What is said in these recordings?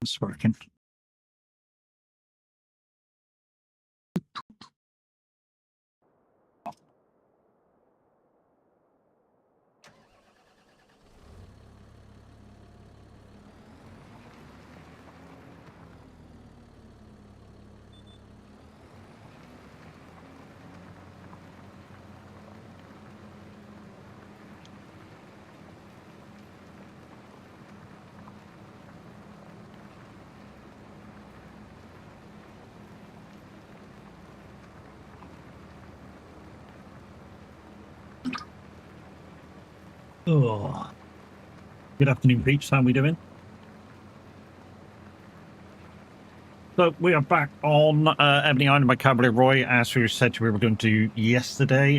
It's working. Oh, good afternoon, peeps. How are we doing? So we are back on Ebony Island by Cavalier Roy, as we said we were going to do yesterday.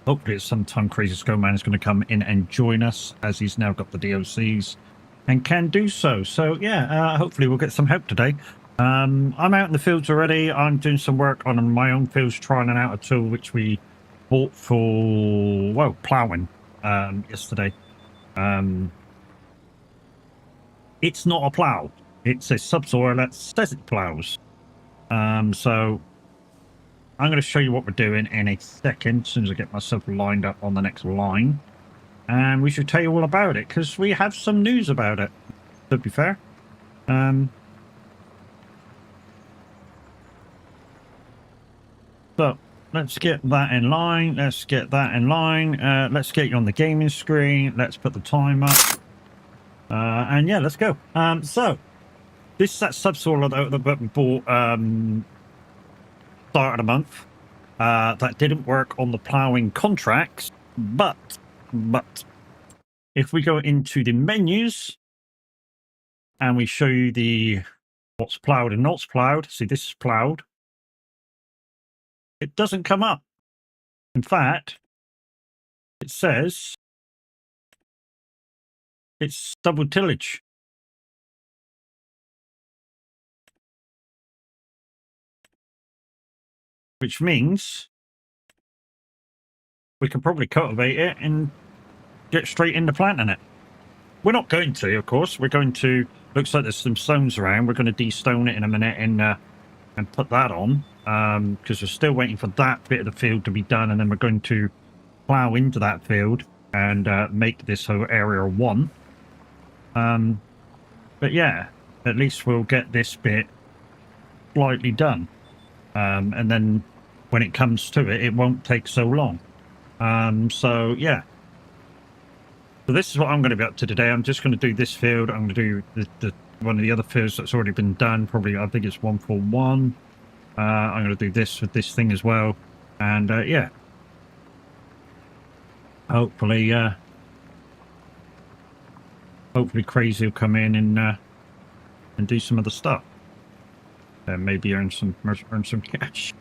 Hopefully, at some time, Crazy Skullman is going to come in and join us, as he's now got the DLCs and can do so. So yeah, hopefully we'll get some help today. I'm out in the fields already. I'm doing some work on my own fields, trying out a tool which we bought for, well, ploughing yesterday. It's not a plough. It's a subsoil that says it ploughs. So I'm going to show you what we're doing in a second, as soon as I get myself lined up on the next line. And we should tell you all about it, because we have some news about it, to be fair. So let's get that in line. Let's get that in line. Let's get you on the gaming screen. Let's put the time up. And yeah, let's go. So this is that subsoil that we bought start of the month. That didn't work on the ploughing contracts, but if we go into the menus and we show you the what's ploughed and not ploughed, see, this is ploughed. It doesn't come up. In fact, it says it's double tillage. Which means we can probably cultivate it and get straight into planting it. We're not going to, of course. We're going to, looks like there's some stones around. We're going to de-stone it in a minute and put that on, because we're still waiting for that bit of the field to be done, and then we're going to plough into that field and make this whole area one. But yeah, at least we'll get this bit slightly done, and then when it comes to it, it won't take so long. So yeah, so this is what I'm going to be up to today. I'm just going to do this field. I'm going to do the one of the other fields that's already been done. Probably, I think it's 141. I'm going to do this with this thing as well, and yeah, hopefully Crazy will come in and do some of the stuff, and maybe earn some cash.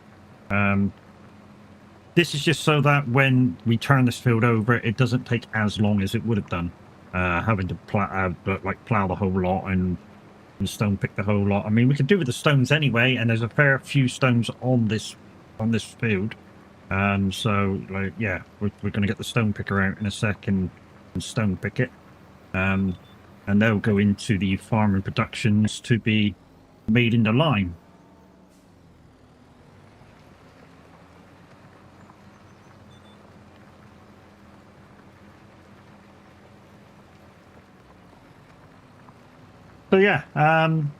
This is just so that when we turn this field over, it doesn't take as long as it would have done, having to plow the whole lot and stone pick the whole lot. I mean, we could do with the stones anyway, and there's a fair few stones on this field. So like, yeah, we're going to get the stone picker out in a second and stone pick it, and they'll go into the farming productions to be made into lime. So yeah, I'm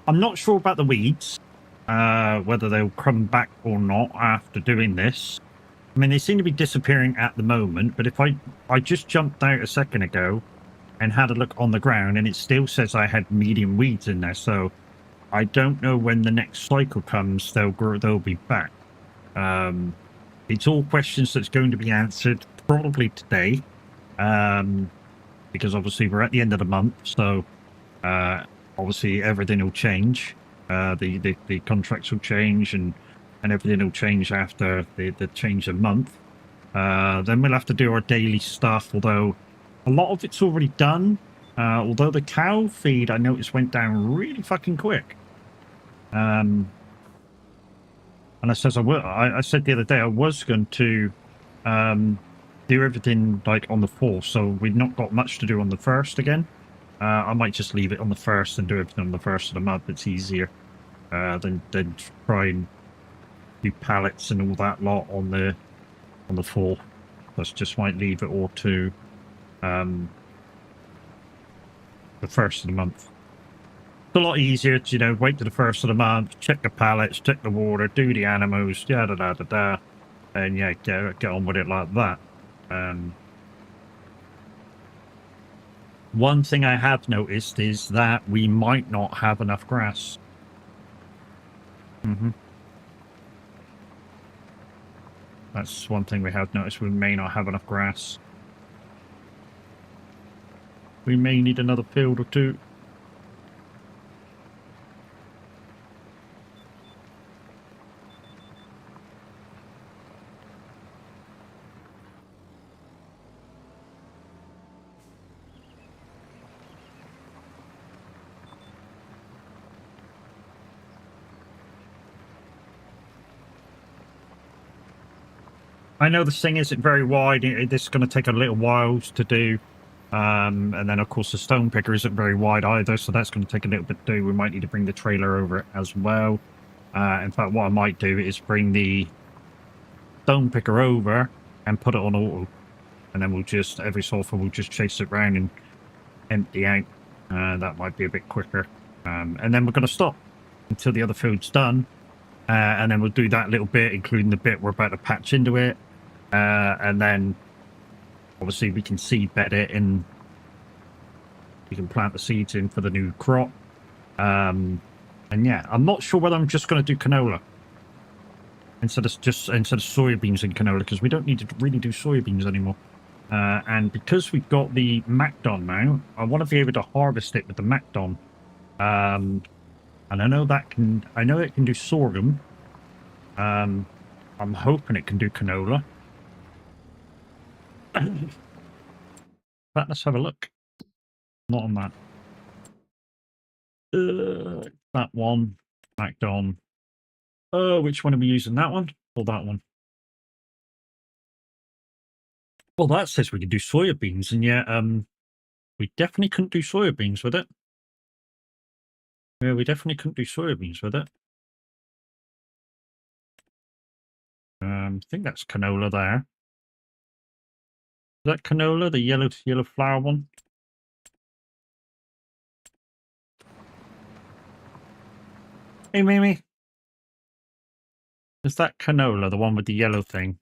not sure about the weeds, whether they'll come back or not after doing this. I mean, they seem to be disappearing at the moment, but if I just jumped out a second ago and had a look on the ground, and it still says I had medium weeds in there, so I don't know when the next cycle comes, they'll be back. It's all questions that's going to be answered probably today. Because obviously we're at the end of the month, so obviously everything will change. The contracts will change, and everything will change after the change of month. Then we'll have to do our daily stuff, although a lot of it's already done. Although the cow feed, I noticed, went down really fucking quick. And I said the other day I was going to do everything like on the 4th, so we've not got much to do on the 1st again. I might just leave it on the 1st and do everything on the 1st of the month. It's easier than try and do pallets and all that lot on the 4th. Let's just might leave it all to the 1st of the month. It's a lot easier to, you know, wait to the 1st of the month, check the pallets, check the water, do the animals, yada da da da, and yeah, get on with it like that. One thing I have noticed is that we might not have enough grass. That's one thing we have noticed. We may not have enough grass. We may need another field or two. I know this thing isn't very wide. This is going to take a little while to do. And then, of course, the stone picker isn't very wide either, so that's going to take a little bit to do. We might need to bring the trailer over as well. In fact, what I might do is bring the stone picker over and put it on auto. And then we'll just, every so often, we'll just chase it around and empty out. That might be a bit quicker. And then we're going to stop until the other field's done. And then we'll do that little bit, including the bit we're about to patch into it. And then, obviously, we can seed bed it and we can plant the seeds in for the new crop. And yeah, I'm not sure whether I'm just going to do canola instead of soybeans and canola, because we don't need to really do soybeans anymore. And because we've got the Macdon now, I want to be able to harvest it with the Macdon. And I know it can do sorghum. I'm hoping it can do canola. But let's have a look. Not on that. That one. Macdon. Which one are we using? That one or that one? Well, that says we can do soybeans, and yet we definitely couldn't do soybeans with it. Yeah, we definitely couldn't do soybeans with it. I think that's canola there. Is that canola, the yellow flower one? Hey, Mimi. Is that canola, the one with the yellow thing?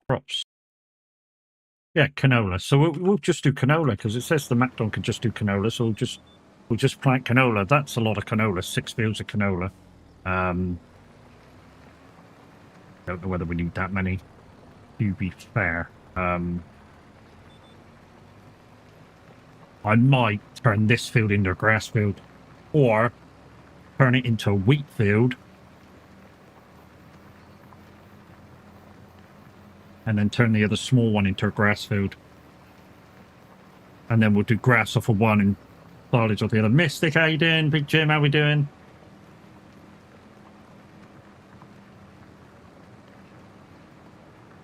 Crops. Yeah, canola. So we'll just do canola because it says the Macdon can just do canola. So we'll just plant canola. That's a lot of canola. 6 fields of canola. Don't know whether we need that many. To be fair, I might turn this field into a grass field, or turn it into a wheat field, and then turn the other small one into a grass field. And then we'll do grass off of one and silage off the other. Mystic, how you doing? Big Jim, how we doing?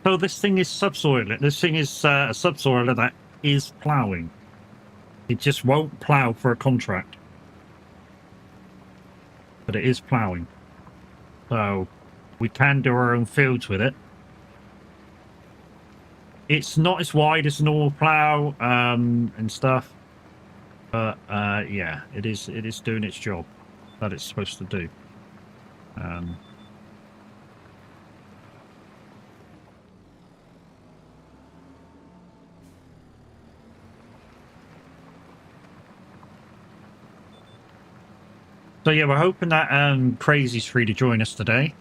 So this thing is subsoiler. This thing is a subsoiler that is ploughing. It just won't plough for a contract. But it is ploughing. So we can do our own fields with it. It's not as wide as a normal plough and stuff. But yeah, it is doing its job that it's supposed to do. So yeah, we're hoping that Crazy's free to join us today.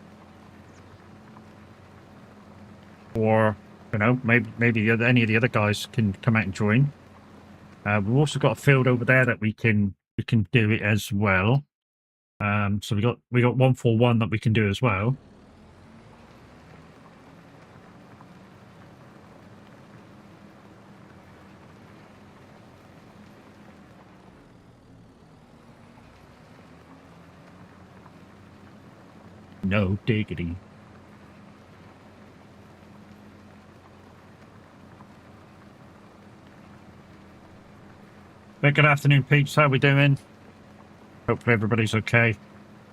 Or, you know, maybe any of the other guys can come out and join. We've also got a field over there that we can do it as well. So we got 141 that we can do as well. no diggity. But good afternoon, peeps. How we doing? Hopefully everybody's okay.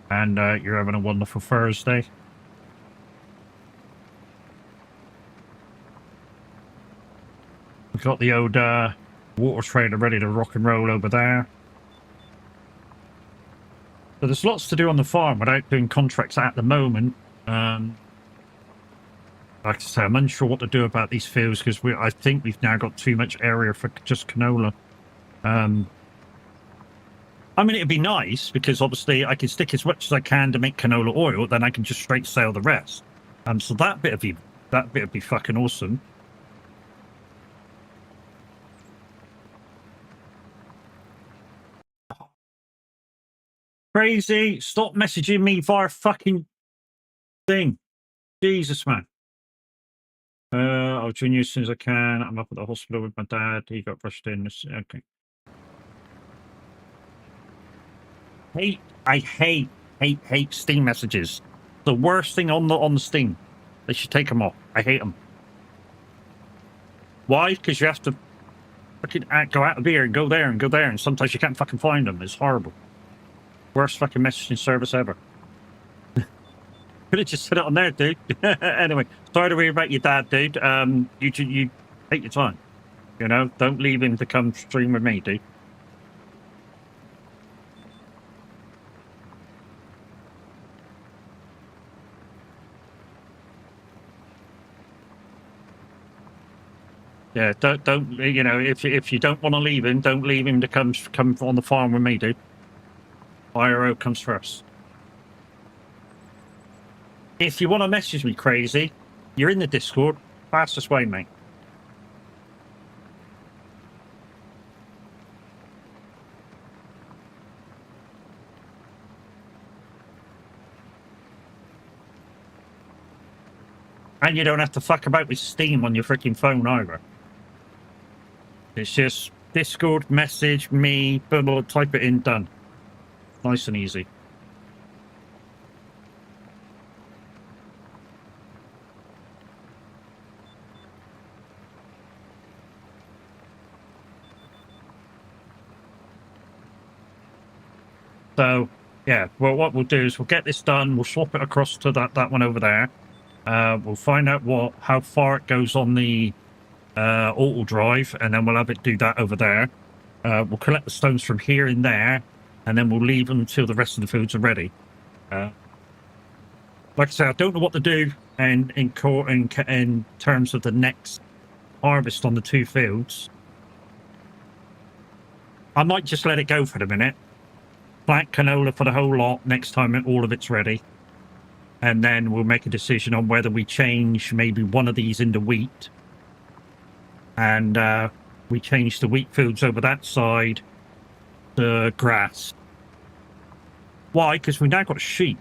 And you're having a wonderful Thursday. We've got the old water trailer ready to rock and roll over there. So there's lots to do on the farm without doing contracts at the moment. Like I say, I'm unsure what to do about these fields because I think we've now got too much area for just canola. I mean, it'd be nice because obviously I can stick as much as I can to make canola oil, then I can just straight sell the rest. So that bit would be fucking awesome. Crazy! Stop messaging me via fucking thing. Jesus, man. I'll join you as soon as I can. I'm up at the hospital with my dad. He got rushed in. Okay. I hate Steam messages. The worst thing on the Steam. They should take them off. I hate them. Why? Because you have to fucking go out of here and go there and go there, and sometimes you can't fucking find them. It's horrible. Worst fucking messaging service ever. Could have just put it on there, dude. Anyway, sorry to hear about your dad, dude. You take your time. You know, don't leave him to come stream with me, dude. Yeah, don't you know, if you don't want to leave him, don't leave him to come on the farm with me, dude. IRO comes first. If you want to message me crazy, you're in the Discord. Fastest way, mate. And you don't have to fuck about with Steam on your freaking phone either. It's just Discord, message, me, boom, type it in, done. Nice and easy. So, yeah, well, what we'll do is we'll get this done. We'll swap it across to that one over there. We'll find out how far it goes on the auto drive, and then we'll have it do that over there. We'll collect the stones from here and there, and then we'll leave them until the rest of the foods are ready. Like I say, I don't know what to do in terms of the next harvest on the two fields. I might just let it go for the minute. Plant canola for the whole lot next time all of it's ready. And then we'll make a decision on whether we change maybe one of these into wheat. And we change the wheat fields over that side to grass. Why? Because we now got sheep.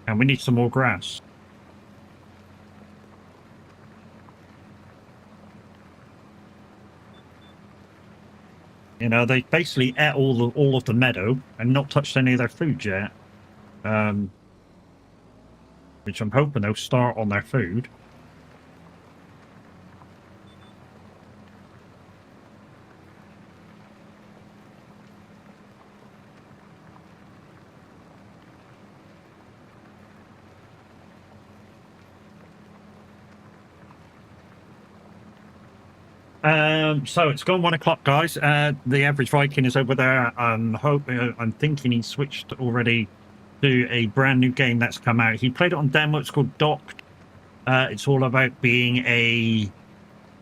And we need some more grass. You know, they basically ate all of the meadow and not touched any of their food yet. Which I'm hoping they'll start on their food. So it's gone 1 o'clock, guys. The average Viking is over there. I'm thinking he switched already to a brand new game that's come out. He played it on demo. It's called Docked. It's all about being a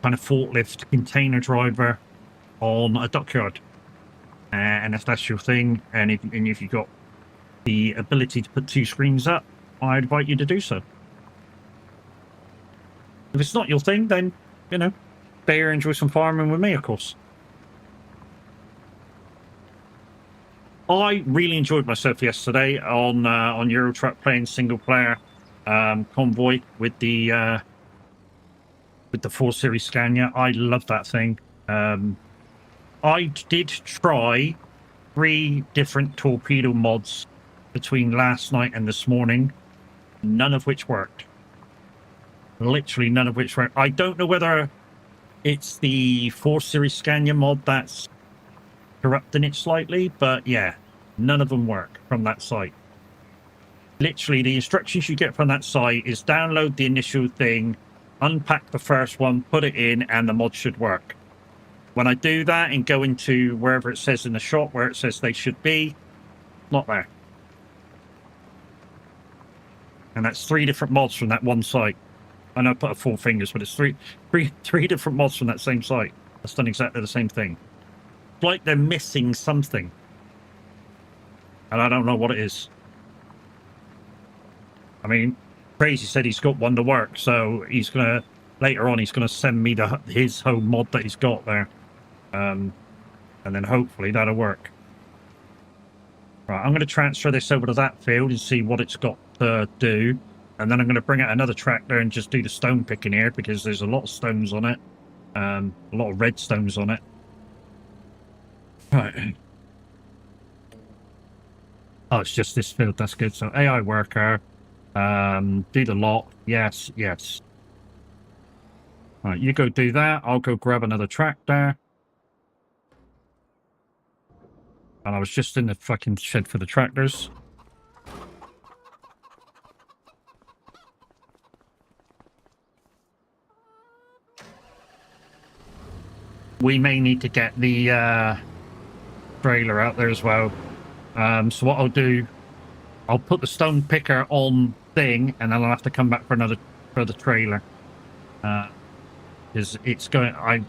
kind of forklift container driver on a dockyard. And if that's your thing, and if you've got the ability to put 2 screens up, I invite you to do so. If it's not your thing, then, you know, stay here and enjoy some farming with me, of course. I really enjoyed myself yesterday on Eurotruck playing single player convoy with the 4 Series Scania. I love that thing. I did try 3 different torpedo mods between last night and this morning. none of which worked. Literally none of which worked. I don't know whether it's the 4 Series Scania mod that's corrupting it slightly, but yeah, none of them work from that site. Literally, the instructions you get from that site is download the initial thing, unpack the first one, put it in, and the mod should work. When I do that and go into wherever it says in the shop where it says they should be, not there. And that's 3 different mods from that one site. I know I put 4 fingers, but it's three different mods from that same site. That's done exactly the same thing. It's like they're missing something. And I don't know what it is. I mean, Crazy said he's got one to work, so he's gonna later on he's gonna send me his home mod that he's got there, and then hopefully that'll work. Right, I'm gonna transfer this over to that field and see what it's got to do, and then I'm gonna bring out another tractor and just do the stone picking here because there's a lot of stones on it, a lot of red stones on it. Right. Oh, it's just this field. That's good. So AI worker. Do the lot. Yes, yes. All right, you go do that. I'll go grab another tractor. And I was just in the fucking shed for the tractors. We may need to get the trailer out there as well. So what I'll do, I'll put the stone picker on thing, and then I'll have to come back for the trailer. Because it's going, I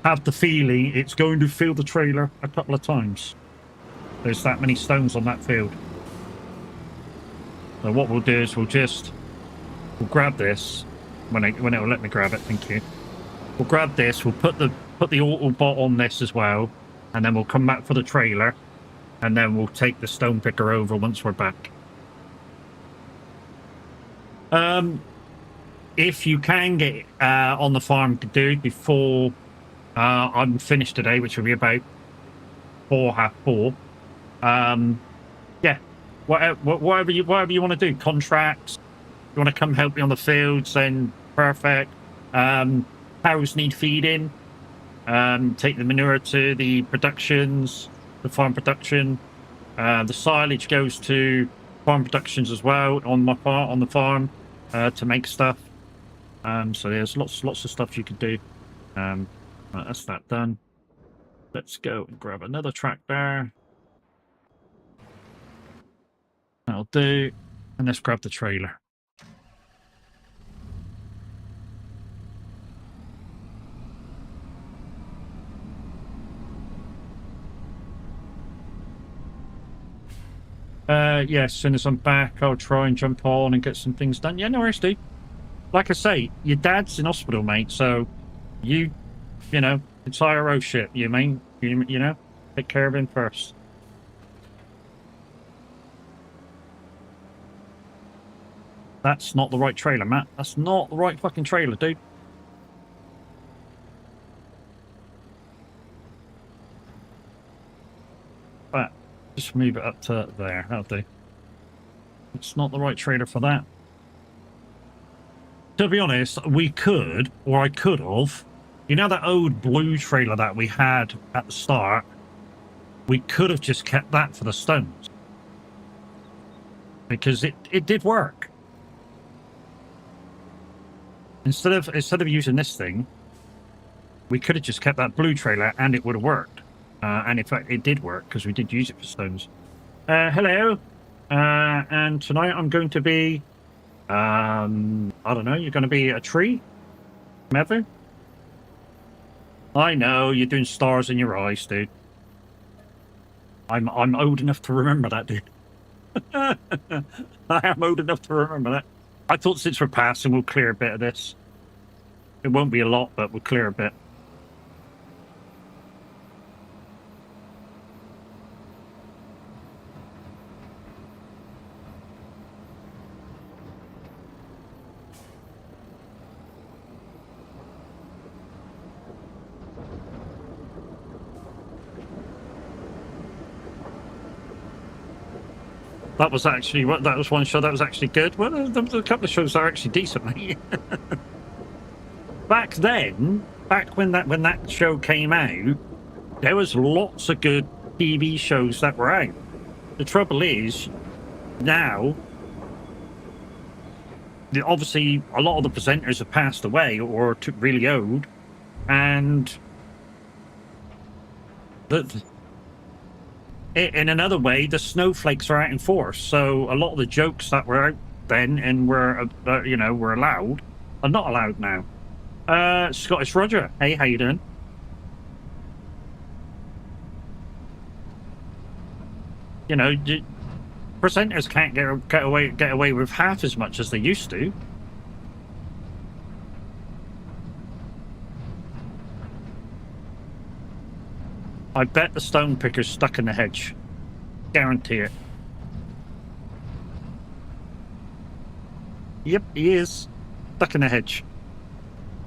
have the feeling it's going to fill the trailer a couple of times. There's that many stones on that field. So what we'll do is we'll grab this when it'll let me grab it. Thank you. We'll grab this. We'll put the Autobot on this as well, and then we'll come back for the trailer, and then we'll take the stone picker over once we're back. If you can get on the farm to do it before I'm finished today, which will be about 4:30. Yeah, whatever you want to do. Contracts. You want to come help me on the fields? Then perfect. Cows need feeding. Take the manure to the productions, the farm production. The silage goes to farm productions as well on the farm to make stuff. So there's lots of stuff you could do. Right, that's that done. Let's go and grab another tractor. That'll do. And let's grab the trailer. Yeah, as soon as I'm back, I'll try and jump on and get some things done. Yeah, no worries, dude. Like I say, your dad's in hospital, mate, so you know, it's IRO shit, you know, take care of him first. That's not the right trailer, Matt. That's not the right fucking trailer, dude. But just move it up to there. That'll do. It's not the right trailer for that. To be honest, we could, or I could have, you know that old blue trailer that we had at the start? We could have just kept that for the stones. Because it did work. Instead of using this thing, we could have just kept that blue trailer and it would have worked. And in fact, it did work because we did use it for stones. Hello. And tonight I'm going to be, I don't know, you're going to be a tree? Maybe? I know, you're doing stars in your eyes, dude. I'm old enough to remember that, dude. I am old enough to remember that. I thought since we're passing, we'll clear a bit of this. It won't be a lot, but we'll clear a bit. That was actually what. That was one show that was actually good. Well, there's a couple of shows that are actually decent, mate. Back then, back when that show came out, there was lots of good TV shows that were out. The trouble is, now, obviously, a lot of the presenters have passed away or really old, and in another way, the snowflakes are out in force. So a lot of the jokes that were out then and were were allowed are not allowed now. Scottish Roger, hey, how you doing? You know, presenters can't get away with half as much as they used to. I bet the stone picker's stuck in the hedge. Guarantee it. Yep, he is stuck in the hedge.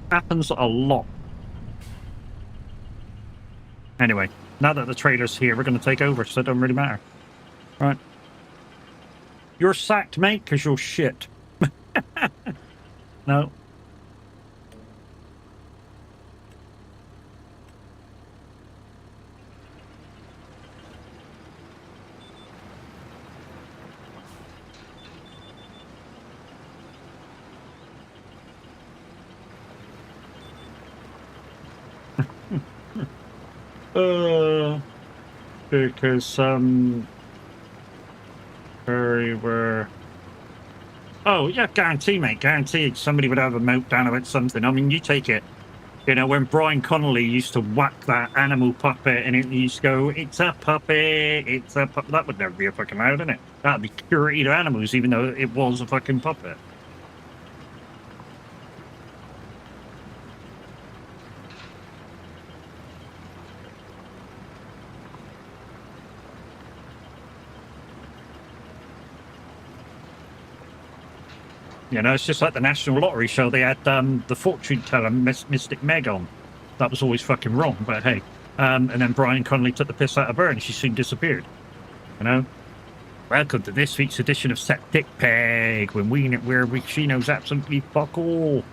Happens a lot. Anyway, now that the trailer's here, we're going to take over, so it doesn't really matter. Right. You're sacked, mate, because you're shit. No. Because we were. Oh yeah, guarantee, mate, guaranteed. Somebody would have a meltdown about something. I mean, you take it. You know, when Brian Connolly used to whack that animal puppet, and it used to go, "It's a puppet, it's a puppet." That would never be a fucking loud, innit? That'd be cruelty to animals, even though it was a fucking puppet. You know, it's just like the National Lottery show. They had the fortune teller, Mystic Meg, on. That was always fucking wrong, but hey. And then Brian Connolly took the piss out of her, and she soon disappeared. You know? Welcome to this week's edition of Set Dick Peg, where she knows absolutely fuck all.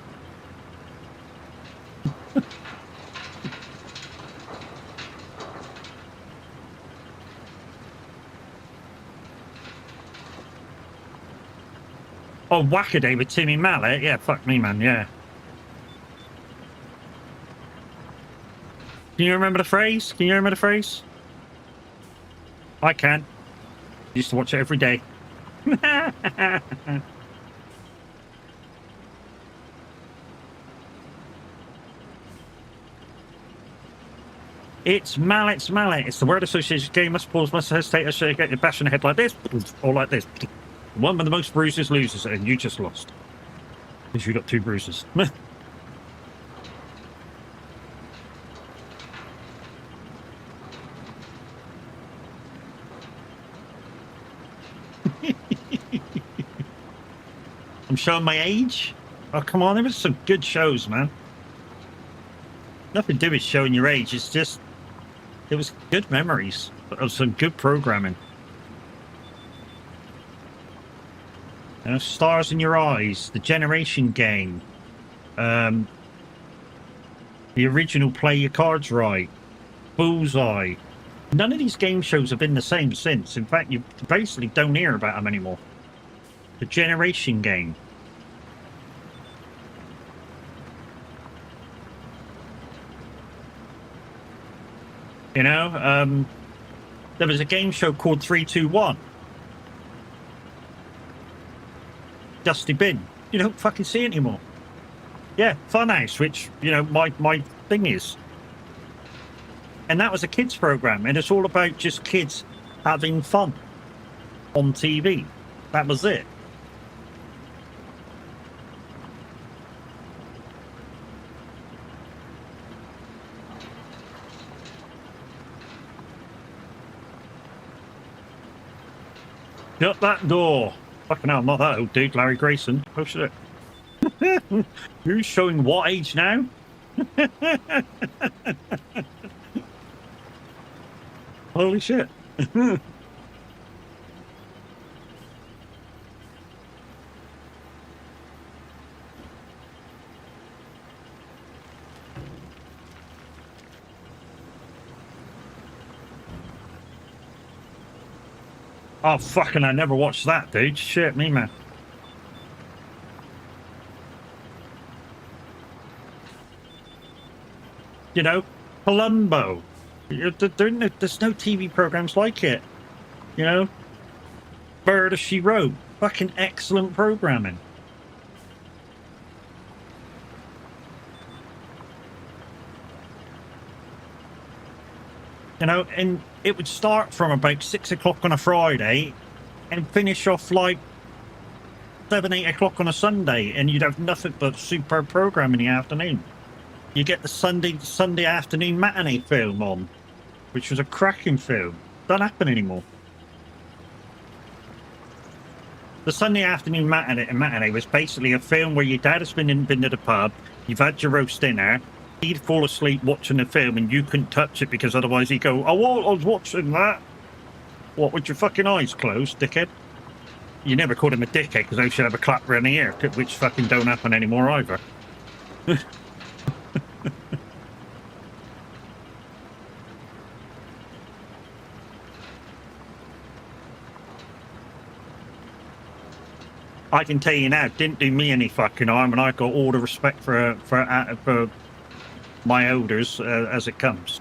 Oh, Wackaday with Timmy Mallet? Yeah, fuck me, man, yeah. Can you remember the phrase? Can you remember the phrase? I can. Used to watch it every day. It's Mallet's Mallet. It's the word association game. Must pause, must hesitate, get your bash in the head like this, or like this. One with the most bruises loses, and you just lost. Because you got 2 bruises. I'm showing my age? Oh, come on, there was some good shows, man. Nothing to do with showing your age, it's just... It was good memories of some good programming. You know, Stars in Your Eyes, The Generation Game, the original Play Your Cards Right, Bullseye. None of these game shows have been the same since. In fact, you basically don't hear about them anymore. The Generation Game. You know, there was a game show called 321. Dusty Bin. You don't fucking see it anymore. Yeah, Funhouse, which, you know, my thing is. And that was a kids program, and it's all about just kids having fun on TV. That was it. Shut that door. Fucking hell, I'm not that old, dude. Larry Grayson. Oh, shit. Who's showing what age now? Holy shit. Oh, fucking, I never watched that, dude. Shit, me, man. You know, Columbo. There's no TV programs like it. You know, Murder, She Wrote. Fucking excellent programming. You know, and it would start from about 6 o'clock on a Friday and finish off like 7, 8 o'clock on a Sunday, and you'd have nothing but superb program in the afternoon. You get the Sunday afternoon matinee film on, which was a cracking film. Don't happen anymore. The Sunday afternoon matinee was basically a film where your dad has been to the pub, you've had your roast dinner, he'd fall asleep watching the film and you couldn't touch it because otherwise he'd go, oh, I was watching that. What, with your fucking eyes closed, dickhead? You never called him a dickhead because they should have a clap around the ear, which fucking don't happen anymore either. I can tell you now, didn't do me any fucking harm, and I got all the respect for my elders as it comes.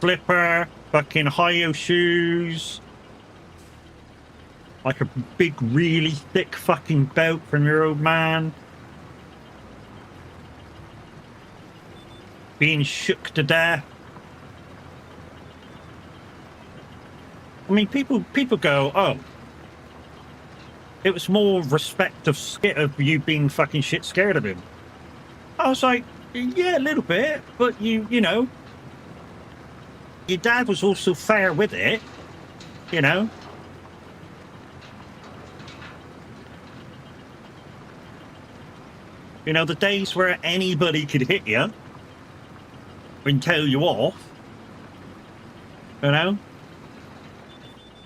Slipper, fucking high-heel shoes, like a big, really thick fucking belt from your old man. Being shook to death. I mean, people go, oh, it was more respect of you being fucking shit scared of him. I was like, yeah, a little bit, but you know, your dad was also fair with it, you know. You know, the days where anybody could hit you and tell you off, you know,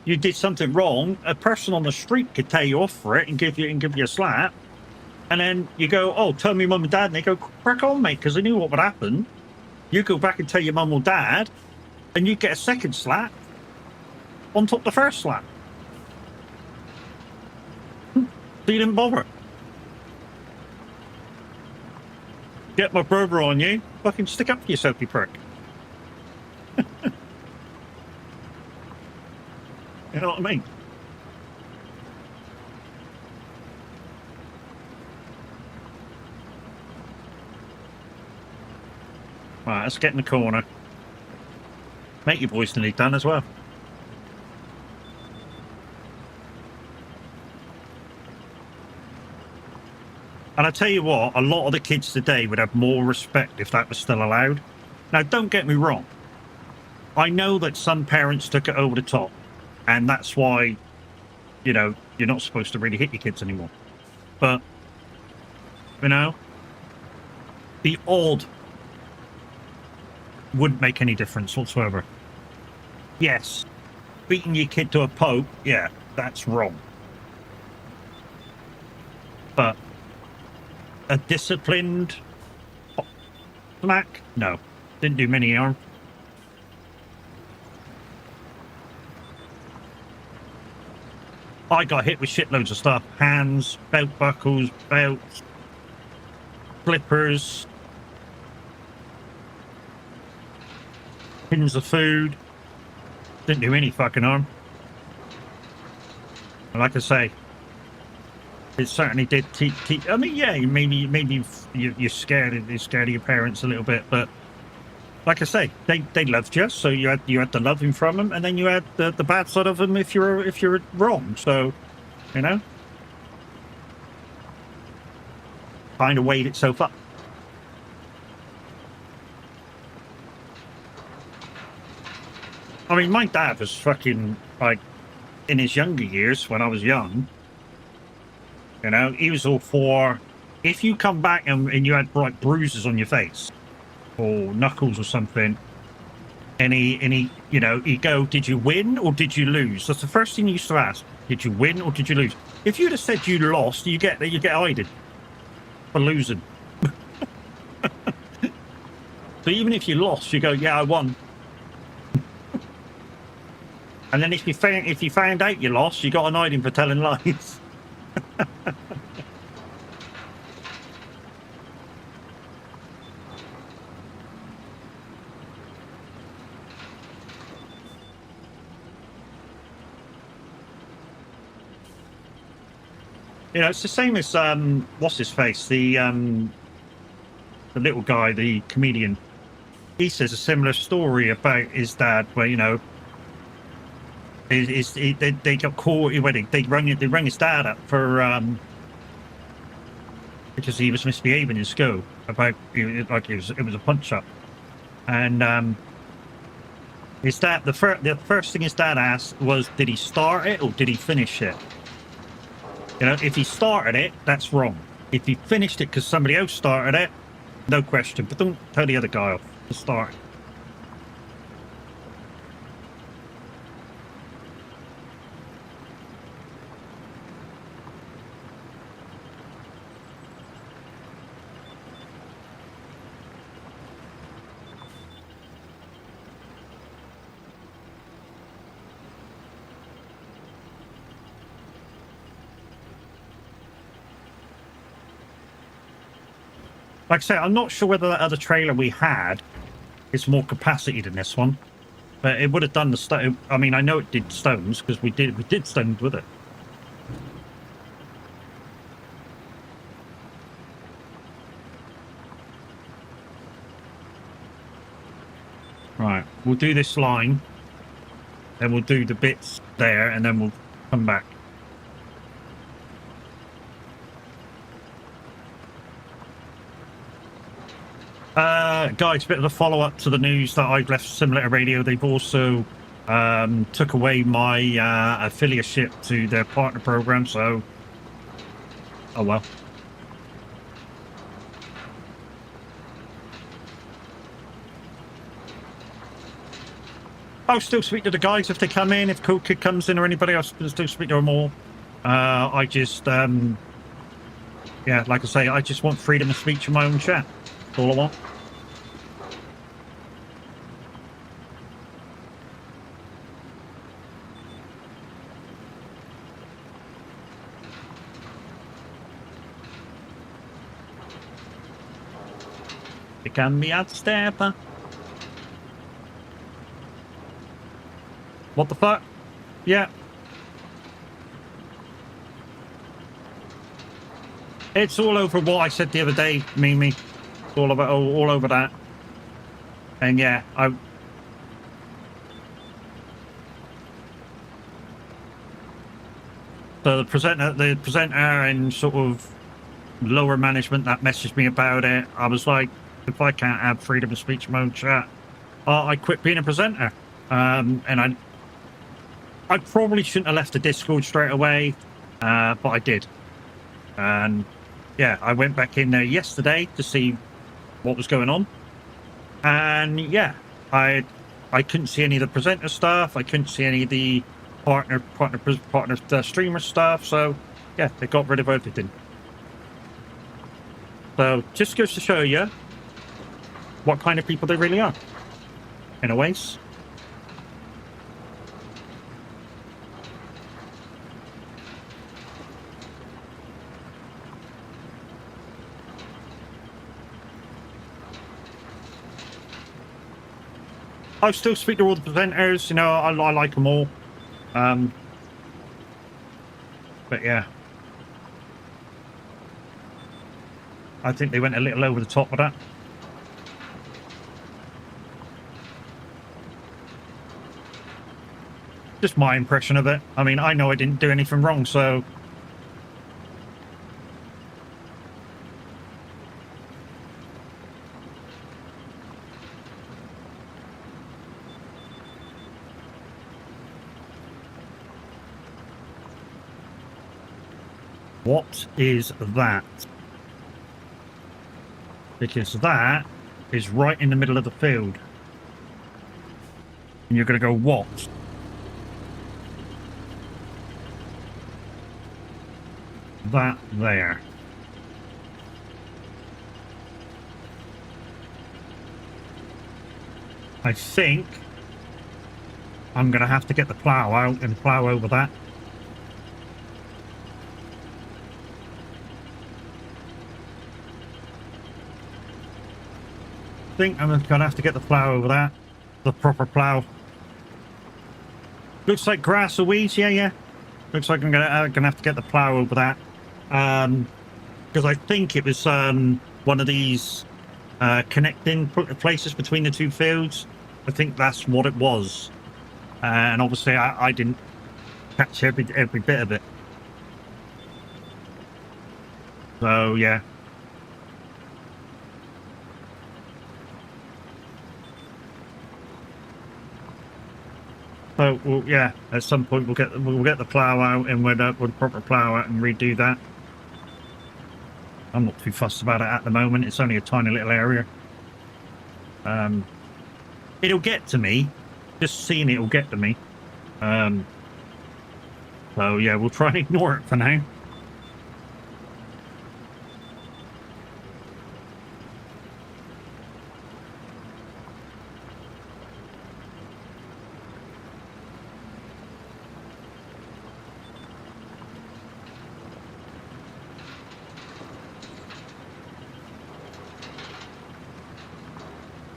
you did something wrong, a person on the street could tell you off for it and give you a slap, and then you go, oh, tell me mum and dad, and they go, crack on, mate, because I knew what would happen. You go back and tell your mum or dad, and you get a second slap on top of the first slap. So you didn't bother. Get my brother on you, fucking stick up for yourself, you prick. You know what I mean? Right, let's get in the corner. Make your voice nearly done as well. And I tell you what, a lot of the kids today would have more respect if that was still allowed. Now, don't get me wrong. I know that some parents took it over the top, and that's why, you know, you're not supposed to really hit your kids anymore. But, you know, the odd wouldn't make any difference whatsoever. Yes, beating your kid to a pulp, yeah, that's wrong. But a disciplined smack? No. Didn't do many harm. I got hit with shitloads of stuff. Hands, belt buckles, belts, flippers, tins of food. Didn't do any fucking harm. Like I say, it certainly did teach. I mean, yeah, maybe you're scared of your parents a little bit, but like I say, they loved you, so you had the loving from them, and then you had the bad side of them if you're wrong. So, you know, kind of weighed itself up. I mean, my dad was fucking like in his younger years when I was young. You know, he was all for if you come back and you had like bruises on your face or knuckles or something, And he, you know, he'd go, "Did you win or did you lose?" That's the first thing he used to ask. Did you win or did you lose? If you'd have said you lost, you get hided for losing. So even if you lost, you go, "Yeah, I won." And then if you found out you lost, you got an hiding for telling lies. You know, it's the same as what's his face, the little guy, the comedian. He says a similar story about his dad, where they got caught. They rang his dad up for because he was misbehaving in school. About it was a punch up, and his dad the first thing his dad asked was, did he start it or did he finish it? You know, if he started it, that's wrong. If he finished it because somebody else started it, no question. But don't tell the other guy off to start. Like I say, I'm not sure whether that other trailer we had is more capacity than this one, but it would have done the stone. I mean, I know it did stones because we did stones with it. Right, we'll do this line, then we'll do the bits there, and then we'll come back. Guys, a bit of a follow-up to the news that I've left Simulator Radio. They've also took away my affiliateship to their partner program, so oh well. I'll still speak to the guys if they come in. If Cool Kid comes in or anybody else, I'll still speak to them all. I just yeah, like I say, I just want freedom of speech in my own chat. That's all I want. It can be at stepper. What the fuck? Yeah. It's all over what I said the other day, Mimi. It's all over that. And yeah, so the presenter and sort of lower management that messaged me about it, I was like, if I can't have freedom of speech in my own chat, I quit being a presenter. And I probably shouldn't have left the Discord straight away, but I did. And yeah, I went back in there yesterday to see what was going on. And yeah, I couldn't see any of the presenter stuff. I couldn't see any of the partner streamer stuff. So yeah, they got rid of everything. So just goes to show you what kind of people they really are. Anyways. I still speak to all the presenters, you know, I like them all. But yeah. I think they went a little over the top with that. Just my impression of it. I mean, I know I didn't do anything wrong, so... What is that? Because that is right in the middle of the field. And you're going to go, what? That there. I think I'm going to have to get the plow out and plow over that. I think I'm going to have to get the plow over that. The proper plow. Looks like grass or weeds. Yeah. Looks like I'm going to have to get the plow over that. Because I think it was one of these connecting places between the two fields. I think that's what it was. And obviously I didn't catch every bit of it. So yeah. So well, yeah, at some point we'll get the plow out and we'll proper plow out and redo that. I'm not too fussed about it at the moment. It's only a tiny little area. It'll get to me. Just seeing it will get to me. So yeah, we'll try and ignore it for now.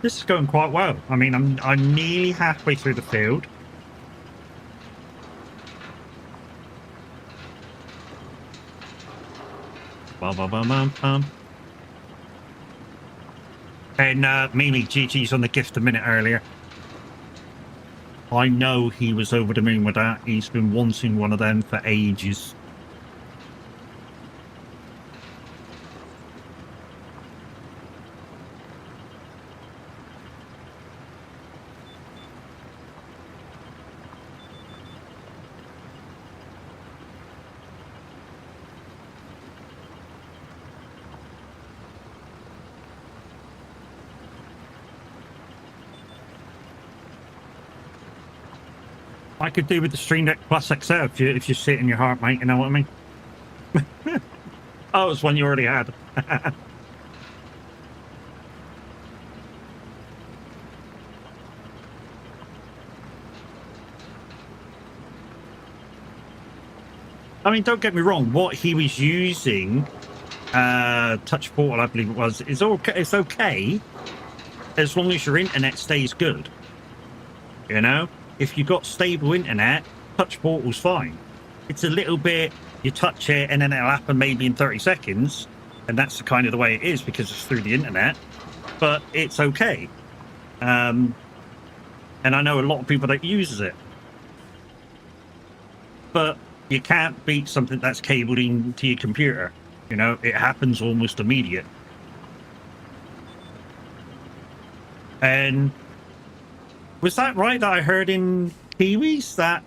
This is going quite well. I mean, I'm nearly halfway through the field. And Mimi GG's on the gift a minute earlier. I know he was over the moon with that. He's been wanting one of them for ages. I could do with the Stream Deck Plus XL if you sit in your heart, mate. You know what I mean? Oh, it's one you already had. I mean, don't get me wrong. What he was using, Touch Portal, I believe it was, is okay. It's okay as long as your internet stays good. You know, if you've got stable internet, Touch Portal's fine. It's a little bit, you touch it and then it'll happen maybe in 30 seconds. And that's the kind of the way it is because it's through the internet. But it's okay. And I know a lot of people that uses it. But you can't beat something that's cabled into your computer. You know, it happens almost immediate. And was that right that I heard in Kiwis that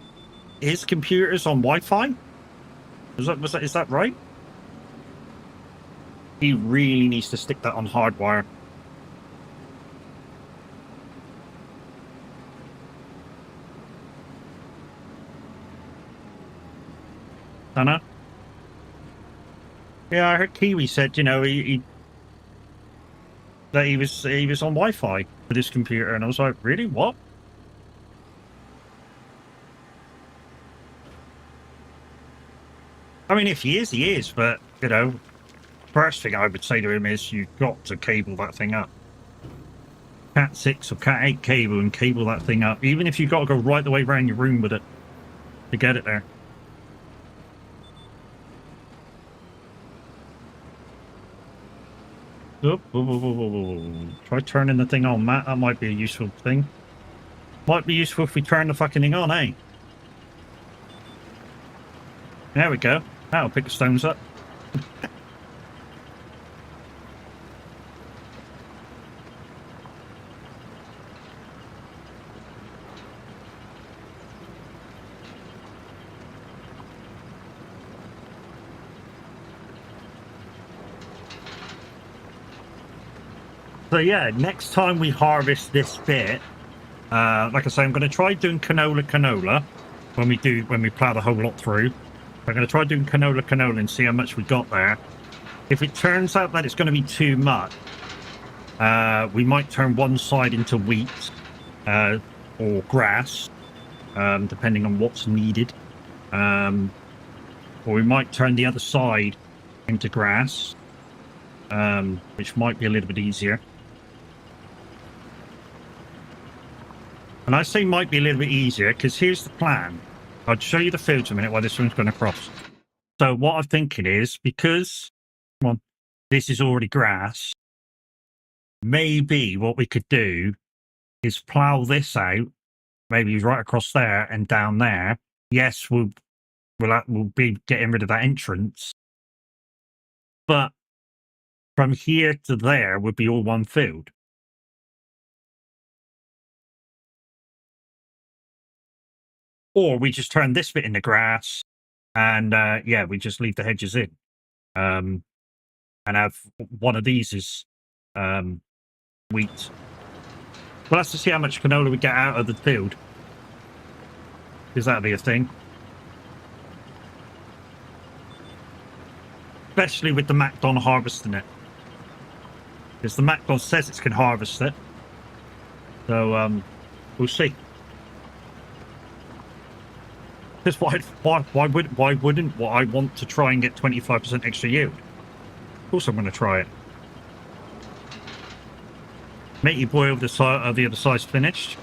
his computer's on Wi-Fi? Is that right? He really needs to stick that on hardwire. I know. Yeah, I heard Kiwi said, you know, that he was on Wi-Fi with his computer, and I was like, really? What? I mean, if he is, but you know, first thing I would say to him is you've got to cable that thing up. Cat 6 or Cat 8 cable and cable that thing up, even if you've got to go right the way around your room with it to get it there. Oh, try turning the thing on, Matt. That might be a useful thing. Might be useful if we turn the fucking thing on, eh? There we go. That'll pick the stones up. So yeah, next time we harvest this bit, Like I say, I'm going to try doing canola when we plow the whole lot through. I'm going to try doing canola and see how much we got there. If it turns out that it's going to be too much, we might turn one side into wheat or grass, depending on what's needed. Or we might turn the other side into grass, which might be a little bit easier. And I say might be a little bit easier because here's the plan. I'll show you the fields in a minute while this one's going across. So what I'm thinking is, because this is already grass, maybe what we could do is plow this out, maybe right across there and down there. Yes, we'll be getting rid of that entrance, but from here to there would be all one field. Or we just turn this bit into grass, and yeah, we just leave the hedges in, and have one of these is wheat. We'll have to see how much canola we get out of the field, because that'll be a thing. Especially with the MacDon harvesting it, because the MacDon says it can harvest it. So we'll see. Because why wouldn't I want to try and get 25% extra yield? Of course I'm going to try it. Matey boy of the other side's finished.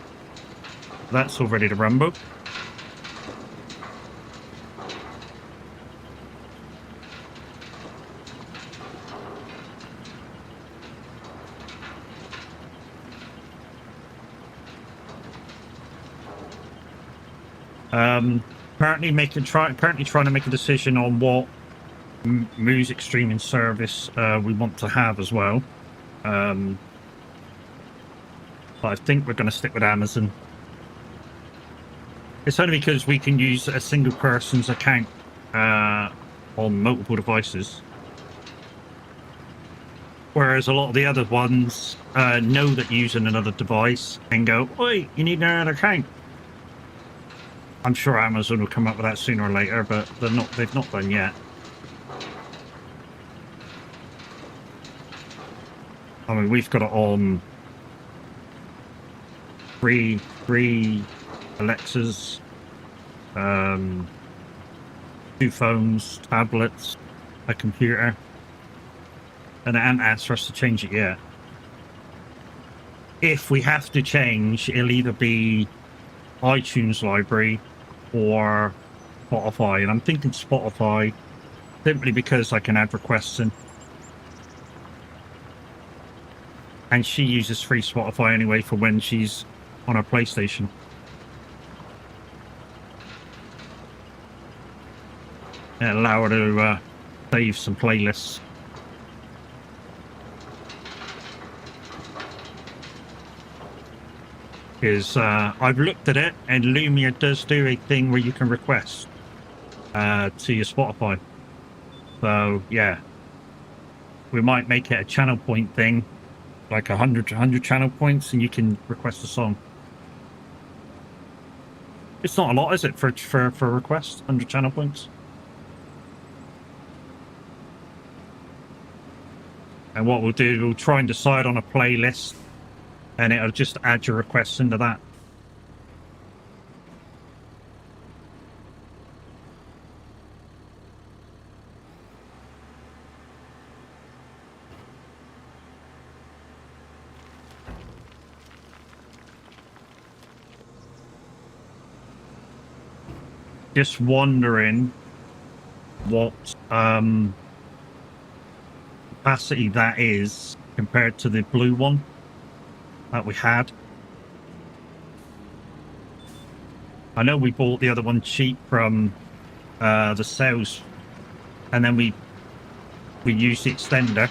That's all ready to rumble. Currently trying to make a decision on what music streaming service we want to have as well. But I think we're going to stick with Amazon. It's only because we can use a single person's account on multiple devices. Whereas a lot of the other ones know that you're using another device and go, "Oi, you need another account." I'm sure Amazon will come up with that sooner or later, but they've not done yet. I mean, we've got it on three Alexas, 2 phones, tablets, a computer, and it hasn't asked for us to change it yet. If we have to change, it'll either be iTunes library or Spotify, and I'm thinking Spotify simply because I can add requests in, and she uses free Spotify anyway for when she's on her PlayStation. It'll allow her to save some playlists. Is I've looked at it, and Lumia does do a thing where you can request to your Spotify. So yeah, we might make it a channel point thing, like 100 channel points, and you can request a song. It's not a lot, is it, for a request? 100 channel points. And what we'll do, we'll try and decide on a playlist, and it'll just add your requests into that. Just wondering what capacity that is compared to the blue one that we had. I know we bought the other one cheap from the sales, and then we used the extender,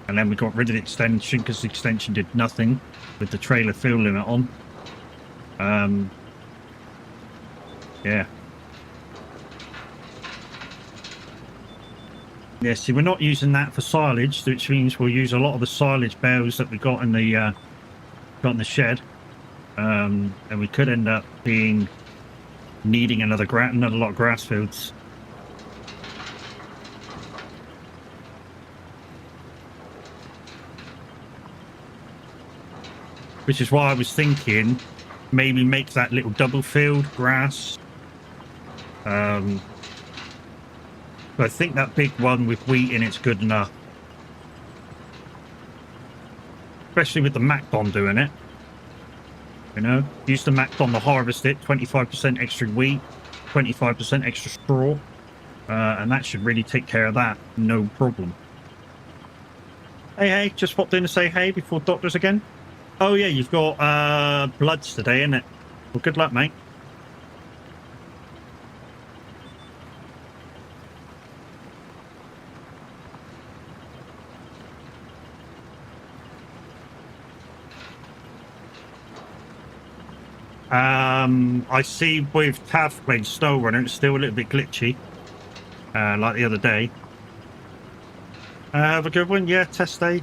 and then we got rid of the extension because the extension did nothing with the trailer fuel limit on. Yeah. Yeah, see, we're not using that for silage, which means we'll use a lot of the silage bales that we got in the shed. and we could end up needing another lot of grass fields. Which is why I was thinking maybe make that little double field grass. I think that big one with wheat in it's good enough. Especially with the Macdon doing it. You know, use the Macdon to harvest it, 25% extra wheat, 25% extra straw. And that should really take care of that, no problem. Hey, just popped in to say hey before doctors again. Oh yeah, you've got bloods today, innit? Well, good luck, mate. I see with Tav playing Snow Runner, it's still a little bit glitchy, like the other day. Have a good one, yeah. Test day.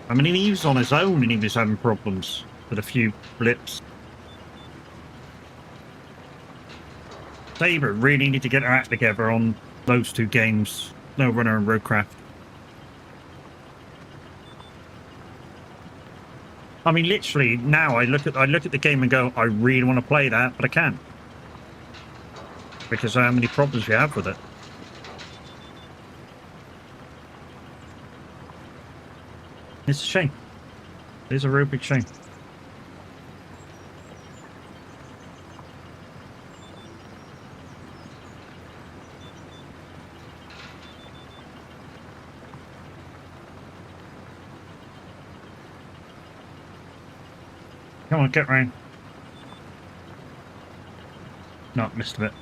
I mean, he was on his own and he was having problems with a few blips. Saber really need to get her act together on those two games, Snow Runner and Roadcraft. I mean, literally now I look at the game and go, I really want to play that, but I can't because of how many problems we have with it. It's a shame. It is a real big shame. Come on, get round. No, missed a bit.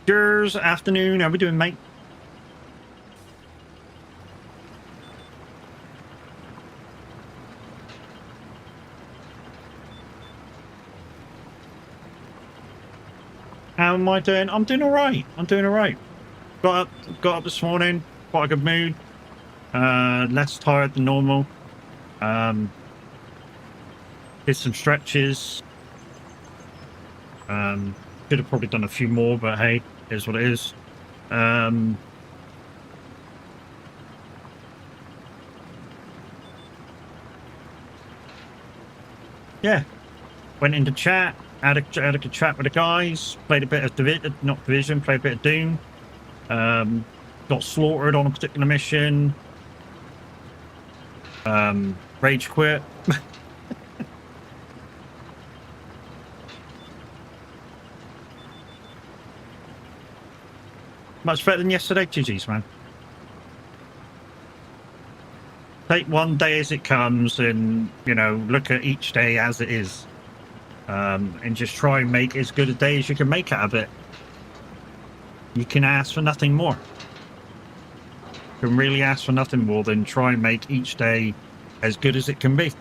Cheers, afternoon. How we doing, mate? How am I doing? I'm doing all right. I'm doing all right. Got up this morning. Quite a good mood. Less tired than normal. Did some stretches. Could have probably done a few more, but hey, is what it is. Yeah, went into chat, had a good chat with the guys, played a bit of Division, played a bit of Doom. Got slaughtered on a particular mission. Rage quit. Much better than yesterday. GG's, man. Take one day as it comes and, you know, look at each day as it is. And just try and make as good a day as you can make out of it. You can ask for nothing more. You can really ask for nothing more than try and make each day as good as it can be.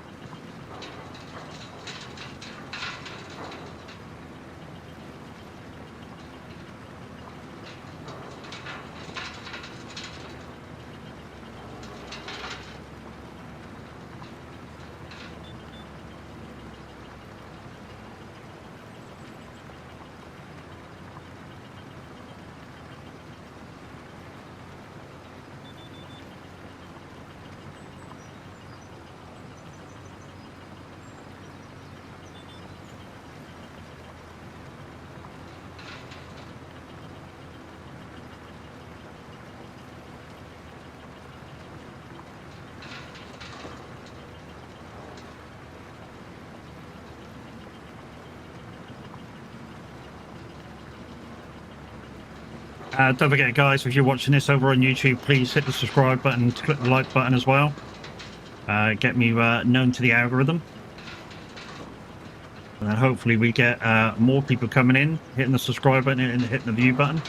Don't forget, guys, if you're watching this over on YouTube, please hit the subscribe button and click the like button as well. Get me known to the algorithm. And then hopefully we get more people coming in, hitting the subscribe button and hitting the view button.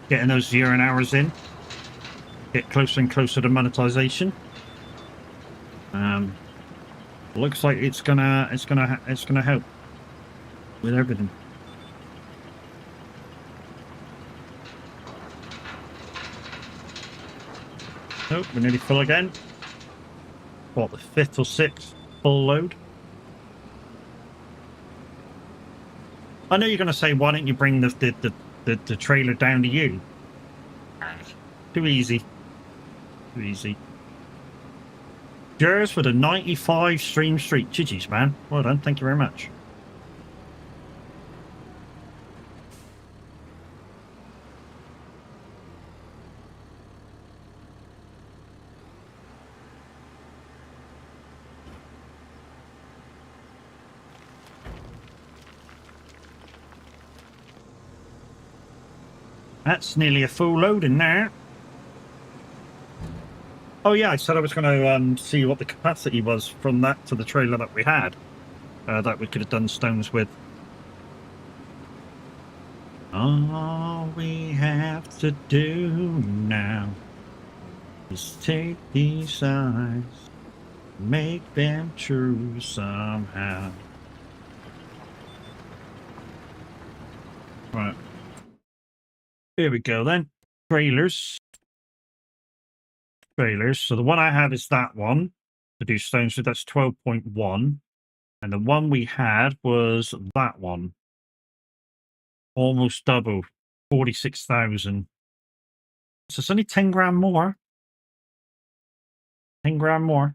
Getting those 0 hours in. Get closer and closer to monetization. Looks like it's gonna help with everything. Oh, we're nearly full again. what, the 5th or 6th full load. I know you're going to say, why don't you bring the trailer down to you? Too easy. Too easy. Cheers for the 95 Stream Street. GG's, man. Well done. Thank you very much. That's nearly a full load in there. Oh yeah, I said I was going to see what the capacity was from that to the trailer that we had, that we could have done stones with. All we have to do now is take these eyes, make them true somehow. Right. Here we go then. Trailers. So the one I have is that one to do stones with. That's 12.1. And the one we had was that one. Almost double. 46,000. So it's only 10 grand more. 10 grand more.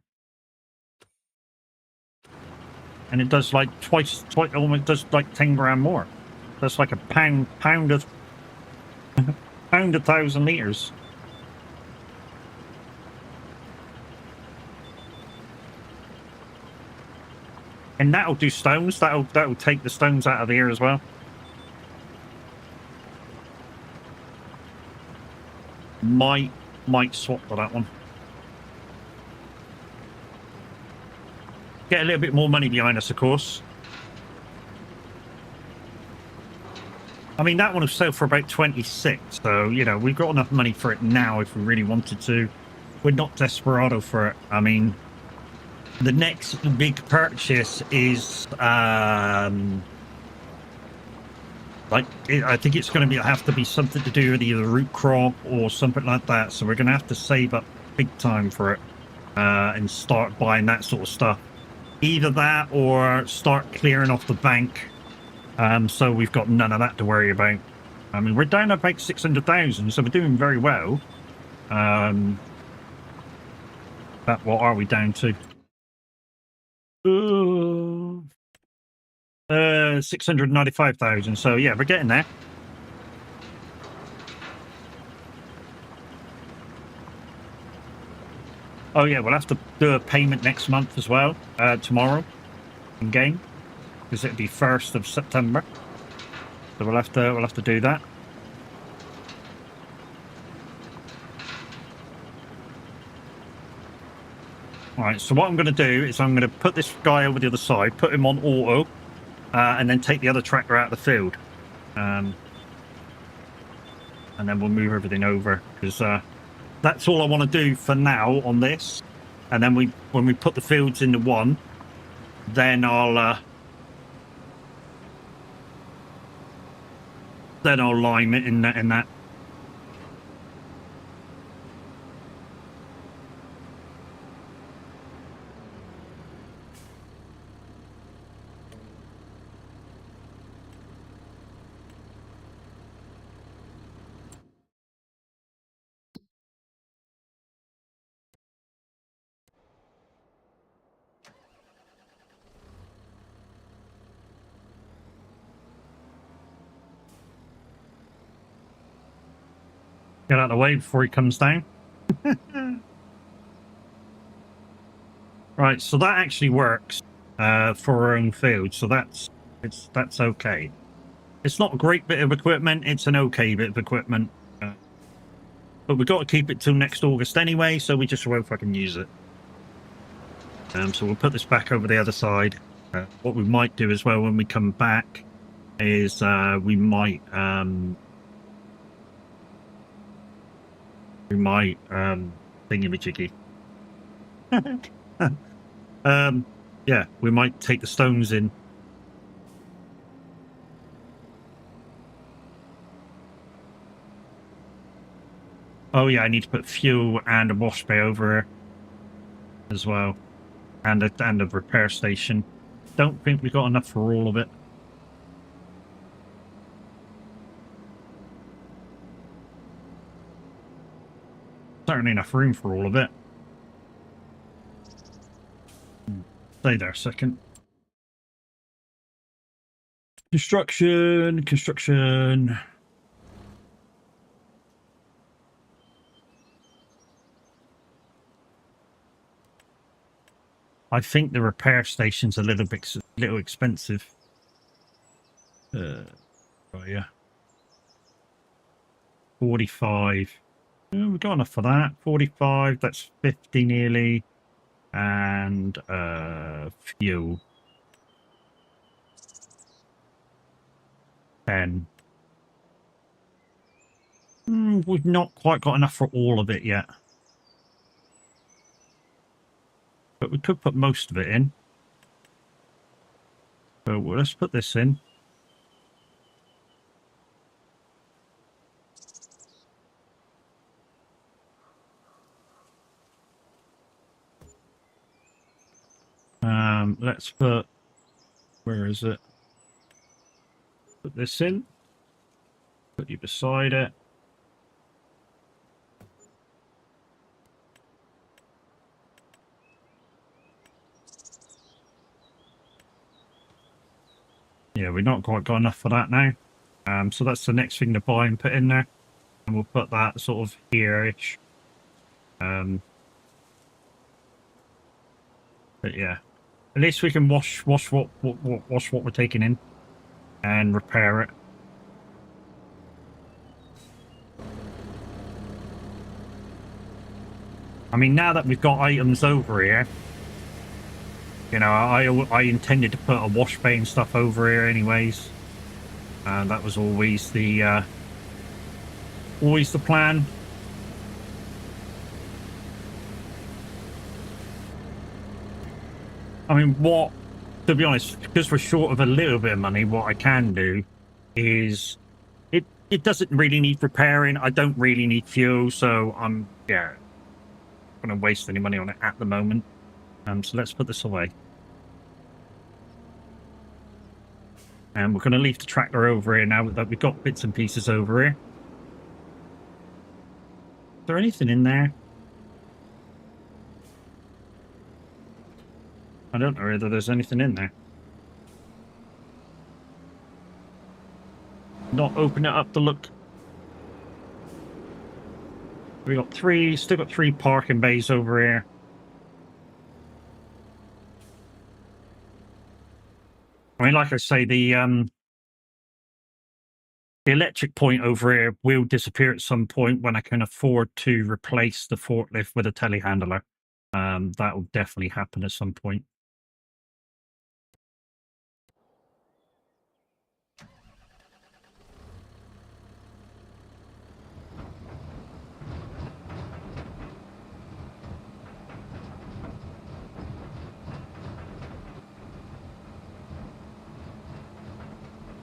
And it does like twice, almost does like 10 grand more. That's like a pound of pound 1,000 liters. And that'll do stones. That'll take the stones out of the air as well. Might swap for that one. Get a little bit more money behind us, of course. I mean, that one will sell for about 26, so, you know, we've got enough money for it now if we really wanted to. We're not desperado for it. I mean, the next big purchase is, I think it's going to have to be something to do with either root crop or something like that, so we're going to have to save up big time for it, and start buying that sort of stuff. Either that or start clearing off the bank. So we've got none of that to worry about. I mean, we're down about 600,000, so we're doing very well. But what are we down to? 695,000. So yeah, we're getting there. Oh yeah, we'll have to do a payment next month as well. Tomorrow, in game. Because it'd be 1st of September, so we'll have to do that. All right. So what I'm going to do is I'm going to put this guy over the other side, put him on auto, and then take the other tractor out of the field, and then we'll move everything over because that's all I want to do for now on this. And then when we put the fields into one, then I'll lime it in that. Get out of the way before he comes down. Right, so that actually works for our own field, so that's okay. It's not a great bit of equipment, it's an okay bit of equipment. But we've got to keep it till next August anyway, so we just won't fucking use it. So we'll put this back over the other side. What we might do as well when we come back is we might thingy-majiggy. Yeah, we might take the stones in. Oh yeah, I need to put fuel and a wash bay over as well. and a repair station. Don't think we got enough for all of it. Certainly enough room for all of it. Stay there a second. Construction. I think the repair station's a little expensive. Oh yeah. 45. We got enough for that. 45, that's 50 nearly. And fuel. 10. We've not quite got enough for all of it yet. But we could put most of it in. So let's put this in. Let's put... Where is it? Put this in. Put you beside it. Yeah, we've not quite got enough for that now. So that's the next thing to buy and put in there. And we'll put that sort of here-ish. But yeah. At least we can wash what we're taking in. And repair it. I mean, now that we've got items over here, you know, I intended to put a wash bay and stuff over here anyways. That was always the plan. I mean, to be honest, because we're short of a little bit of money, what I can do is it doesn't really need repairing. I don't really need fuel, so I'm not going to waste any money on it at the moment. So let's put this away. And we're going to leave the tractor over here now that we've got bits and pieces over here. Is there anything in there? I don't know whether there's anything in there. Not open it up to look. We got still got 3 parking bays over here. I mean, like I say, the electric point over here will disappear at some point when I can afford to replace the forklift with a telehandler. That will definitely happen at some point.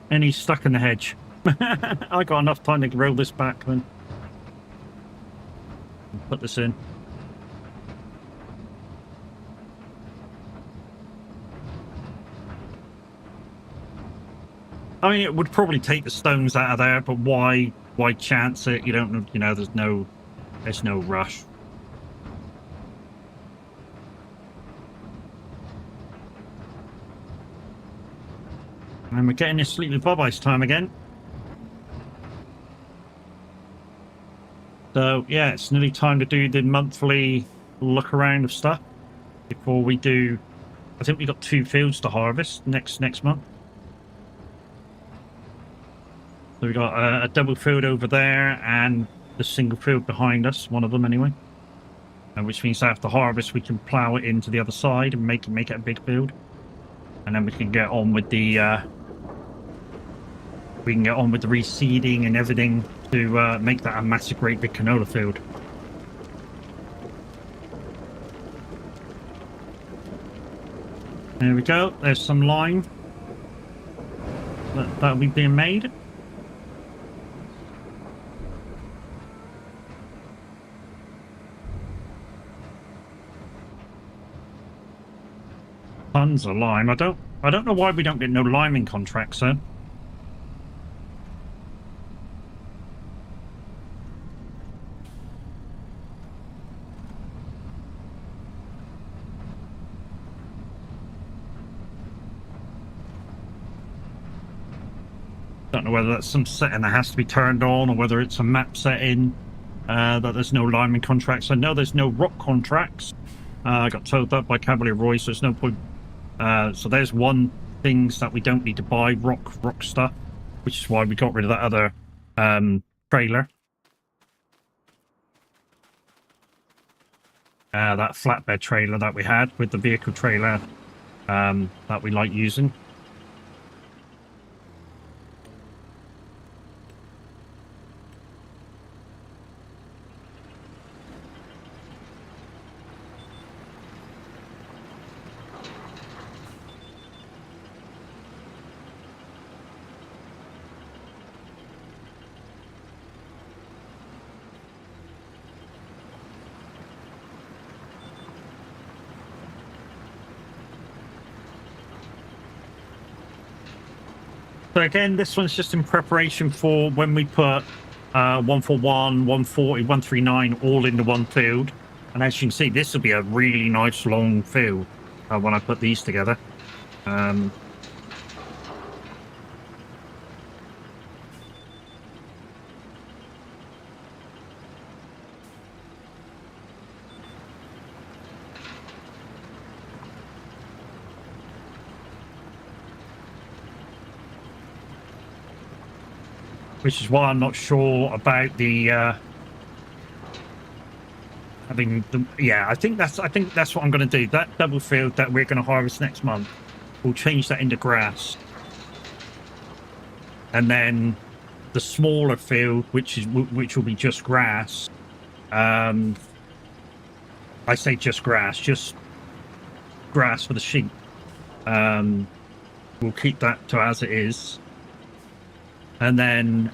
And he's stuck in the hedge. I got enough time to roll this back then. Put this in. I mean, it would probably take the stones out of there, but why chance it? You don't, you know, there's no rush. And we're getting this Sleepy Bob-Ice time again. So, yeah, it's nearly time to do the monthly look around of stuff before we do... I think we've got 2 fields to harvest next month. So we've got a double field over there and the single field behind us, one of them anyway. Which means after harvest we can plough it into the other side and make it a big field. And then we can get on with the reseeding and everything to make that a massive great big canola field. There we go, there's some lime that'll be being made. Tons of lime. I don't know why we don't get no liming contracts, though. Don't know whether that's some setting that has to be turned on, or whether it's a map setting that there's no liming contracts. I know there's no rock contracts. I got told that by Cavalier Roy, so there's no point. So there's one things that we don't need to buy, rock stuff, which is why we got rid of that other trailer. That flatbed trailer that we had with the vehicle trailer that we like using. So again, this one's just in preparation for when we put 141, 140, 139 all into one field. And as you can see, this will be a really nice long field when I put these together. Which is why I'm not sure about the having the, yeah, I think that's what I'm going to do. That double field that we're going to harvest next month, we'll change that into grass, and then the smaller field, which will be just grass. I say just grass for the sheep. We'll keep that to as it is. And then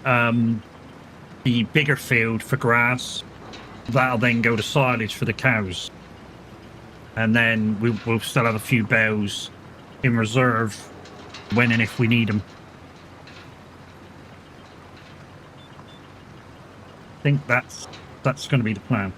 the bigger field for grass, that'll then go to silage for the cows. And then we'll still have a few bales in reserve when and if we need them. I think that's going to be the plan.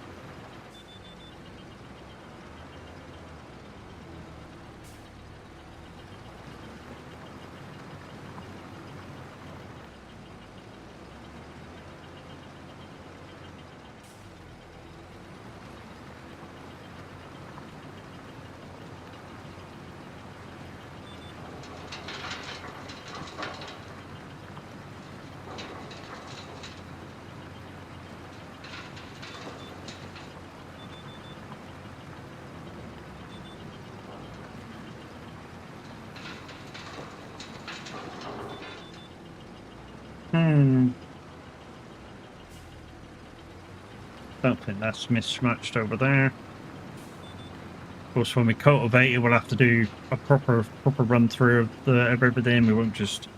Don't think that's mismatched over there. Of course, when we cultivate it, we'll have to do a proper run through of everything. We won't just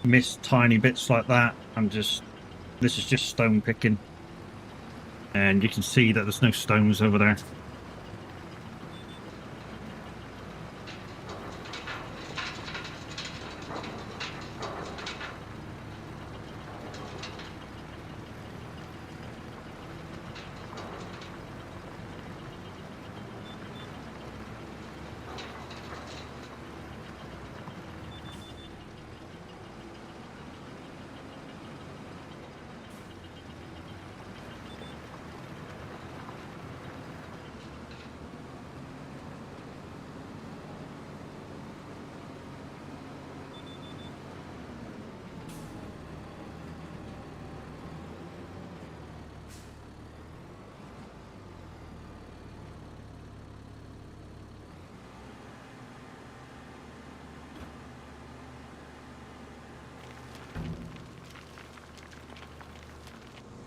miss tiny bits like that. This is just stone picking, and you can see that there's no stones over there.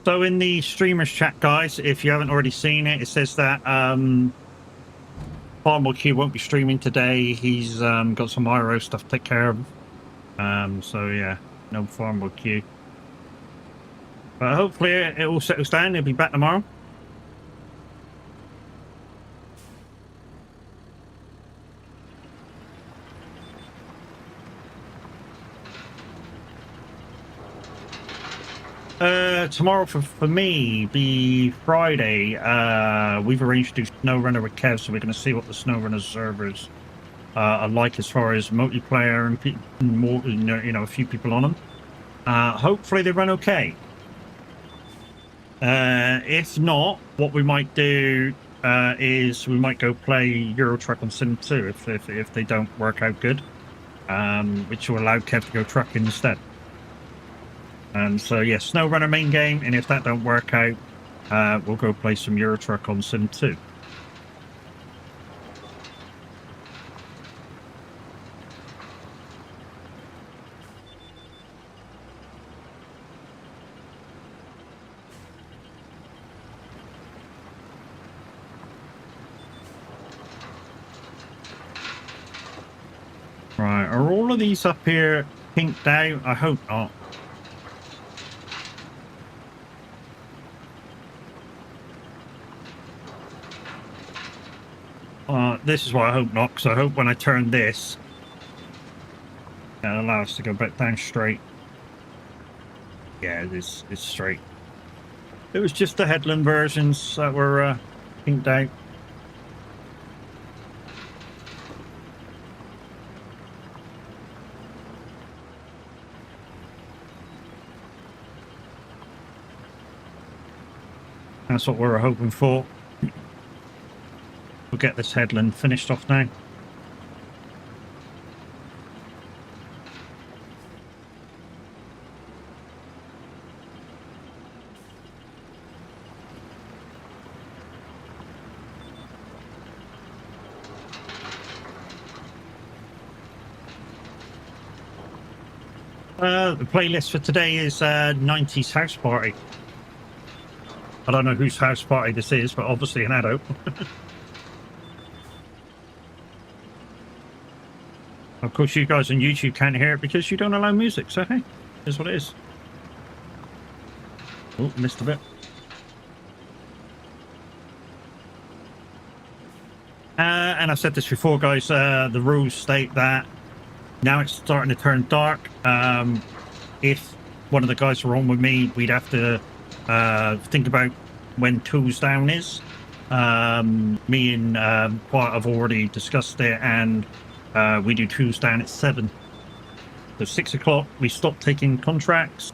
So in the streamers chat, guys, if you haven't already seen it, it says that Farmwell Q won't be streaming today. He's got some IRO stuff to take care of. So yeah, no Farmwell Q. But hopefully it all settles down. He'll be back tomorrow. Tomorrow for me be Friday. We've arranged to do SnowRunner with Kev, so we're going to see what the SnowRunner servers are like as far as multiplayer and more, a few people on them. Hopefully they run okay. If not, what we might do is we might go play Euro Truck on Sim 2 if they don't work out good, which will allow Kev to go trucking instead. So yeah, SnowRunner main game, and if that don't work out, we'll go play some Euro Truck on Sim 2. Right, are all of these up here pinked out? I hope not. This is why I hope not, because I hope when I turn this, it'll allow us to go back down straight. Yeah, it's straight. It was just the headland versions that were pinked out. That's what we were hoping for. We'll get this headland finished off now. The playlist for today is 90s house party. I don't know whose house party this is, but obviously an adult. Of course, you guys on YouTube can't hear it because you don't allow music, so hey, here's what it is. Oh, missed a bit. And I've said this before, guys, the rules state that now it's starting to turn dark. If one of the guys were on with me, we'd have to think about when tools down is. Me and Quiet have already discussed it, and we do tools down at 7. So 6 o'clock we stop taking contracts,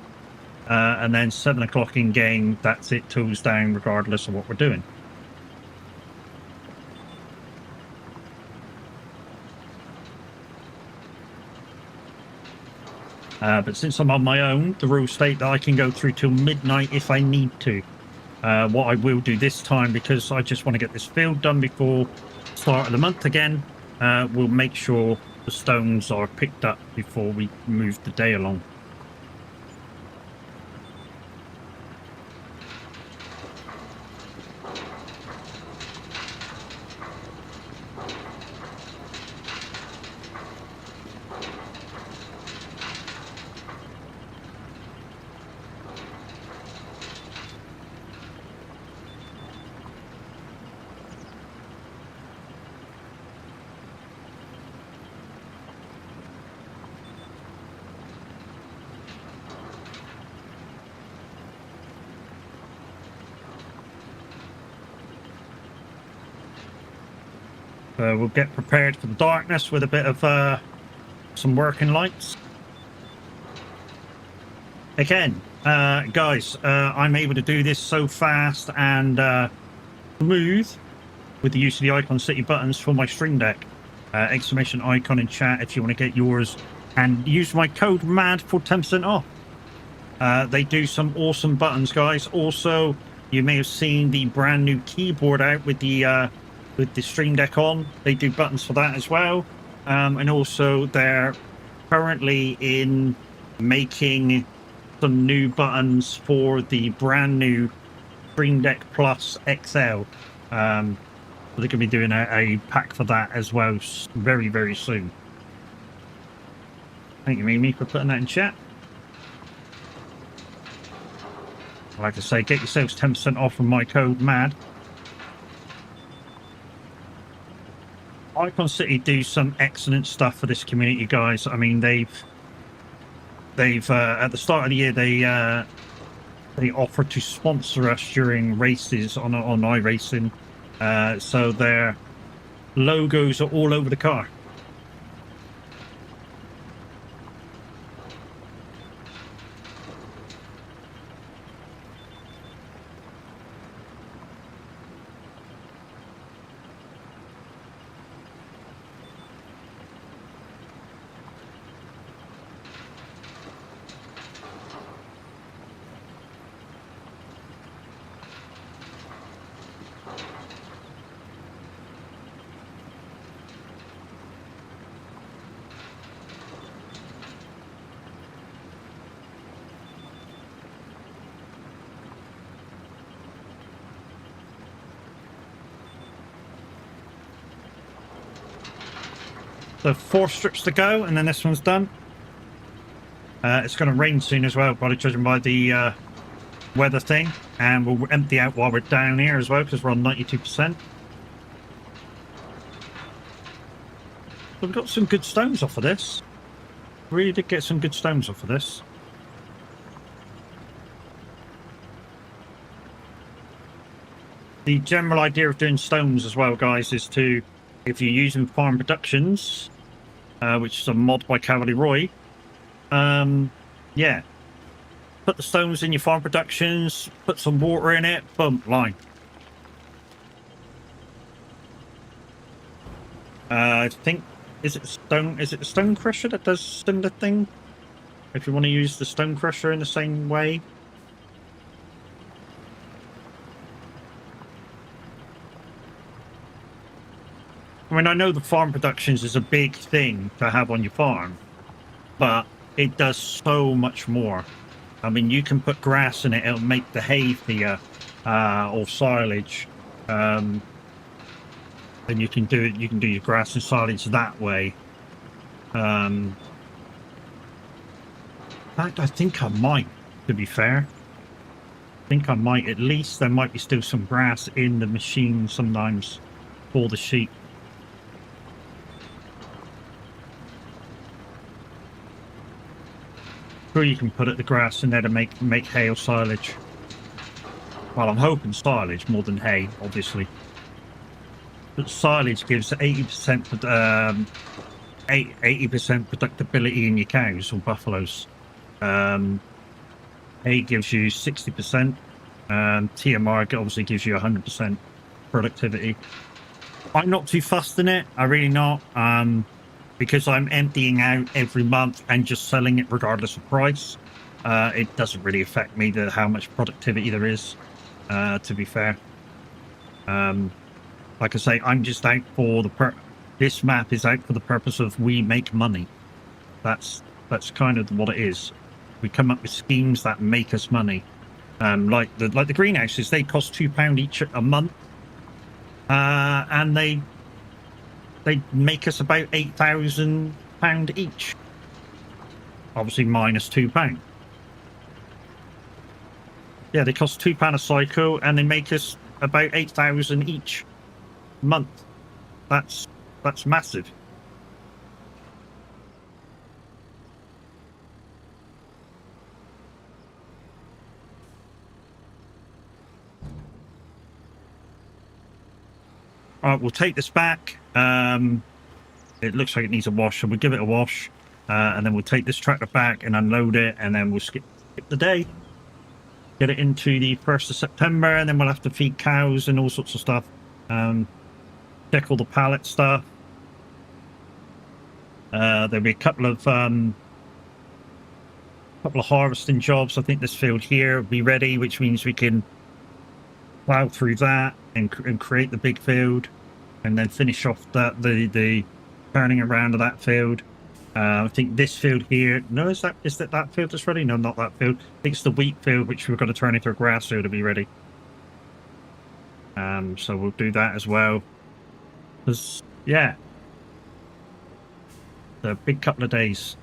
and then 7 o'clock in game, that's it, tools down regardless of what we're doing. But since I'm on my own, the rules state that I can go through till midnight if I need to. What I will do this time, because I just want to get this field done before start of the month again, we'll make sure the stones are picked up before we move the day along. We'll get prepared for the darkness with a bit of some working lights. Again, guys, I'm able to do this so fast and smooth with the use of the Icon City buttons for my Stream Deck. Exclamation icon in chat if you want to get yours, and use my code MAD for 10% off. They do some awesome buttons, guys. Also, you may have seen the brand new keyboard out with the Stream Deck on. They do buttons for that as well, and also they're currently in making some new buttons for the brand new Stream Deck Plus XL. They're going to be doing a pack for that as well very, very soon. Thank you, Mimi, for putting that in chat. Like I say, get yourselves 10% off from my code MAD. Icon City do some excellent stuff for this community, guys. I mean, they've at the start of the year they offer to sponsor us during races on iRacing, so their logos are all over the car. So 4 strips to go, and then this one's done. It's going to rain soon as well, probably judging by the weather thing. And we'll empty out while we're down here as well, because we're on 92%. So we've got some good stones off of this. Really did get some good stones off of this. The general idea of doing stones as well, guys, is to, if you're using Farm Productions, which is a mod by Cavalry Roy, yeah, put the stones in your Farm Productions, put some water in it, boom, line. I think, is it the stone crusher that does similar thing? If you want to use the stone crusher in the same way. I mean, I know the Farm Productions is a big thing to have on your farm, but it does so much more. I mean, you can put grass in it; it'll make the hay for you, or silage, and you can do it. You can do your grass and silage that way. In fact, I think I might. To be fair, I think I might. At least there might be still some grass in the machine sometimes for the sheep. Sure, you can put the grass in there to make hay or silage. Well, I'm hoping silage more than hay, obviously. But silage gives 80% 80% productivity in your cows or buffaloes. Hay gives you 60%. TMR obviously gives you 100% productivity. I'm not too fussed in it. I really not. Because I'm emptying out every month and just selling it regardless of price. It doesn't really affect me how much productivity there is, to be fair. Like I say, I'm just out for this map is out for the purpose of we make money. That's kind of what it is. We come up with schemes that make us money. Like the greenhouses, they cost £2 each a month, and they make us about £8,000 each. Obviously minus £2. Yeah, they cost £2 a cycle, and they make us about 8,000 each month. That's massive. All right, we'll take this back. It looks like it needs a wash, so we'll give it a wash, and then we'll take this tractor back and unload it, and then we'll skip the day, get it into the 1st of September, and then we'll have to feed cows and all sorts of stuff. Check all the pallet stuff. There'll be a couple of harvesting jobs. I think this field here will be ready, which means we can plow through that and create the big field, and then finish off the turning around of that field. I think this field here, no, is that field that's ready? No, not that field. I think it's the wheat field, which we're going to turn into a grass field to be ready. So we'll do that as well. Because, yeah, a big couple of days.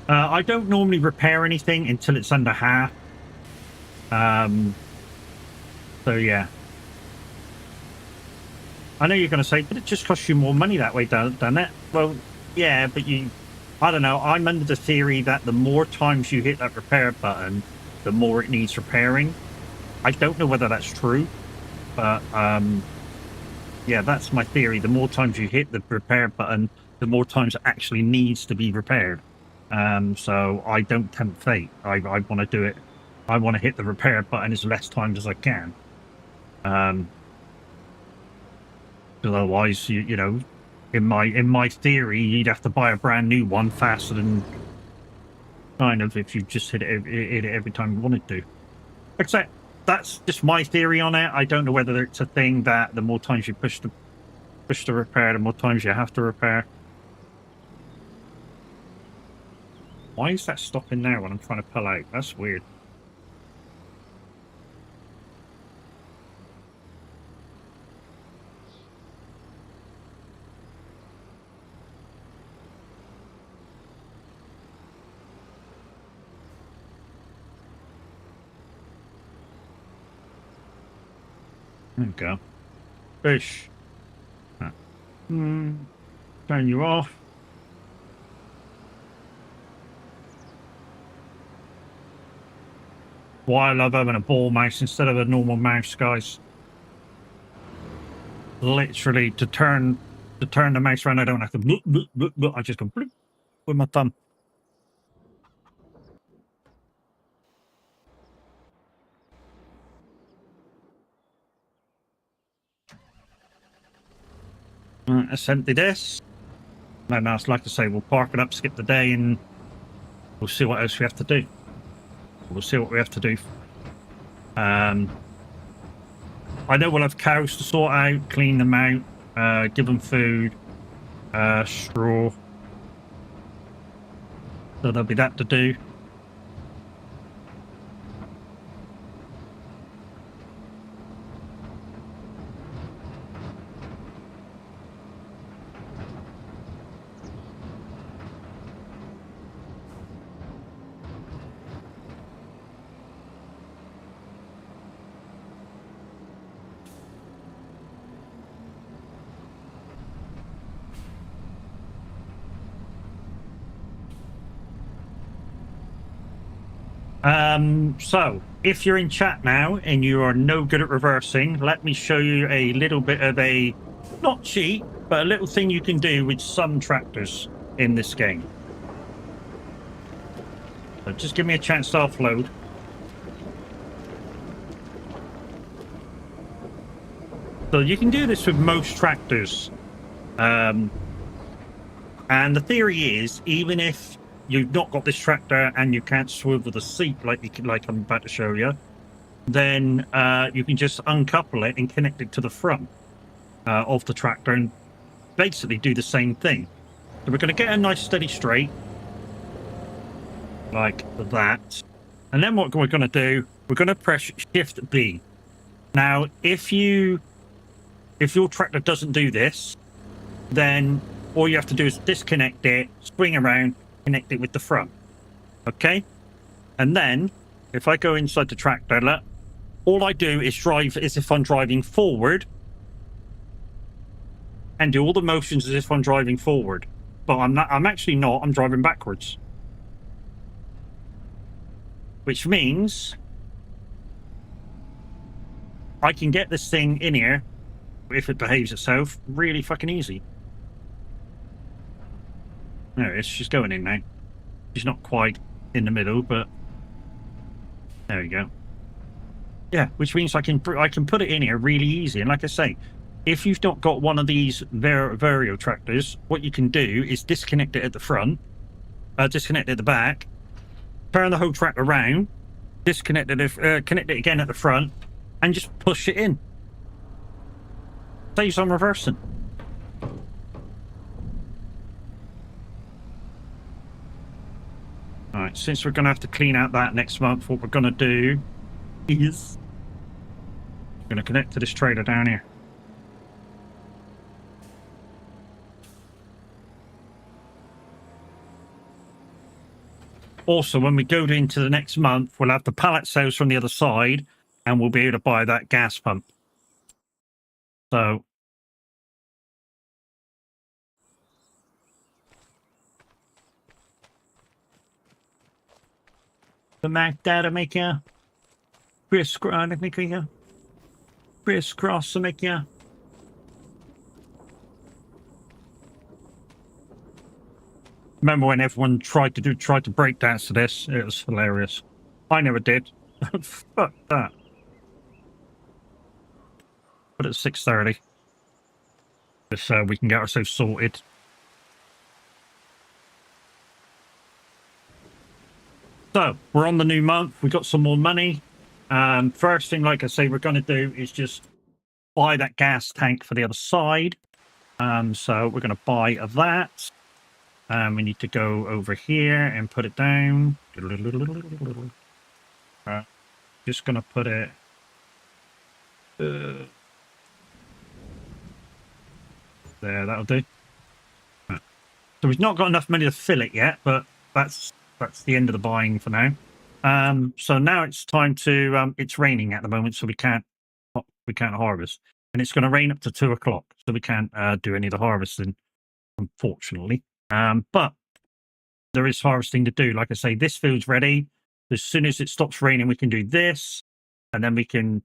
I don't normally repair anything until it's under half. So yeah. I know you're going to say, but it just costs you more money that way, doesn't it? Well, yeah, but I don't know. I'm under the theory that the more times you hit that repair button, the more it needs repairing. I don't know whether that's true, but yeah, that's my theory. The more times you hit the repair button, the more times it actually needs to be repaired. So I don't tempt fate. I want to do it. I want to hit the repair button as less times as I can. Because otherwise, you know, in my theory, you'd have to buy a brand new one faster than kind of if you just hit it every time you wanted to. Except that's just my theory on it. I don't know whether it's a thing that the more times you push the repair, the more times you have to repair. Why is that stopping there when I'm trying to pull out? That's weird. There we go. Fish. Turn you off. Why I love having a ball mouse instead of a normal mouse, guys. Literally, to turn the mouse around, I don't have to. I just go bloop with my thumb. Let's empty this. And that's like I say, we'll park it up, skip the day, and we'll see what else we have to do. We'll see what we have to do. I know we'll have cows to sort out, clean them out, give them food, straw. So there'll be that to do. So if you're in chat now and you are no good at reversing, let me show you a little bit of a, not cheat, but a little thing you can do with some tractors in this game. So just give me a chance to offload. So you can do this with most tractors. And the theory is, even if you've not got this tractor and you can't swivel the seat like I'm about to show you, then you can just uncouple it and connect it to the front of the tractor and basically do the same thing. So we're going to get a nice steady straight like that, and then what we're going to do, we're going to press Shift B. Now if your tractor doesn't do this, then all you have to do is disconnect it, swing around, connect it with the front. Okay, and then if I go inside the tractor, look, all I do is drive as if I'm driving forward and do all the motions as if I'm driving forward, but I'm actually not. I'm driving backwards, which means I can get this thing in here, if it behaves itself, really fucking easy. There it is. She's going in now. She's not quite in the middle, but there we go. Yeah, which means I can put it in here really easy. And like I say, if you've not got one of these Vario tractors, what you can do is disconnect it at the front, disconnect it at the back, turn the whole tractor around, disconnect it, connect it again at the front, and just push it in. Saves on reversing. All right, since we're going to have to clean out that next month, what we're going to do is we're going to connect to this trailer down here. Also, when we go into the next month, we'll have the pallet sales from the other side, and we'll be able to buy that gas pump. So The Mac Data Maker. Crisscross Maker. Crisscross Maker. Remember when everyone tried to break dance to this? It was hilarious. I never did. Fuck that. But it's 6:30. So we can get ourselves sorted. So we're on the new month. We got some more money. First thing, like I say, we're going to do is just buy that gas tank for the other side. So we're going to buy that. We need to go over here and put it down. Just going to put it. There, that'll do. So we've not got enough money to fill it yet, but that's the end of the buying for now. So now it's time to. It's raining at the moment, so we can't harvest, and it's going to rain up to 2 o'clock, so we can't do any of the harvesting, unfortunately. But there is harvesting to do. Like I say, this field's ready. As soon as it stops raining, we can do this, and then we can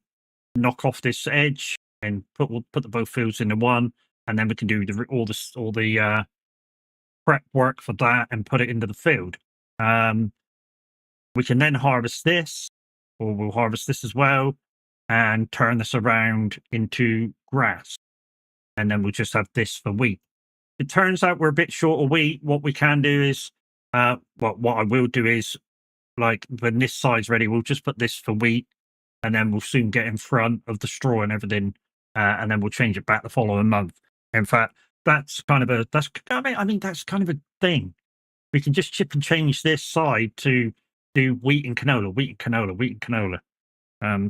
knock off this edge and put the both fields into one, and then we can do all the prep work for that and put it into the field. We can then harvest this, or we'll harvest this as well, and turn this around into grass, and then we'll just have this for wheat. It turns out we're a bit short of wheat. What we can do is, what I will do is, like when this side's ready, we'll just put this for wheat, and then we'll soon get in front of the straw and everything, and then we'll change it back the following month. In fact, that's kind of a thing. We can just chip and change this side to do wheat and canola.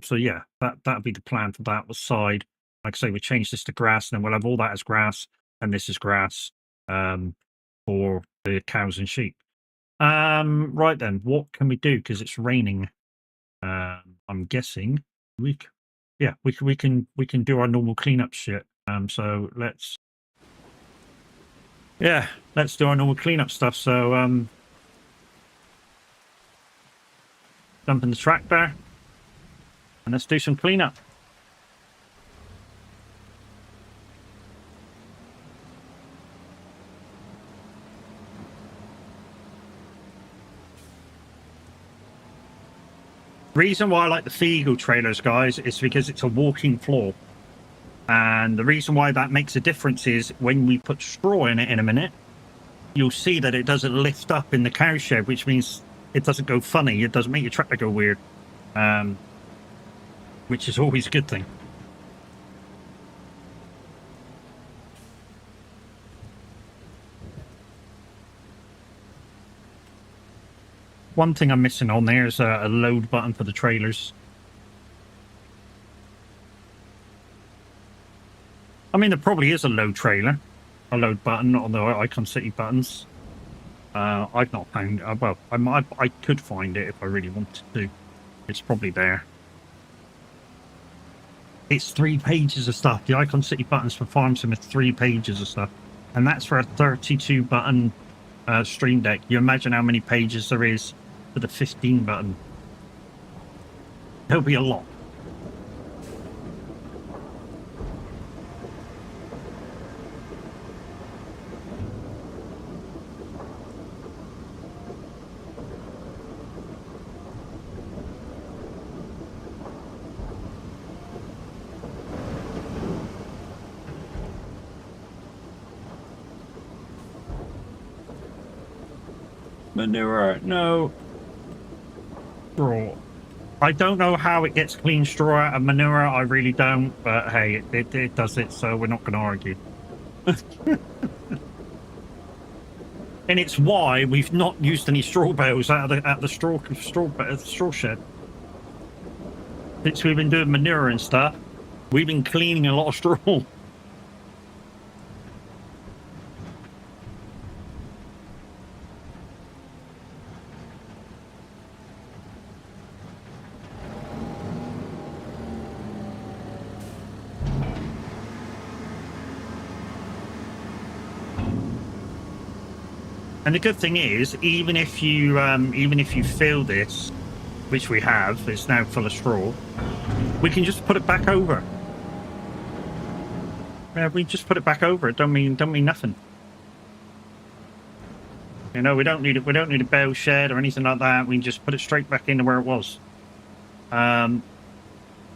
So yeah, that'll be the plan for that side. Like I say, we change this to grass, and then we'll have all that as grass, and this is grass for the cows and sheep. Right then, what can we do? Because it's raining. I'm guessing we can do our normal cleanup shit. So let's do our normal cleanup stuff. So jump in the tractor and let's do some cleanup. Reason why I like the Fiegel trailers, guys, is because it's a walking floor. And the reason why that makes a difference is when we put straw in it in a minute, you'll see that it doesn't lift up in the cow shed, which means it doesn't go funny. It doesn't make your tractor go weird, which is always a good thing. One thing I'm missing on there is a load button for the trailers. I mean, there probably is a load button on the Icon City buttons. I've not found. Well, I could find it if I really wanted to. It's probably there. It's 3 pages of stuff. The Icon City buttons for Farm Sim are 3 pages of stuff, and that's for a 32 button Stream Deck. You imagine how many pages there is for the 15 button. There'll be a lot. Manure, no. Straw. I don't know how it gets clean straw out of manure. I really don't. But hey, it does it, so we're not going to argue. And it's why we've not used any straw bales out of the straw shed. Since we've been doing manure and stuff, we've been cleaning a lot of straw. And the good thing is, even if you fill this which we have, it's now full of straw, we can just put it back over. Yeah, we just put it back over. It don't mean nothing. You know, we don't need a bale shed or anything like that. We can just put it straight back into where it was.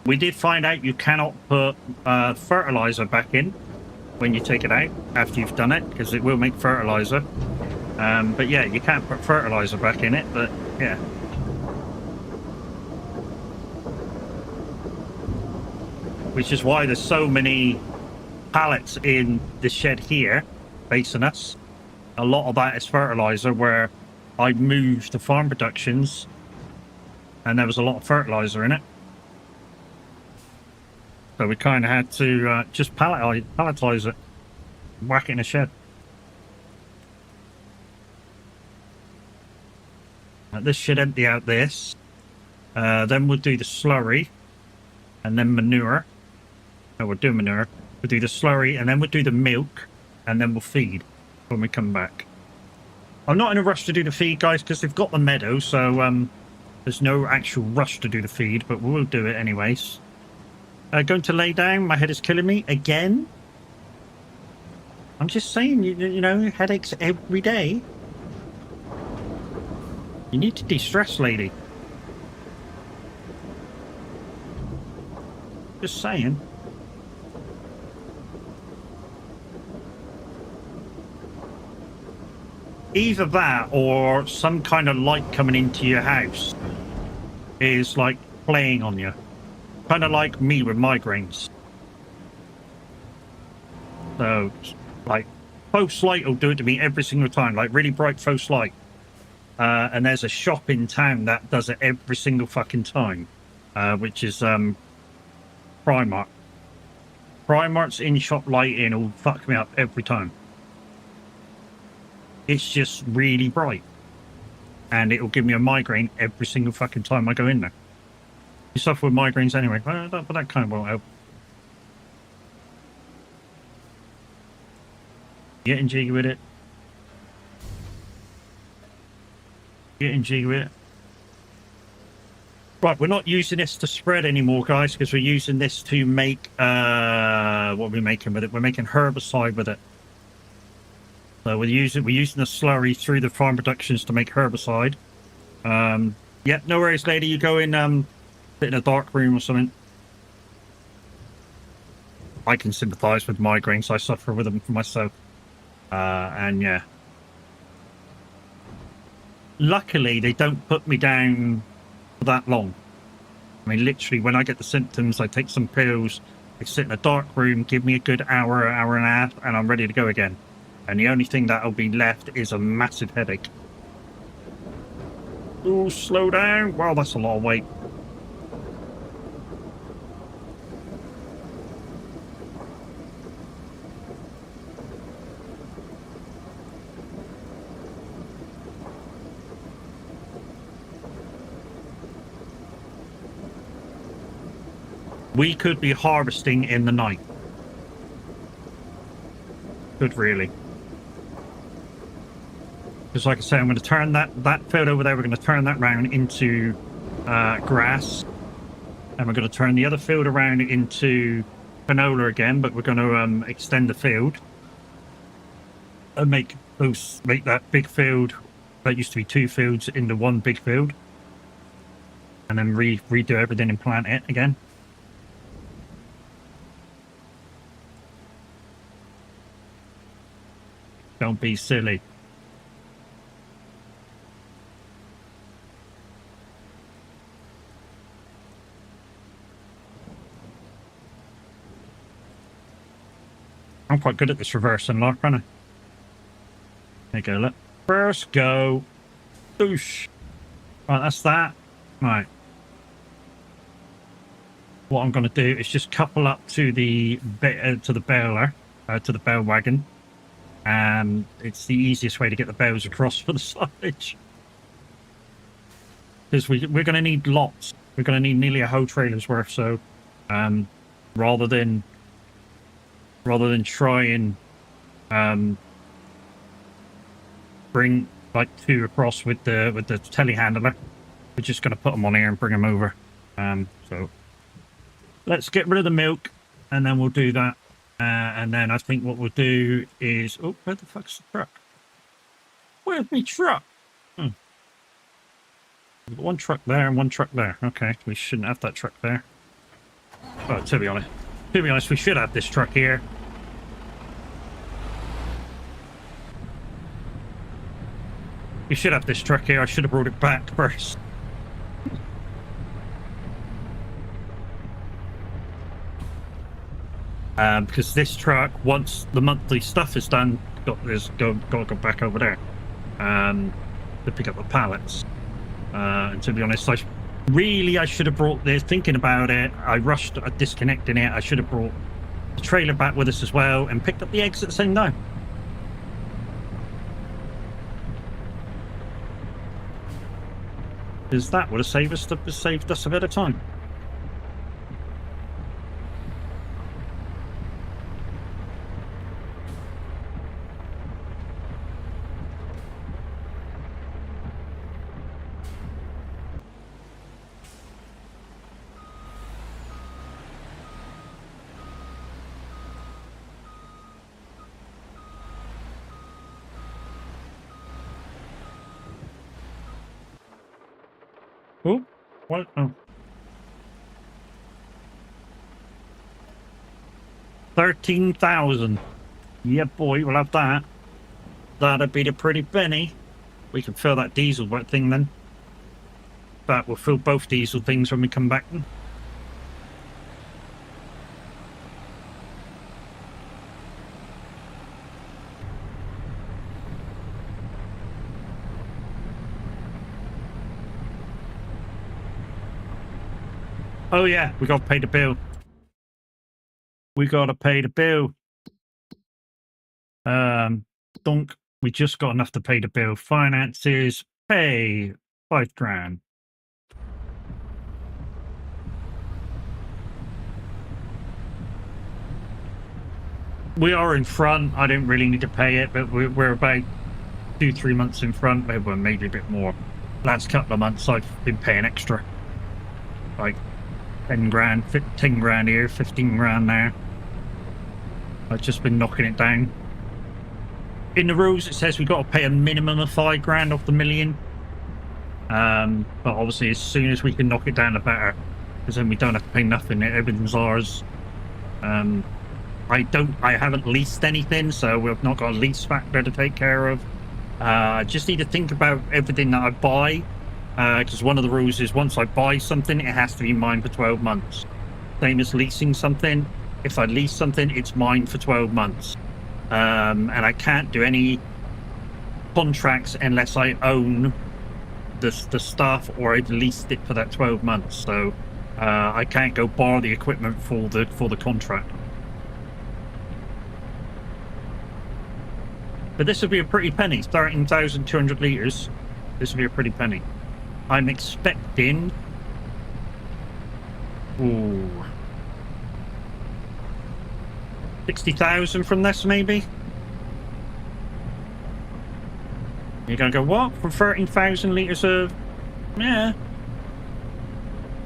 We did find out you cannot put fertilizer back in when you take it out after you've done it, because it will make fertilizer. But yeah, you can't put fertilizer back in it, but yeah. Which is why there's so many pallets in the shed here facing us. A lot of that is fertilizer, where I moved the farm productions and there was a lot of fertilizer in it. So we kind of had to just palletize it, whack it in a shed. This should empty out this. Then we'll do the slurry and then manure. No, we'll do manure. We'll do the slurry and then we'll do the milk and then we'll feed when we come back. I'm not in a rush to do the feed, guys, because they've got the meadow, so there's no actual rush to do the feed, but we'll do it anyways. Going to lay down. My head is killing me again. I'm just saying, you know, headaches every day. You need to de-stress, lady. Just saying. Either that or some kind of light coming into your house is like playing on you. Kind of like me with migraines. So, like, faux light will do it to me every single time. Like, really bright faux light. And there's a shop in town that does it every single fucking time. Which is Primark. Primark's in-shop lighting will fuck me up every time. It's just really bright. And it'll give me a migraine every single fucking time I go in there. You suffer with migraines anyway, but that kind of won't help. Getting jiggy with it. Getting jiggy with it. Right, we're not using this to spread anymore, guys, because we're using this to make, what are we making with it? We're making herbicide with it. So we're using the slurry through the farm productions to make herbicide. Yeah, no worries, lady. You go in, sit in a dark room or something. I can sympathise with migraines. I suffer with them for myself. And yeah. Luckily, they don't put me down for that long. I mean, literally, when I get the symptoms, I take some pills. I sit in a dark room, give me a good hour and a half, and I'm ready to go again. And the only thing that'll be left is a massive headache. Ooh, slow down. Wow, that's a lot of weight. We could be harvesting in the night. Could really. Because like I say, I'm going to turn that field over there, we're going to turn that round into grass. And we're going to turn the other field around into canola again, but we're going to extend the field. And make that big field, that used to be 2 fields, into 1 big field. And then redo everything and plant it again. Don't be silly. I'm quite good at this reverse unlock, aren't I? There you go, look. First go. Doosh. Right, that's that. Right. What I'm going to do is just couple up to the baler, to the bale wagon. It's the easiest way to get the bales across for the silage. Because we're going to need lots. We're going to need nearly a whole trailer's worth, so rather than try and bring like 2 across with the telehandler, We're just going to put them on here and bring them over. So let's get rid of the milk, and then we'll do that. And then I think what we'll do is... Oh, where the fuck's the truck? Where's my truck? We've got one truck there and one truck there. Okay, we shouldn't have that truck there. Oh, to be honest, we should have this truck here. We should have this truck here. I should have brought it back first. Because this truck, once the monthly stuff is done, got to go back over there to pick up the pallets. And to be honest, I should have brought this. Thinking about it, I rushed at disconnecting it. I should have brought the trailer back with us as well and picked up the eggs at the same time. Because that would have saved us a bit of time. Oh, what? Oh. 13,000. Yeah, boy, we'll have that. That'd be the pretty penny. We can fill that diesel thing then. But we'll fill both diesel things when we come back then. Oh yeah, we got to pay the bill. We got to pay the bill. Dunk. We just got enough to pay the bill. Finances. Pay 5 grand. We are in front. I don't really need to pay it, but we're about 2-3 months in front. Maybe a bit more. Last couple of months, I've been paying extra. Like 10 grand, 10 grand here, 15 grand there. I've just been knocking it down. In the rules, it says we've got to pay a minimum of 5 grand off the million. But obviously, as soon as we can knock it down, the better. Because then we don't have to pay nothing. Everything's ours. I haven't leased anything, so we've not got a lease factor to take care of. I just need to think about everything that I buy. Because one of the rules is once I buy something, it has to be mine for 12 months. Same as leasing something. If I lease something, it's mine for 12 months. And I can't do any contracts unless I own the stuff or I've leased it for that 12 months. So I can't go borrow the equipment for the contract. But this would be a pretty penny. 13,200 litres. This would be a pretty penny. I'm expecting... Ooh... 60,000 from this, maybe? You're gonna go, what? From 13,000 litres of... Yeah.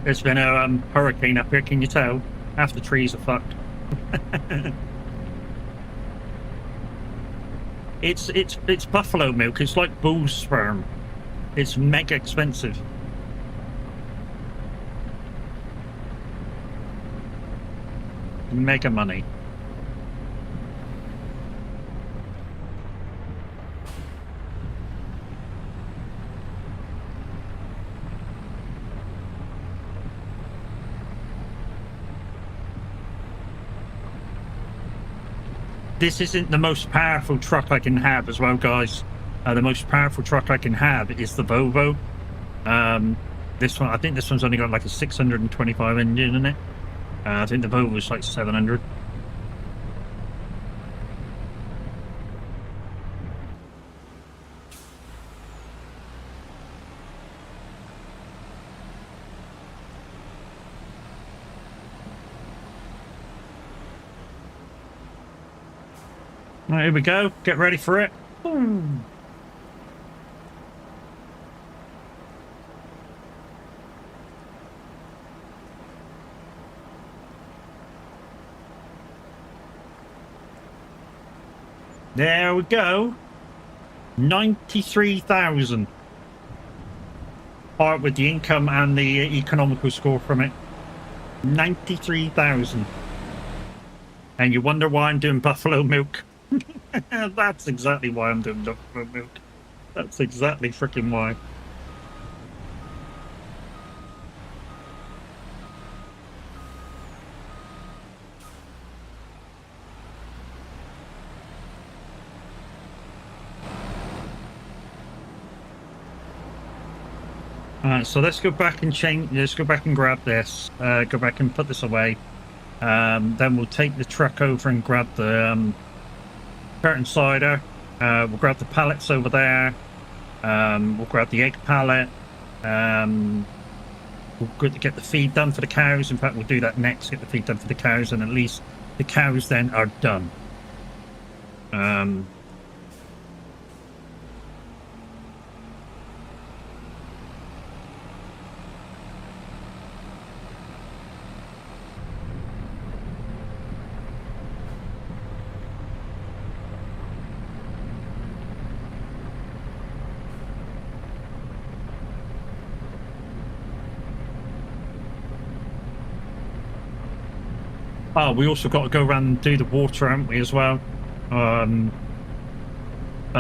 There's been a hurricane up here, can you tell? Half the trees are fucked. It's buffalo milk. It's like bull sperm. It's mega expensive. Mega money. This isn't the most powerful truck I can have as well, guys. The most powerful truck I can have is the Volvo. This one, I think this one's only got like a 625 engine in it. I think the Volvo's like 700. Right, here we go. Get ready for it. Boom. There we go. 93,000. Part with the income and the economical score from it. 93,000. And you wonder why I'm doing buffalo milk? That's exactly why I'm doing buffalo milk. That's exactly freaking why. Alright, so let's go back and change. Let's go back and grab this. Go back and put this away. Then we'll take the truck over and grab the curtain cider. We'll grab the pallets over there. We'll grab the egg pallet. We'll get the feed done for the cows. In fact, we'll do that next. Get the feed done for the cows, and at least the cows then are done. Oh, we also got to go around and do the water, haven't we, as well? But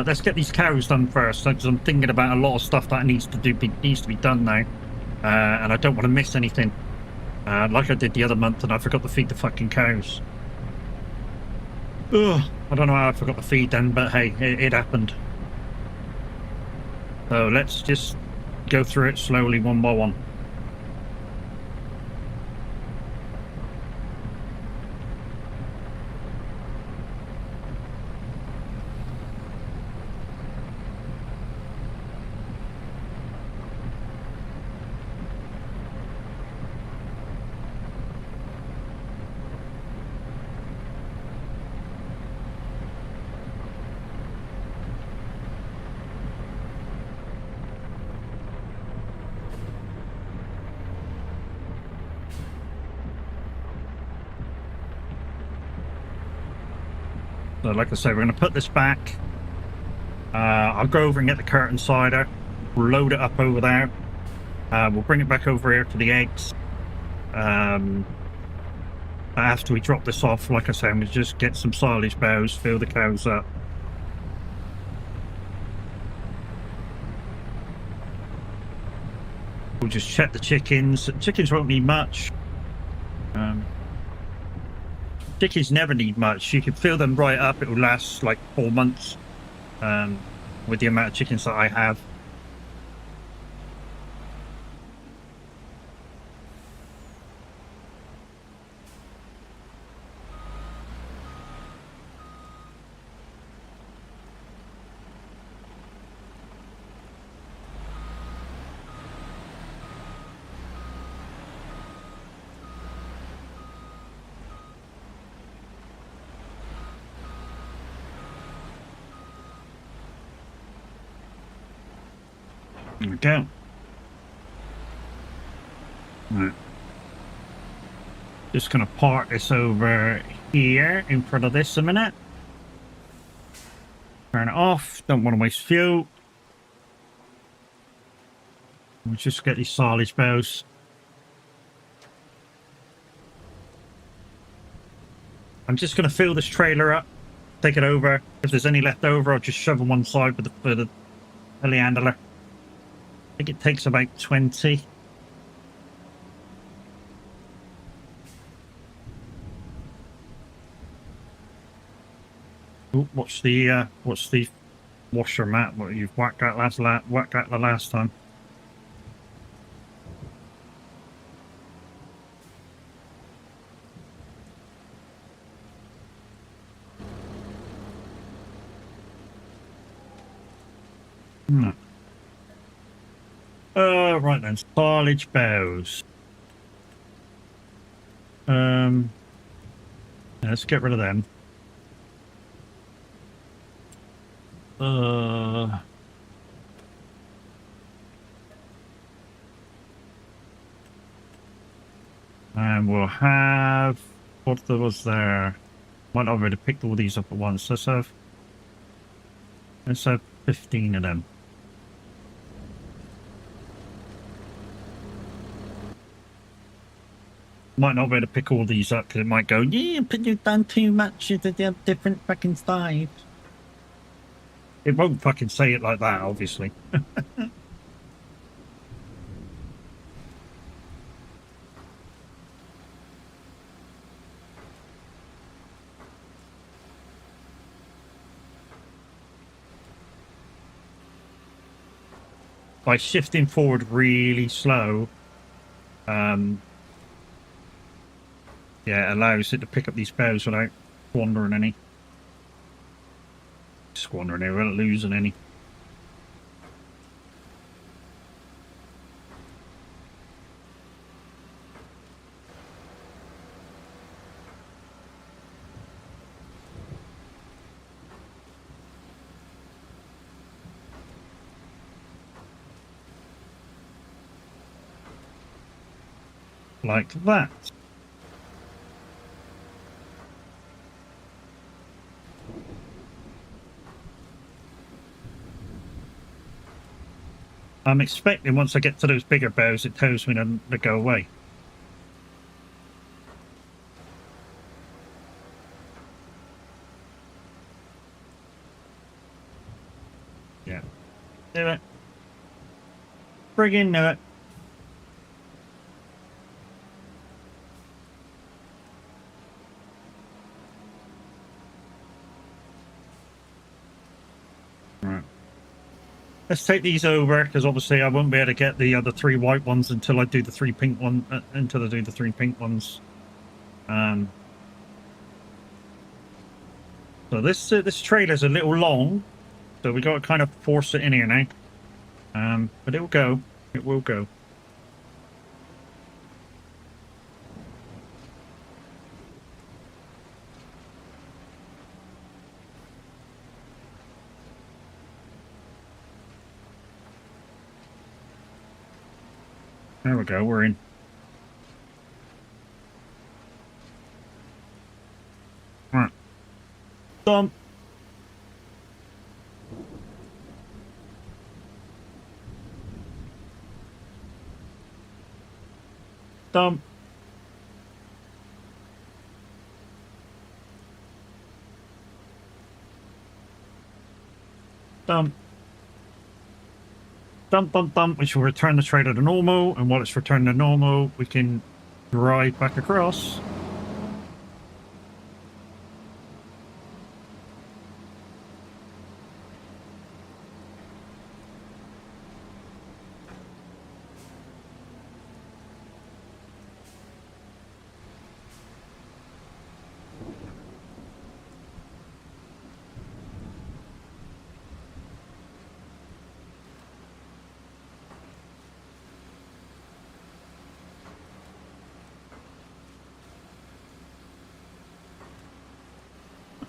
let's get these cows done first, because I'm thinking about a lot of stuff that needs to be done now, and I don't want to miss anything. Like I did the other month, and I forgot to feed the fucking cows. Ugh, I don't know how I forgot to feed them, but hey, it happened. So let's just go through it slowly, one by one. So like I say, we're going to put this back. I'll go over and get the curtain cider. We'll load it up over there. We'll bring it back over here to the eggs. After we drop this off, like I say, I'm going to just get some silage bales, fill the cows up. We'll just check the chickens. Chickens won't need much. Chickens never need much. You can fill them right up. It will last like 4 months with the amount of chickens that I have. There we go. Right. Just gonna park this over here in front of this a minute. Turn it off. Don't want to waste fuel. We'll just get these silage bales. I'm just gonna fill this trailer up, take it over. If there's any left over, I'll just shove on one side with the telehandler. I think it takes about 20. Ooh, what's the washer mat? What you've whacked out the last time? No. Right then, silage bales. Let's get rid of them. And we'll have what there was there. Might not already picked all these up at once. Let's have Let's have 15 of them. Might not be able to pick all these up because it might go, yeah, but you've done too much. They have different fucking styles. It won't fucking say it like that, obviously. By shifting forward really slow, yeah, it allows it to pick up these bales without squandering any. Squandering any, without losing any. Like that. I'm expecting once I get to those bigger bales, it tells me to go away. Yeah. Do it. Friggin' do it. Right. Let's take these over because obviously I won't be able to get the other 3 white ones until I do the 3 pink one. Until I do the 3 pink ones. So this trailer's a little long, so we got to kind of force it in here now. But it will go. It will go. There we go. We're in. All right. Dump. Dump. Dump. Dump, dump, dump, which will return the trailer to normal, and while it's returned to normal, we can drive back across.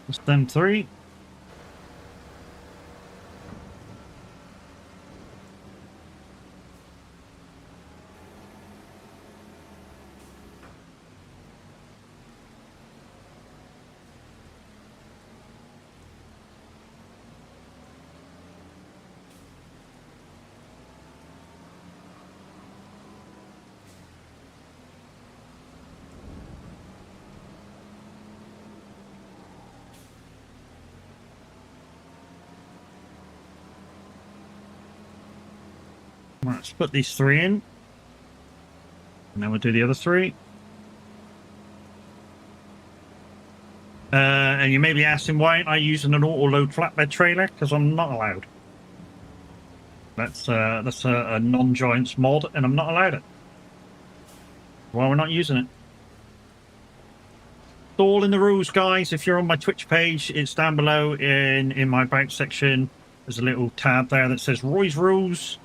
It's them 3. Right, let's put these 3 in. And then we'll do the other 3. And you may be asking, why aren't I using an auto-load flatbed trailer? Because I'm not allowed. That's a non-Giants mod, and I'm not allowed it. Why we're not using it. It's all in the rules, guys. If you're on my Twitch page, it's down below in my about section. There's a little tab there that says Roy's Rules.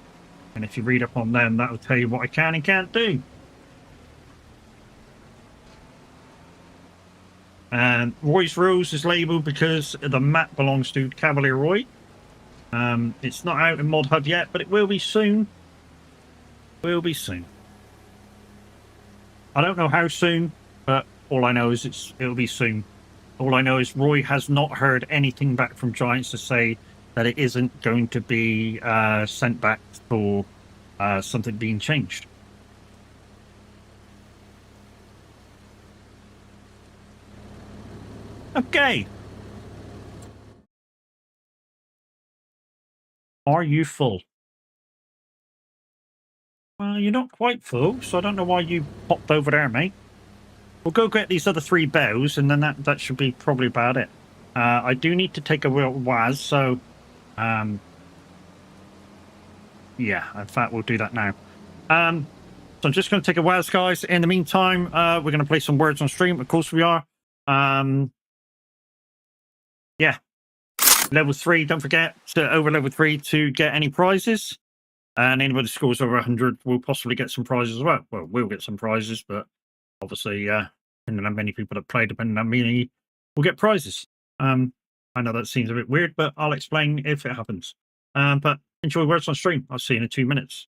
And if you read up on them, that will tell you what I can and can't do. And Roy's Rules is labelled because the map belongs to Cavalier Roy. It's not out in Mod Hub yet, but it will be soon. Will be soon. I don't know how soon, but all I know is it'll be soon. All I know is Roy has not heard anything back from Giants to say that it isn't going to be sent back for something being changed. Okay. Are you full? Well, you're not quite full, so I don't know why you popped over there, mate. We'll go get these other 3 bows, and then that should be probably about it. I do need to take a real waz, so um, yeah, in fact, we'll do that now. So I'm just going to take a waz, guys. In the meantime, we're going to play some words on stream. Of course, we are. Yeah, level 3. Don't forget to over level 3 to get any prizes. And anybody scores over 100 will possibly get some prizes as well. Well, we'll get some prizes, but obviously, depending on how many people that play, depending on how many, will get prizes. I know that seems a bit weird, but I'll explain if it happens. But enjoy words on stream. I'll see you in 2 minutes.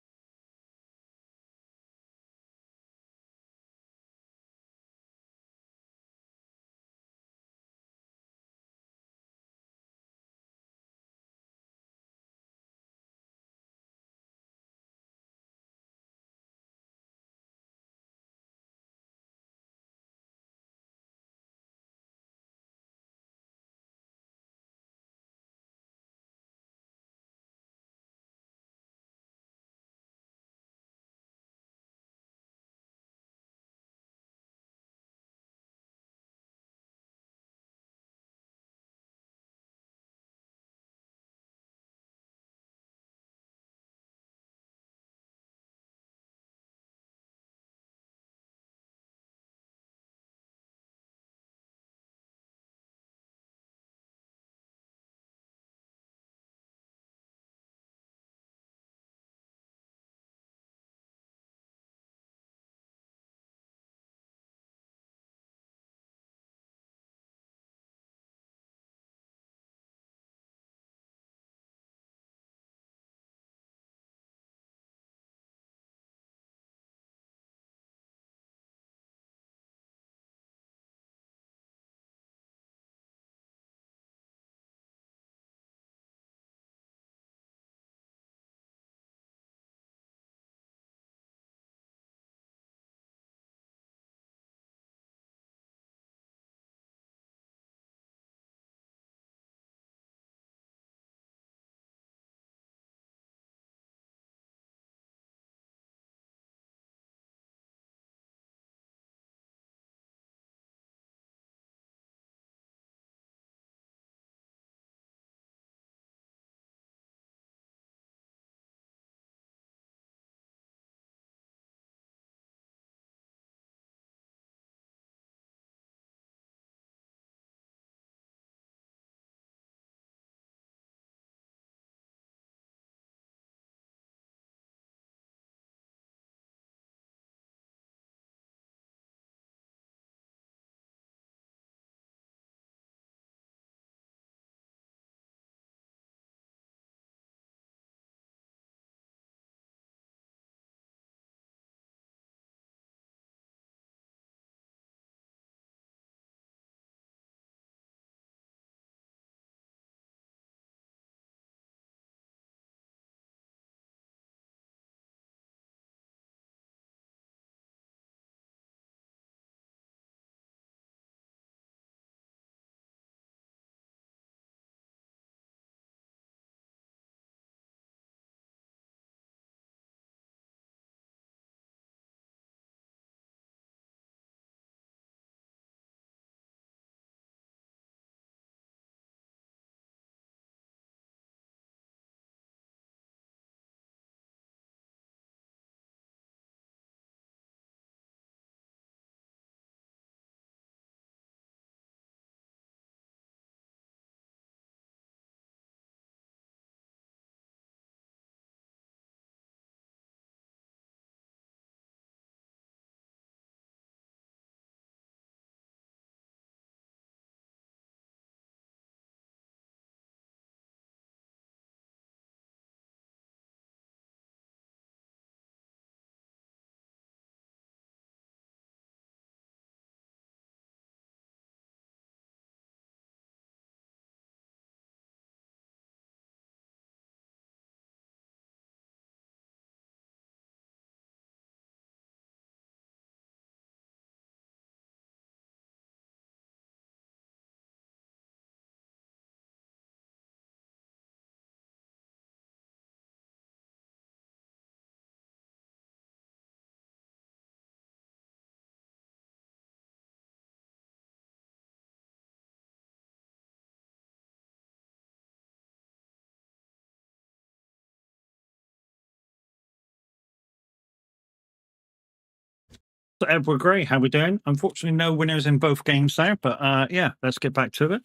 So Edward Gray, how we doing? Unfortunately, no winners in both games there, but yeah, let's get back to it.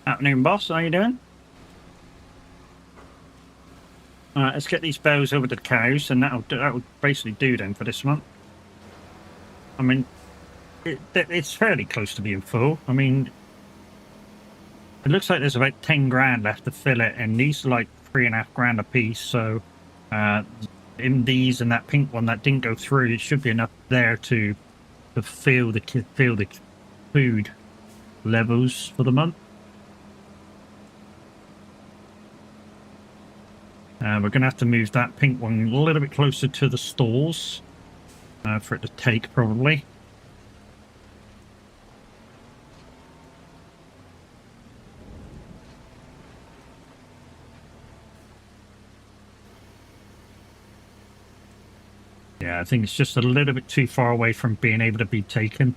Afternoon, boss. How you doing? All right, let's get these bells over to the cows, and that'll basically do then for this month. I mean, it's fairly close to being full. I mean, it looks like there's about 10 grand left to fill it, and these are like 3.5 grand a piece. So, in these and that pink one that didn't go through, it should be enough there to fill the food levels for the month. We're going to have to move that pink one a little bit closer to the stalls for it to take, probably. Yeah, I think it's just a little bit too far away from being able to be taken.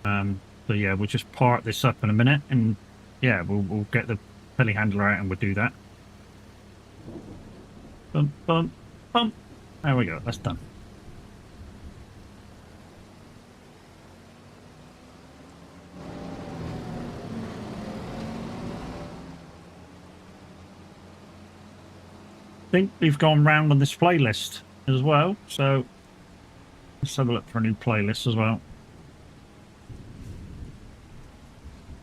So yeah, we'll just park this up in a minute, and yeah, we'll get the telehandler out and we'll do that. Bump, bump, bump. There we go. That's done. I think we've gone round on this playlist as well, so let's have a look for a new playlist as well.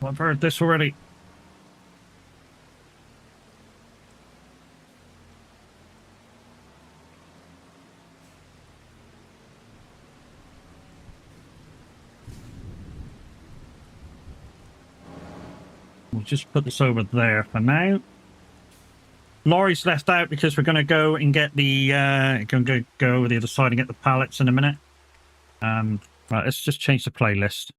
I've heard this already. We'll just put this over there for now. Laurie's left out because we're going to go and get the go over the other side and get the pallets in a minute. Right, let's just change the playlist.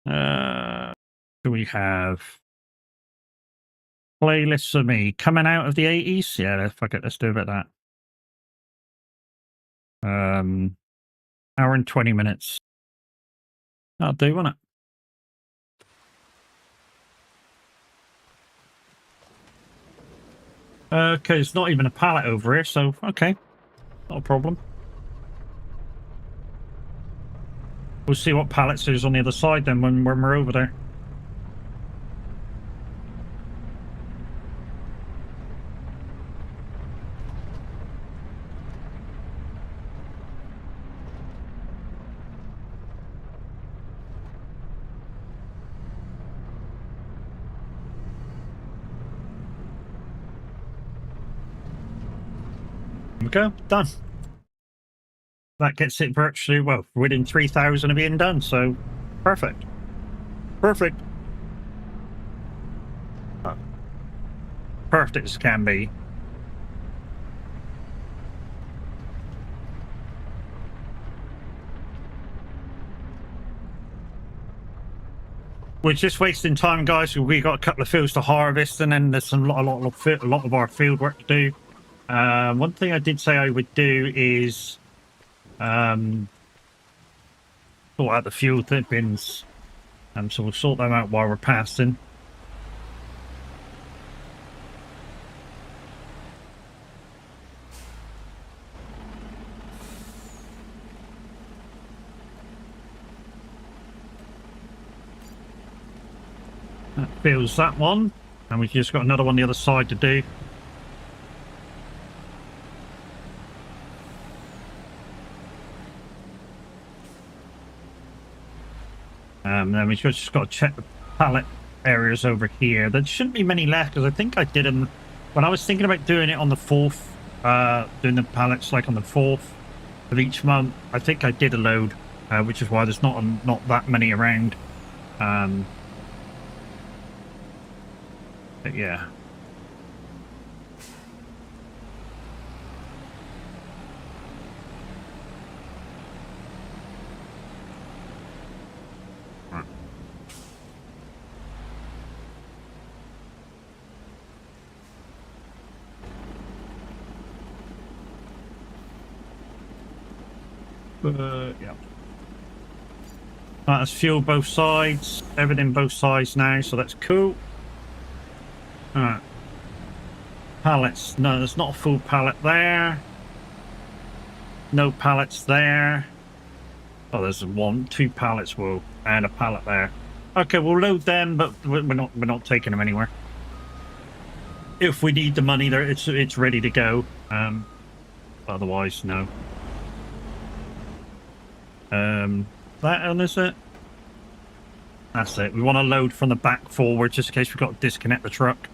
Do we have playlists for me coming out of the 80s? Yeah, fuck it, let's do about that. Hour and 20 minutes. That'll do, won't it? Okay, it's not even a pallet over here, so okay, not a problem. We'll see what pallets there's on the other side then when we're over there. There we go, done. That gets it virtually, well, within 3,000 of being done, so perfect. Perfect. Perfect as can be. We're just wasting time, guys. We got a couple of fields to harvest, and then there's a lot of our field work to do. One thing I did say I would do is sort out the fuel bins, so we'll sort them out while we're passing. That fills that one, and we've just got another one the other side to do. Then we've just got to check the pallet areas over here. There shouldn't be many left because I think I did them when I was thinking about doing it on the 4th, doing the pallets like on the 4th of each month. I think I did a load, which is why there's not that many around. But yeah. Right. Yeah. Right, that's fuel both sides. Everything both sides now, so that's cool. Alright. Pallets. No, there's not a full pallet there. No pallets there. Oh, there's two pallets, whoa, and a pallet there. Okay, we'll load them, but we're not taking them anywhere. If we need the money there, it's ready to go. Otherwise, no. That one, is it? That's it. We want to load from the back forward, just in case we've got to disconnect the truck.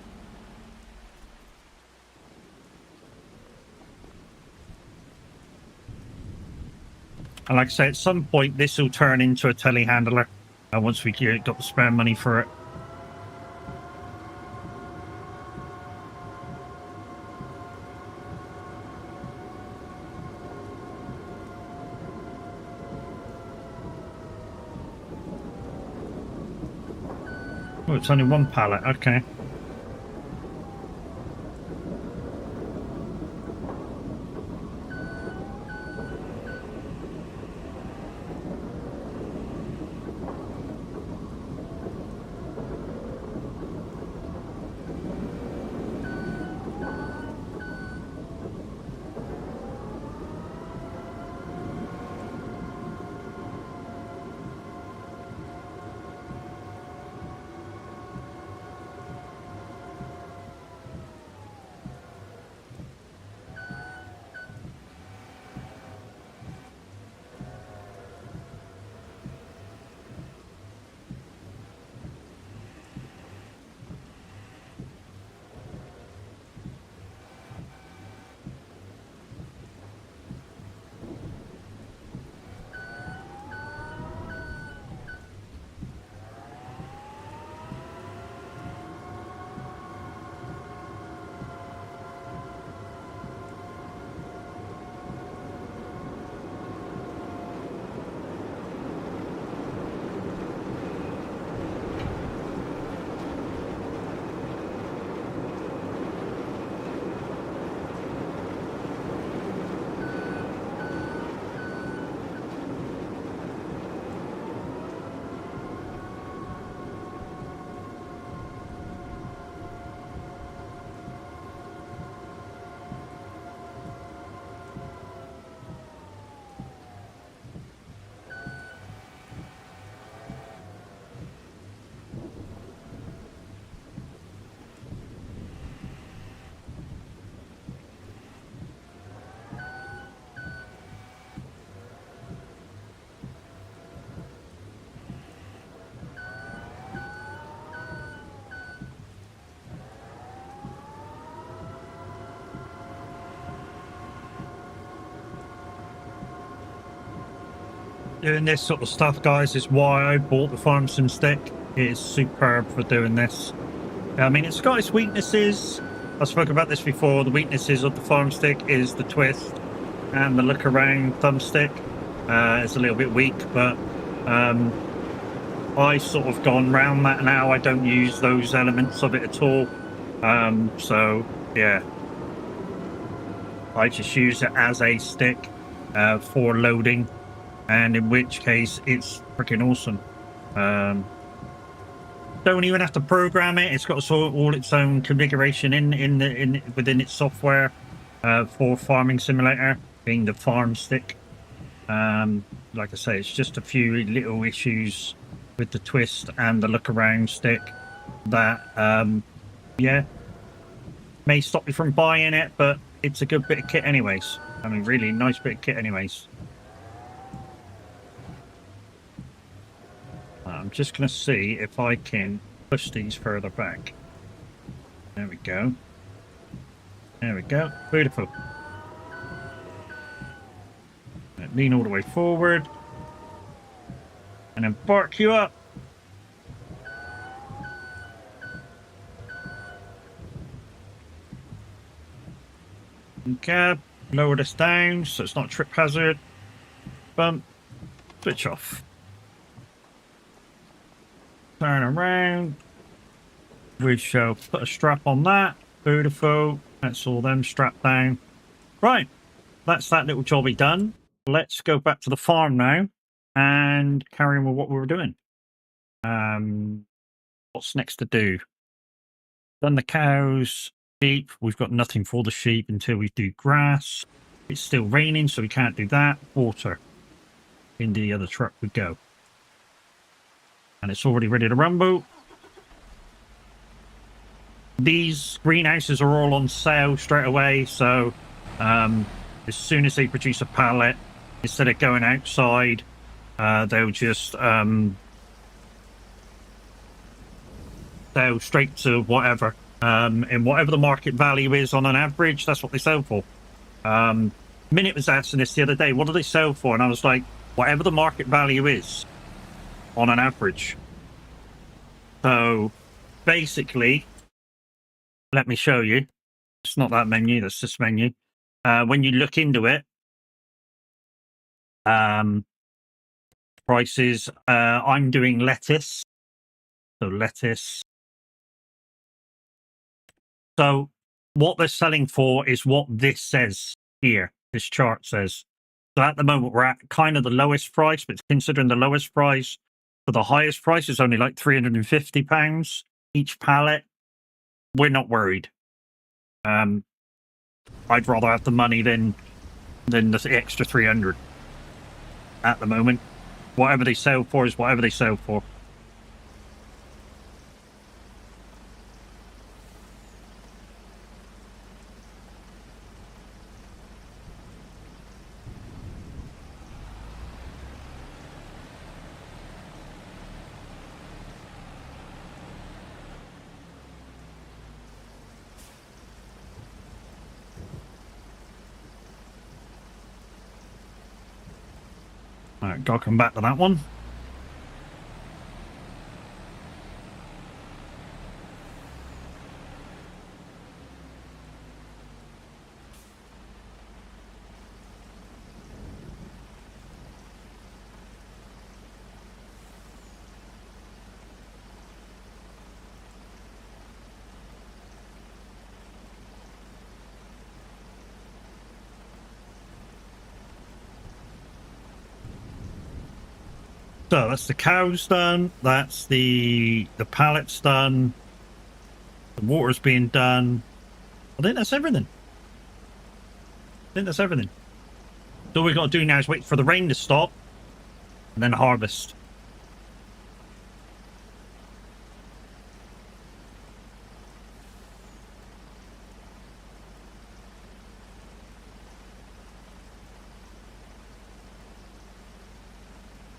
And like I say, at some point, this will turn into a telehandler once we got the spare money for it. Oh, it's only one pallet. Okay. Doing this sort of stuff, guys, is why I bought the farm sim stick. It is superb for doing this. I mean, it's got its weaknesses. I spoke about this before. The weaknesses of the farm stick is the twist and the look around thumbstick. It's a little bit weak, but I sort of gone round that now. I don't use those elements of it at all. So yeah, I just use it as a stick for loading, and in which case it's freaking awesome. Don't even have to program it. It's got sort of all its own configuration within its software for Farming Simulator, being the farm stick. Like I say, it's just a few little issues with the twist and the look around stick that yeah, may stop you from buying it, but it's a good bit of kit anyways. I mean, really nice bit of kit anyways. I'm just going to see if I can push these further back. There we go. There we go. Beautiful. Lean all the way forward. And then bark you up. cab, lower this down so it's not a trip hazard. Bump, switch off. Turn around. We shall put a strap on that. Beautiful. That's all them strapped down. Right. That's that little jobby done. Let's go back to the farm now and carry on with what we were doing. What's next to do? Done the cows, sheep. We've got nothing for the sheep until we do grass. It's still raining, so we can't do that. Water. Into the other truck we go. And it's already ready to rumble. These greenhouses are all on sale straight away, so as soon as they produce a pallet, instead of going outside, they'll just sell straight to whatever. And whatever the market value is on an average, that's what they sell for. Minute was asking this the other day, what do they sell for? And I was like, whatever the market value is on an average. So basically, let me show you. It's not that menu, that's this menu. When you look into it, prices, I'm doing lettuce. So lettuce. So what they're selling for is what this says here, this chart says. So at the moment, we're at kind of the lowest price, but considering the lowest price for the highest price is only like £350 each pallet, we're not worried. I'd rather have the money than the extra 300 at the moment. Whatever they sell for is whatever they sell for. Alright, gotta come back to that one. So that's the cows done. That's the pallets done. The water's being done. I think that's everything. So all we've got to do now is wait for the rain to stop and then harvest.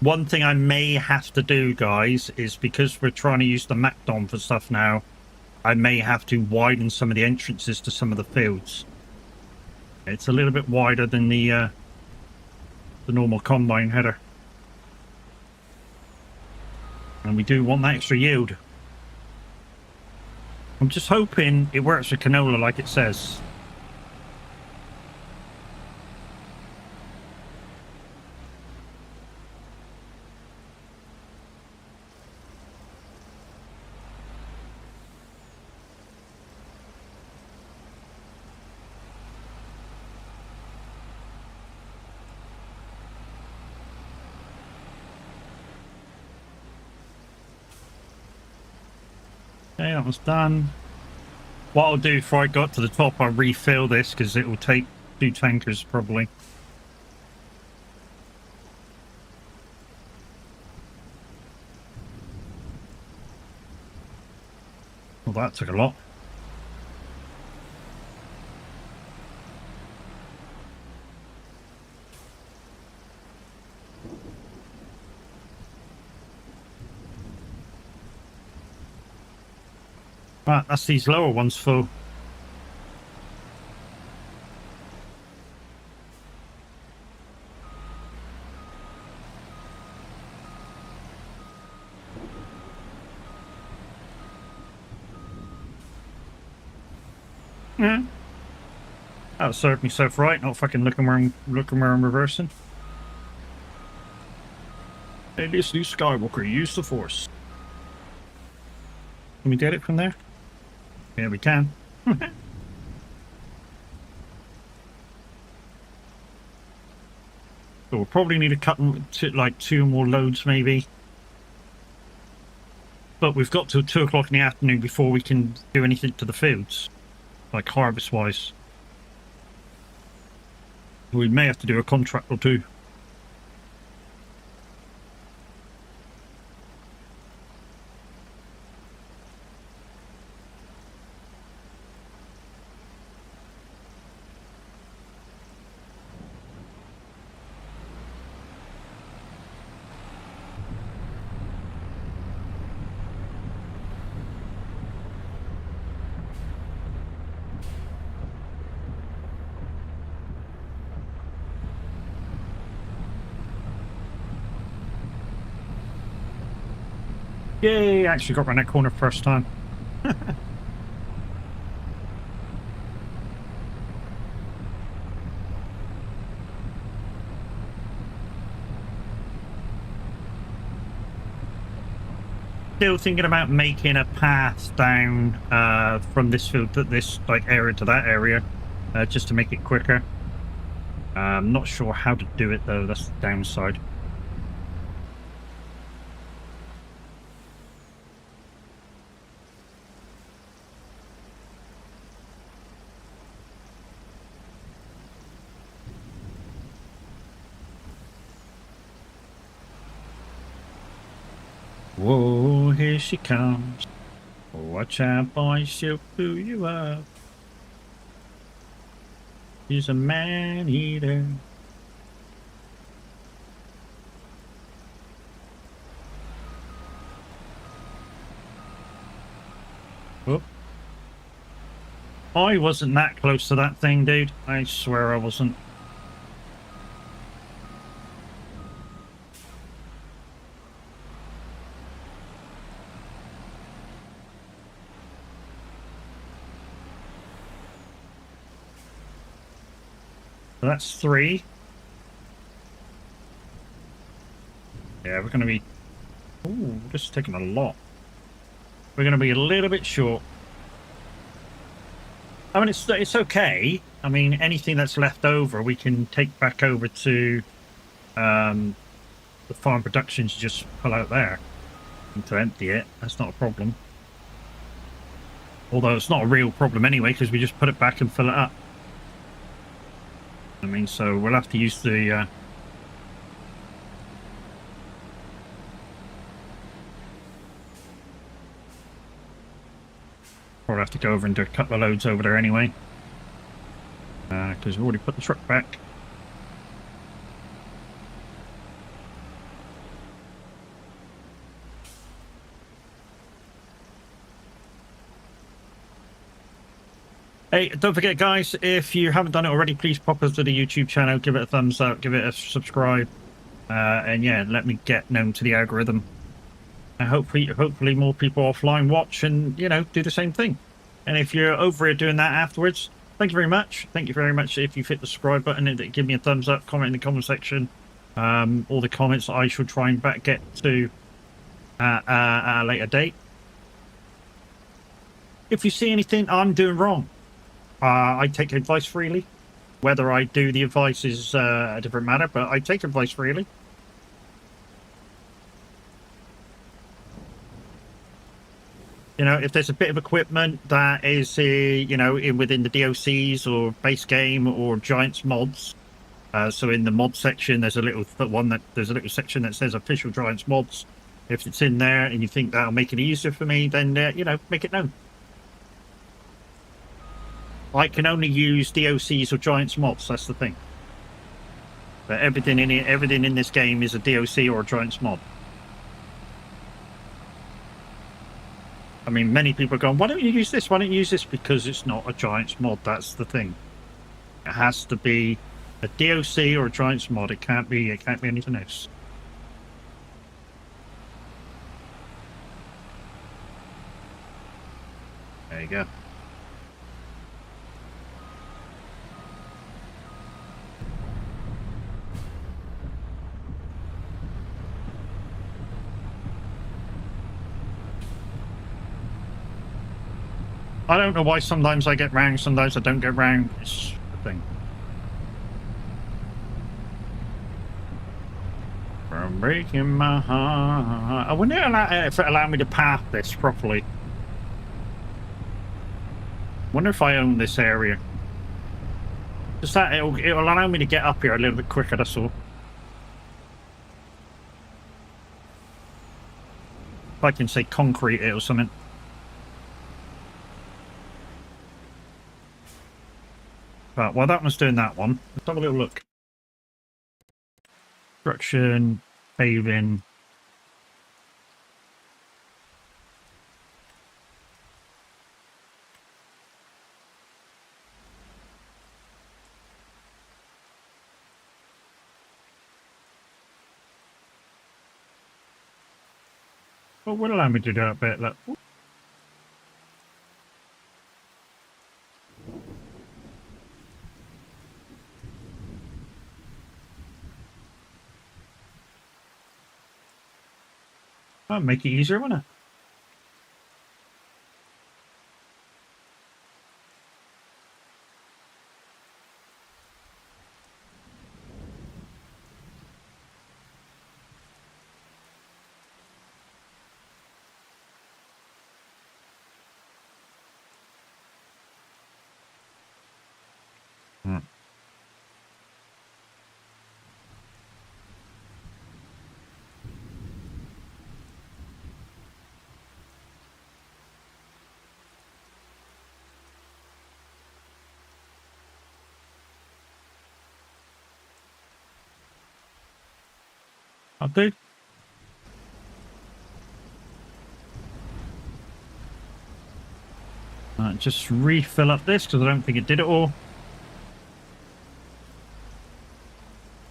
One thing I may have to do, guys, is because we're trying to use the MacDon for stuff now, I may have to widen some of the entrances to some of the fields. It's a little bit wider than the normal combine header. And we do want that extra yield. I'm just hoping it works with canola like it says. Okay, that was done. What I'll do before I got to the top, I'll refill this because it will take 2 tankers probably. Well, that took a lot. Right, that's these lower ones full. Yeah. That served me so right, not fucking looking where I'm reversing. Hey, this Luke Skywalker, use the Force. Can we get it from there? Yeah, we can. So we'll probably need to cut to like 2 more loads, maybe. But we've got till 2 o'clock in the afternoon before we can do anything to the fields, like harvest-wise. We may have to do a contract or 2. Yay, actually got around that corner first time. Still thinking about making a path down from this field to this like area to that area, just to make it quicker. I'm not sure how to do it though, that's the downside. Whoa, here she comes. Watch out, boy, she'll pull you up. She's a man-eater. Oh. I wasn't that close to that thing, dude. I swear I wasn't. So that's 3. Yeah, we're going to be... Ooh, this is taking a lot. We're going to be a little bit short. I mean, it's okay. I mean, anything that's left over, we can take back over to the farm productions, just pull out there. And to empty it, that's not a problem. Although it's not a real problem anyway, because we just put it back and fill it up. I mean, so we'll have to use the... We'll have to go over and do a couple of loads over there anyway. Because we've already put the truck back. Hey, don't forget, guys, if you haven't done it already, please pop us to the YouTube channel, give it a thumbs up, give it a subscribe, and yeah, let me get known to the algorithm. And hopefully more people offline watch and, you know, do the same thing. And if you're over here doing that afterwards, thank you very much. Thank you very much if you've hit the subscribe button and give me a thumbs up, comment in the comment section. All the comments I shall try and get to at a later date. If you see anything I'm doing wrong, I take advice freely. Whether I do the advice is a different matter, but I take advice freely. You know, if there's a bit of equipment that is, you know, within the DLCs or base game or Giants mods. So in the mod section, there's a little section that says official Giants mods. If it's in there and you think that'll make it easier for me, then you know, make it known. I can only use DLCs or Giants mods. That's the thing. But everything in this game is a DLC or a Giants mod. I mean, many people are going, why don't you use this? Why don't you use this? Because it's not a Giants mod. That's the thing. It has to be a DLC or a Giants mod. It can't be anything else. There you go. I don't know why sometimes I get round, sometimes I don't get round. It's the thing. From breaking my heart. I wonder if it allowed me to path this properly. Wonder if I own this area. Just that it'll allow me to get up here a little bit quicker, that's all. If I can say concrete it or something. But while that one's doing that one, let's have a little look. Construction, paving. Well, will allow me to do that bit. Look. That'll make it easier, won't it? I'll do. Just refill up this because I don't think it did it all.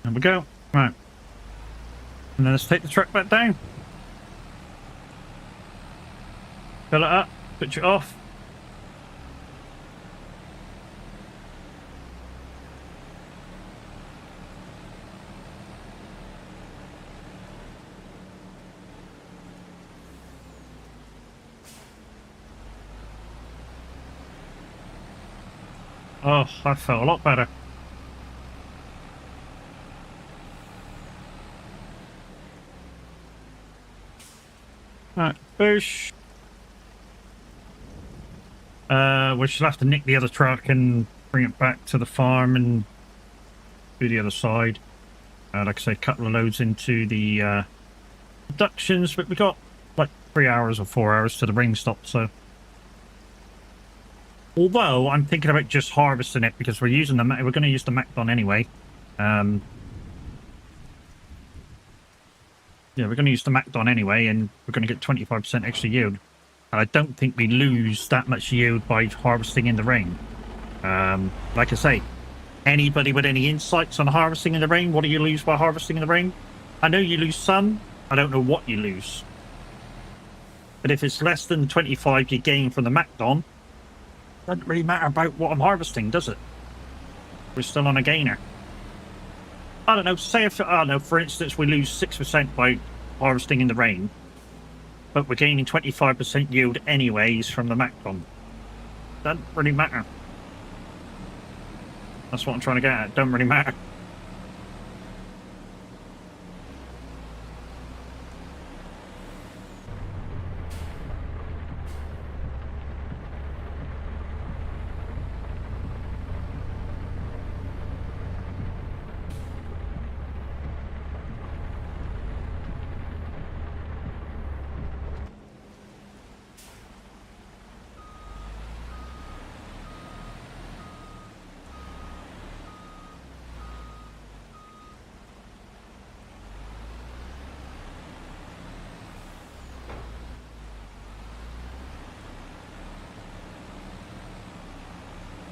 There we go. Right. And then let's take the truck back down. Fill it up. Switch it off. Oh, that felt a lot better. Right, boosh. We should have to nick the other truck and bring it back to the farm and do the other side. Like I say, a couple of loads into the productions, but we got like 3 hours or 4 hours to the ring stop, so. Although I'm thinking about just harvesting it because we're going to use the Macdon anyway. Yeah, we're going to use the Macdon anyway, and we're going to get 25% extra yield. And I don't think we lose that much yield by harvesting in the rain. Like I say, anybody with any insights on harvesting in the rain? What do you lose by harvesting in the rain? I know you lose some. I don't know what you lose. But if it's less than 25 you gain from the Macdon, doesn't really matter about what I'm harvesting, does it? We're still on a gainer. I don't know, say if, I don't know, for instance, we lose 6% by harvesting in the rain, but we're gaining 25% yield anyways from the Macdon. Doesn't really matter. That's what I'm trying to get at. Doesn't really matter.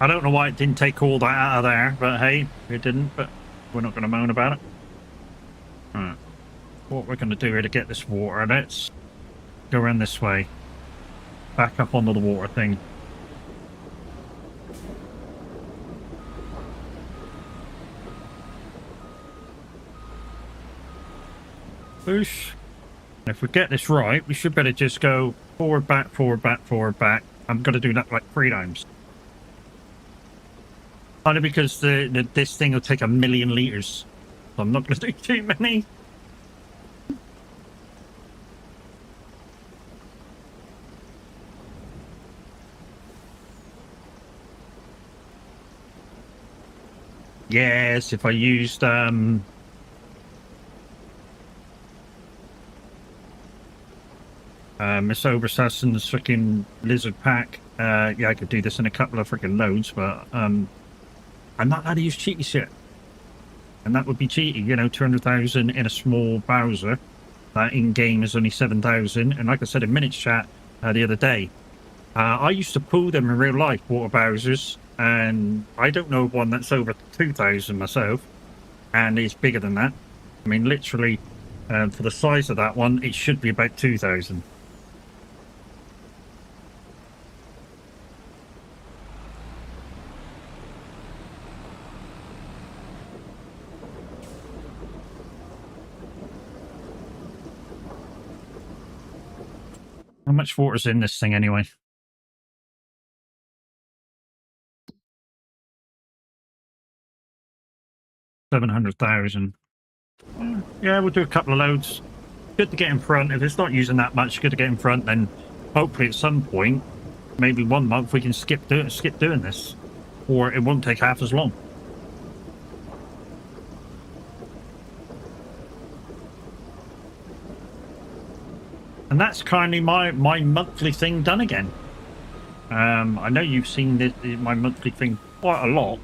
I don't know why it didn't take all that out of there, but hey, it didn't, but we're not going to moan about it. Alright. What we're going to do here to get this water, let's go around this way. Back up onto the water thing. Boosh. And if we get this right, we should better just go forward, back, forward, back, forward, back. I'm going to do that like 3 times. Only because this thing will take 1,000,000 liters. So I'm not going to do too many. Yes, if I used Miss Obersassen's freaking lizard pack, yeah, I could do this in a couple of freaking loads, but I'm not allowed to use cheaty shit. And that would be cheating, you know, 200,000 in a small browser. In game is only 7,000. And like I said in minutes chat the other day, I used to pull them in real life, water browsers, and I don't know of one that's over 2,000 myself, and it's bigger than that. I mean, literally, for the size of that one, it should be about 2,000. How much water's in this thing anyway? 700,000. Yeah, we'll do a couple of loads. Good to get in front. If it's not using that much, good to get in front. Then hopefully at some point, maybe 1 month, we can skip doing this, or it won't take half as long. And that's kindly my monthly thing done again. I know you've seen my monthly thing quite a lot,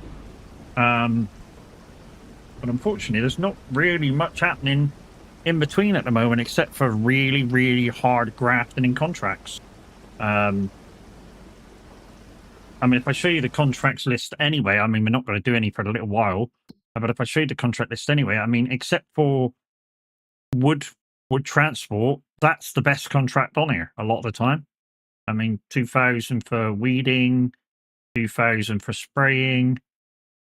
but unfortunately, there's not really much happening in between at the moment, except for really, really hard grafting in contracts. I mean, if I show you the contracts list anyway, I mean, we're not going to do any for a little while, but if I show you the contract list anyway, I mean, except for wood transport, that's the best contract on here a lot of the time. I mean, 2,000 for weeding, 2,000 for spraying,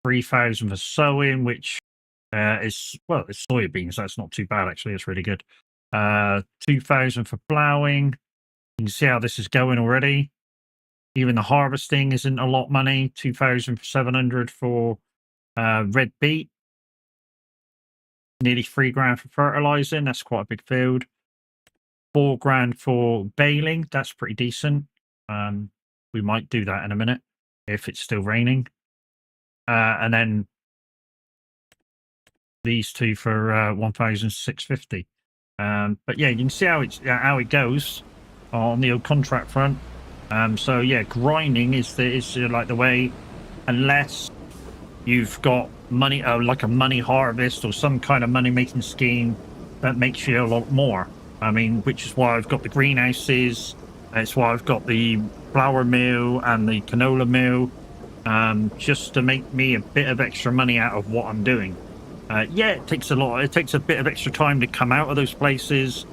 3,000 for sowing, which is, well, it's soybeans. That's not too bad, actually. It's really good. 2,000 for ploughing. You can see how this is going already. Even the harvesting isn't a lot of money. 2,700 for red beet. Nearly 3 grand for fertilizing. That's quite a big field. 4 grand for baling. That's pretty decent. We might do that in a minute if it's still raining. And then these two for 1,650. But yeah, you can see how it goes on the old contract front. So yeah, grinding is like the way, unless you've got money, like a money harvest or some kind of money making scheme that makes you a lot more. I mean, which is why I've got the greenhouses. It's why I've got the flour mill and the canola mill, just to make me a bit of extra money out of what I'm doing. Yeah, it takes a lot. It takes a bit of extra time to come out of those places,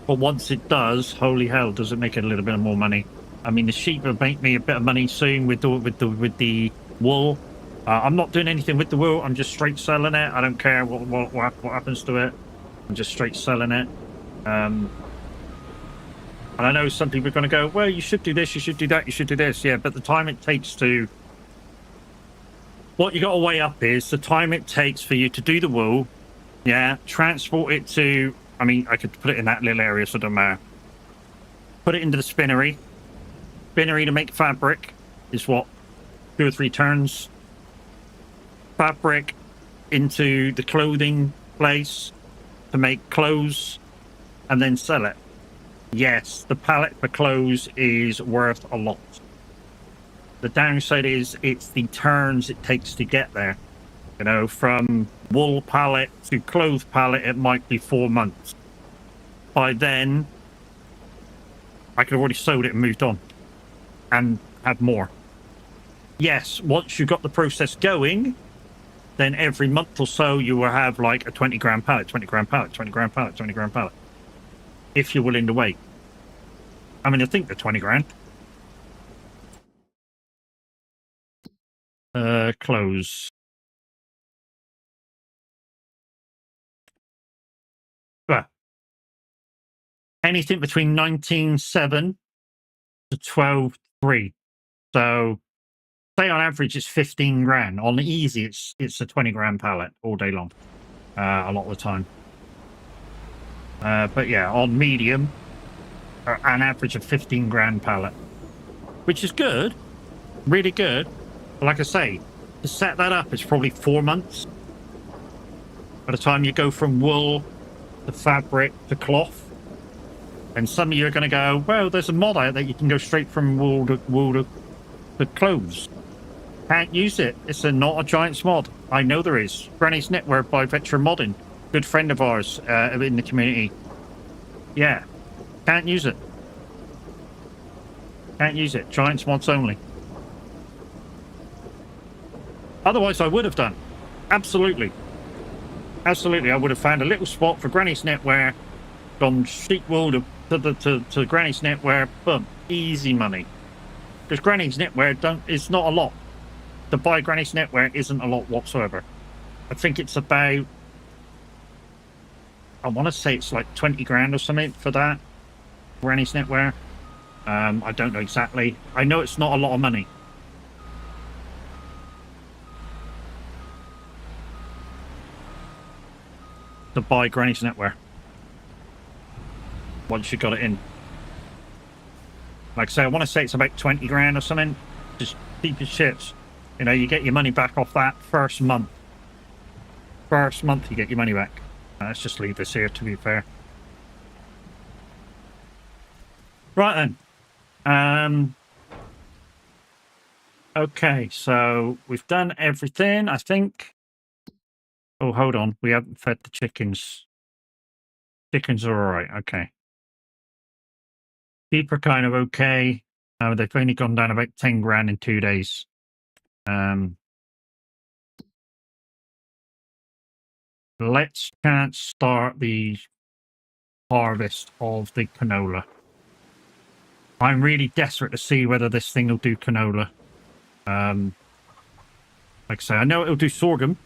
but once it does, holy hell, does it make it a little bit more money? I mean, the sheep will make me a bit of money soon with the wool. I'm not doing anything with the wool. I'm just straight selling it. I don't care what happens to it. I'm just straight selling it. And I know some people are going to go, well, you should do this, you should do that, you should do this. Yeah, but the time it takes to... What you got to weigh up is the time it takes for you to do the wool, yeah, transport it to... I mean, I could put it in that little area, so it doesn't matter. Put it into the spinnery. Spinnery to make fabric is what? 2 or 3 turns. Fabric into the clothing place to make clothes and then sell it. Yes, the pallet for clothes is worth a lot. The downside is it's the turns it takes to get there. You know, from wool pallet to clothes pallet, it might be 4 months. By then, I could have already sold it and moved on and had more. Yes, once you've got the process going, then every month or so you will have like a 20 grand pallet, 20 grand pallet, 20 grand pallet, 20 grand pallet. If you're willing to wait. I mean, I think they're 20 grand. Close. Well, anything between 19.7 to 12.3. So say on average it's 15 grand. On the easy, it's a 20 grand pallet all day long, a lot of the time. But yeah, on medium, an average of 15 grand pallet, which is good, really good. But like I say, to set that up, it's probably 4 months. By the time you go from wool to fabric to cloth. And some of you are going to go, well, there's a mod out that you can go straight from wool to clothes. Can't use it. It's not a Giants mod. I know there is. Granny's Knitwear by Veteran Modding. Good friend of ours in the community. Yeah. Can't use it. Can't use it. Giants mods only. Otherwise, I would have done. Absolutely. Absolutely. I would have found a little spot for Granny's Knitwear, gone sheet wool to Granny's Knitwear. Boom. Easy money. Because Granny's Knitwear is not a lot. To buy Granny's Knitwear isn't a lot whatsoever. I think it's about, I want to say it's like 20 grand or something for that. Granny's Knitwear. I don't know exactly. I know it's not a lot of money. To buy Granny's Knitwear. Once you got it in. Like I say, I want to say it's about 20 grand or something. Just cheap as shit. You know, you get your money back off that first month. First month you get your money back. Let's just leave this here, to be fair. Right then. Okay, so we've done everything, I think. Oh, hold on. We haven't fed the chickens. Chickens are all right. Okay. Sheep are kind of okay. They've only gone down about 10 grand in 2 days. Let's start the harvest of the canola. I'm really desperate to see whether this thing will do canola. Like I say, I know it'll do sorghum.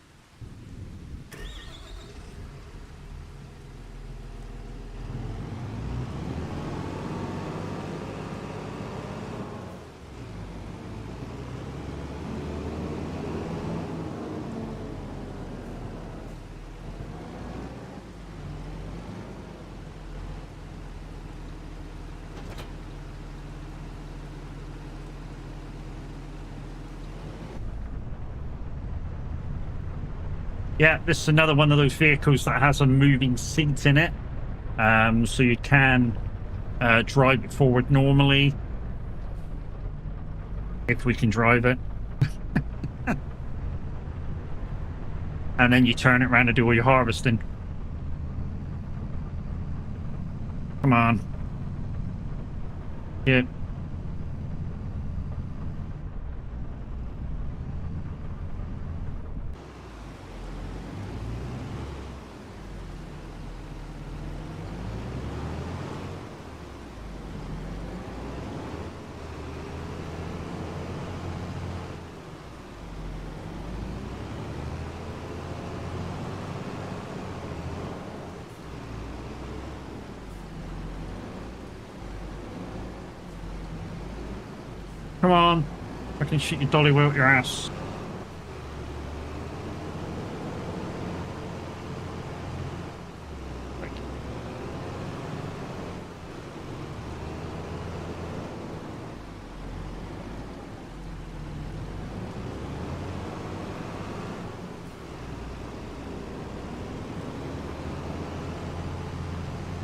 Yeah, this is another one of those vehicles that has a moving seat in it. So you can drive it forward normally. If we can drive it. And then you turn it around and do all your harvesting. Come on. Yeah. Come on. I can shoot your dolly wheel at your ass.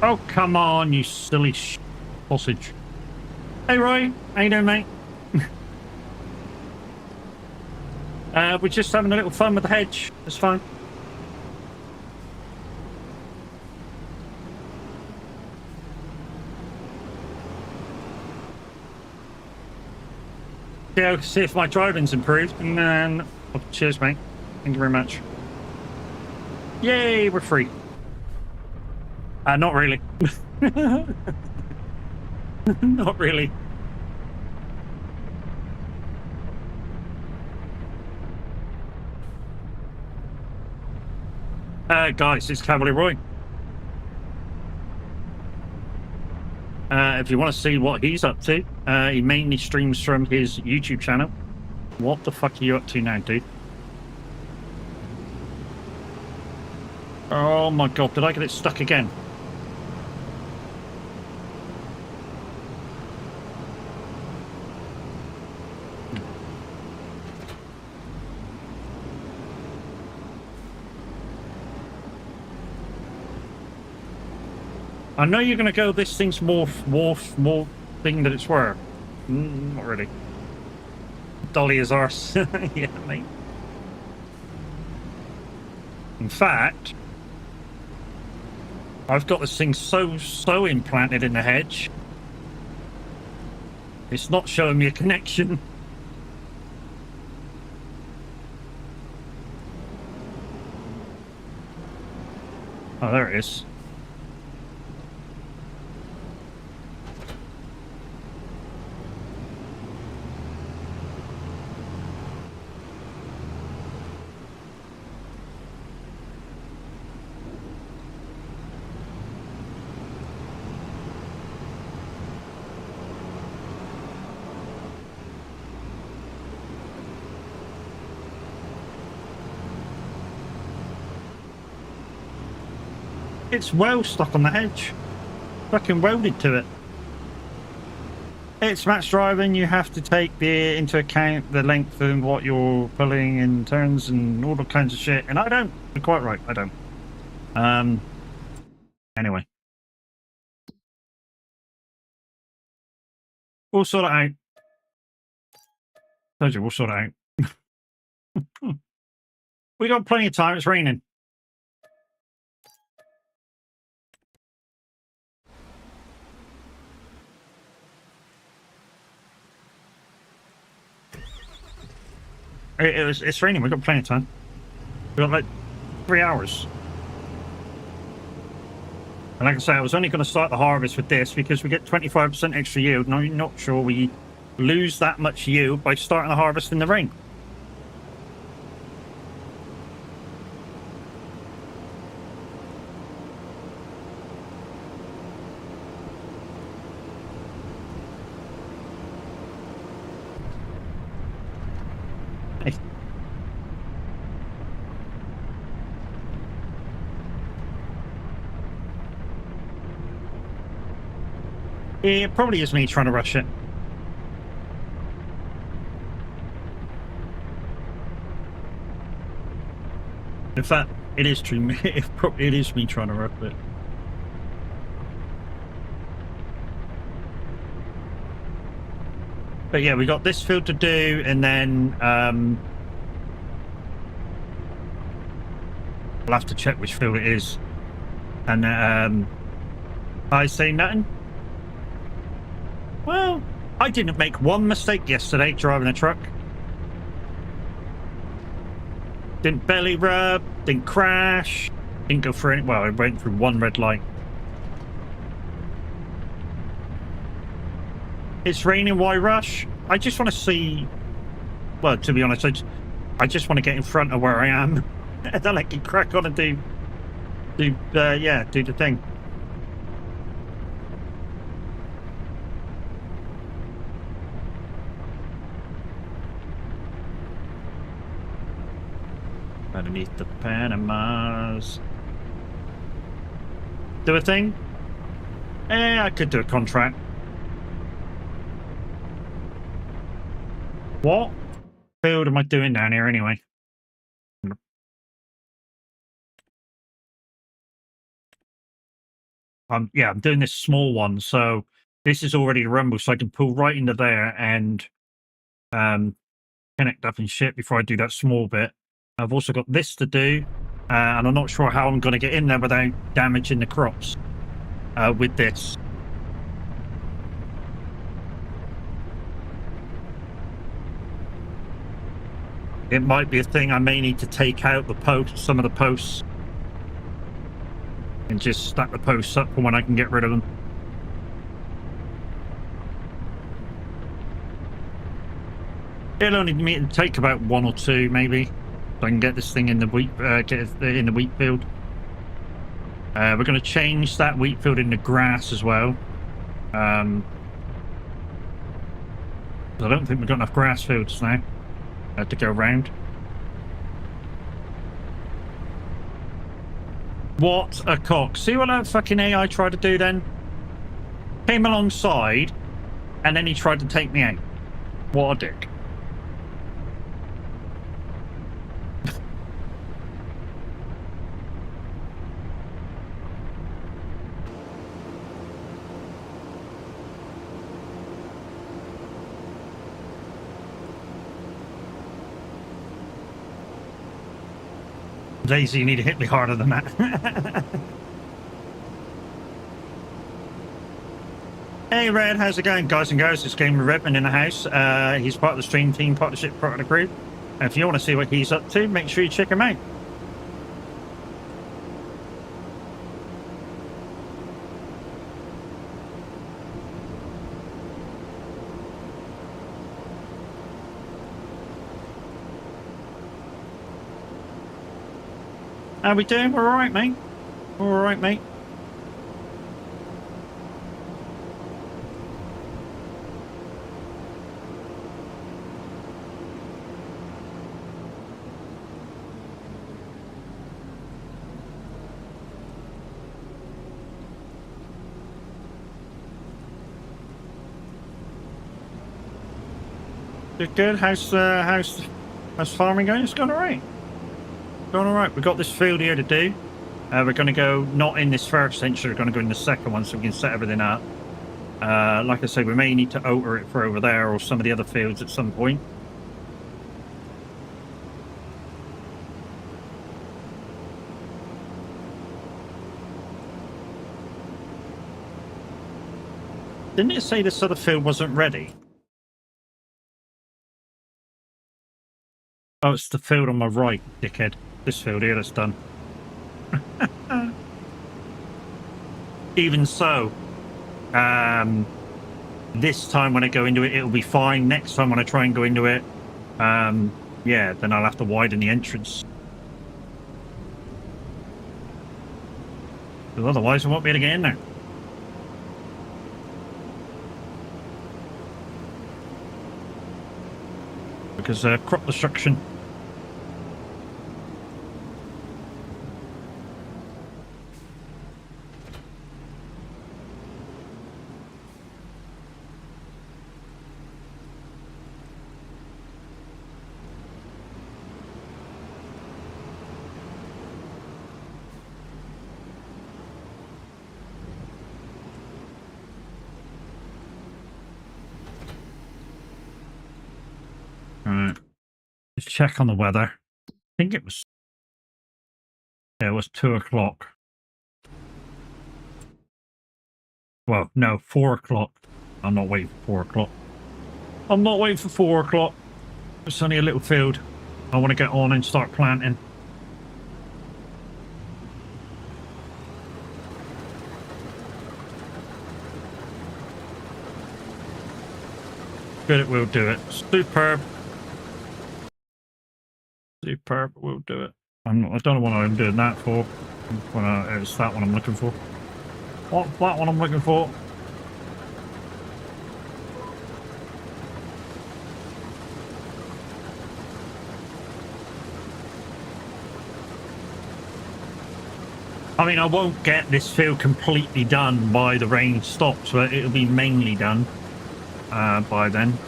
Oh, come on, you silly sausage. Hey, Roy. How you doing, mate? We're just having a little fun with the hedge. It's fine. Yeah, see if my driving's improved. And then, oh, cheers, mate. Thank you very much. Yay, we're free. Not really. Not really. Guys, it's Cavalier Roy. If you want to see what he's up to, he mainly streams from his YouTube channel. What the fuck are you up to now, dude? Oh my god, did I get it stuck again? I know you're going to go, this thing's more thing than it's worth. Not really. Dolly is arse. Yeah, mate. In fact, I've got this thing so implanted in the hedge. It's not showing me a connection. Oh, there it is. It's well stuck on the edge. Fucking welded to it. It's match driving. You have to take into account the length and what you're pulling and turns and all the kinds of shit. And I don't. You're quite right. I don't. Anyway. We'll sort it out. Told you, we'll sort it out. We got plenty of time. It's raining. It's raining. We've got plenty of time. We've got like 3 hours. And like I say, I was only going to start the harvest with this because we get 25% extra yield. And I'm not sure we lose that much yield by starting the harvest in the rain. It probably is me trying to rush it. In fact, it is true. It is me trying to rush it. But yeah, we got this field to do, and then I'll have to check which field it is. And I say nothing. Well, I didn't make one mistake yesterday driving a truck. Didn't belly rub, didn't crash, didn't go through any. Well, I went through one red light. It's raining, why rush? I just want to see. Well, to be honest, I just want to get in front of where I am. And then I can crack on and do the thing. Underneath the Panamas. Do a thing? I could do a contract. What field am I doing down here anyway? Yeah, I'm doing this small one, so this is already the rumble, so I can pull right into there and connect up and shit before I do that small bit. I've also got this to do, and I'm not sure how I'm going to get in there without damaging the crops with this. It might be a thing I may need to take out the posts, some of the posts, and just stack the posts up for when I can get rid of them. It'll only take about 1 or 2, maybe. So I can get this thing in the wheat, get it in the wheat field. We're going to change that wheat field into grass as well. I don't think we've got enough grass fields now to go round. What a cock. See what that fucking AI tried to do then? Came alongside, and then he tried to take me out. What a dick. Daisy, you need to hit me harder than that. Hey Red, how's it going, guys and girls? It's Gamer Redman in the house. He's part of the stream team, part of the ship, part of the group. And if you want to see what he's up to, make sure you check him out. How we doing? We're alright, mate. We're alright, mate. Good. How's farming going? It's going alright. Going alright. We've got this field here to do. We're going to go not in this first century. We're going to go in the second one, so we can set everything up. Like I say, we may need to alter it for over there or some of the other fields at some point. Didn't it say this other field wasn't ready? Oh, it's the field on my right, dickhead. This field here that's done. Even so, this time when I go into it, it'll be fine. Next time when I try and go into it, yeah, then I'll have to widen the entrance. Because otherwise I won't be able to get in there. Because crop destruction. Alright. Let's check on the weather. I think it was... Yeah, it was 2 o'clock. Well, no, 4 o'clock. I'm not waiting for 4 o'clock. I'm not waiting for 4 o'clock. It's only a little field. I want to get on and start planting. Good, it will do it. Superb. Superb, we'll do it. I don't know what I'm doing that for. It's that one I'm looking for. What's that one I'm looking for? I mean, I won't get this field completely done by the rain stops, but it'll be mainly done by then.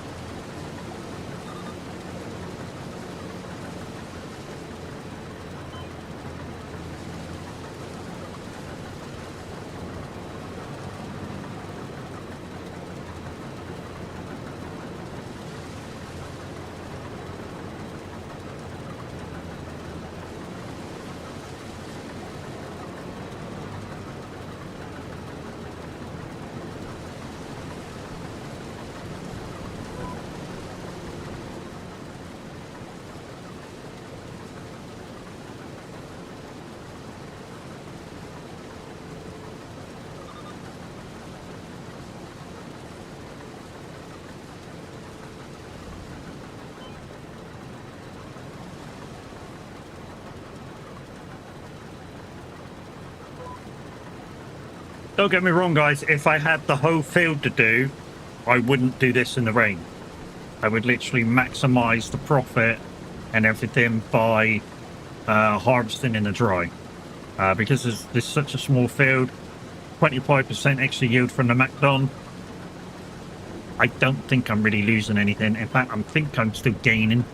Don't get me wrong, guys. If I had the whole field to do, I wouldn't do this in the rain. I would literally maximize the profit and everything by harvesting in the dry. Because there's such a small field, 25% extra yield from the MacDon. I don't think I'm really losing anything. In fact, I think I'm still gaining.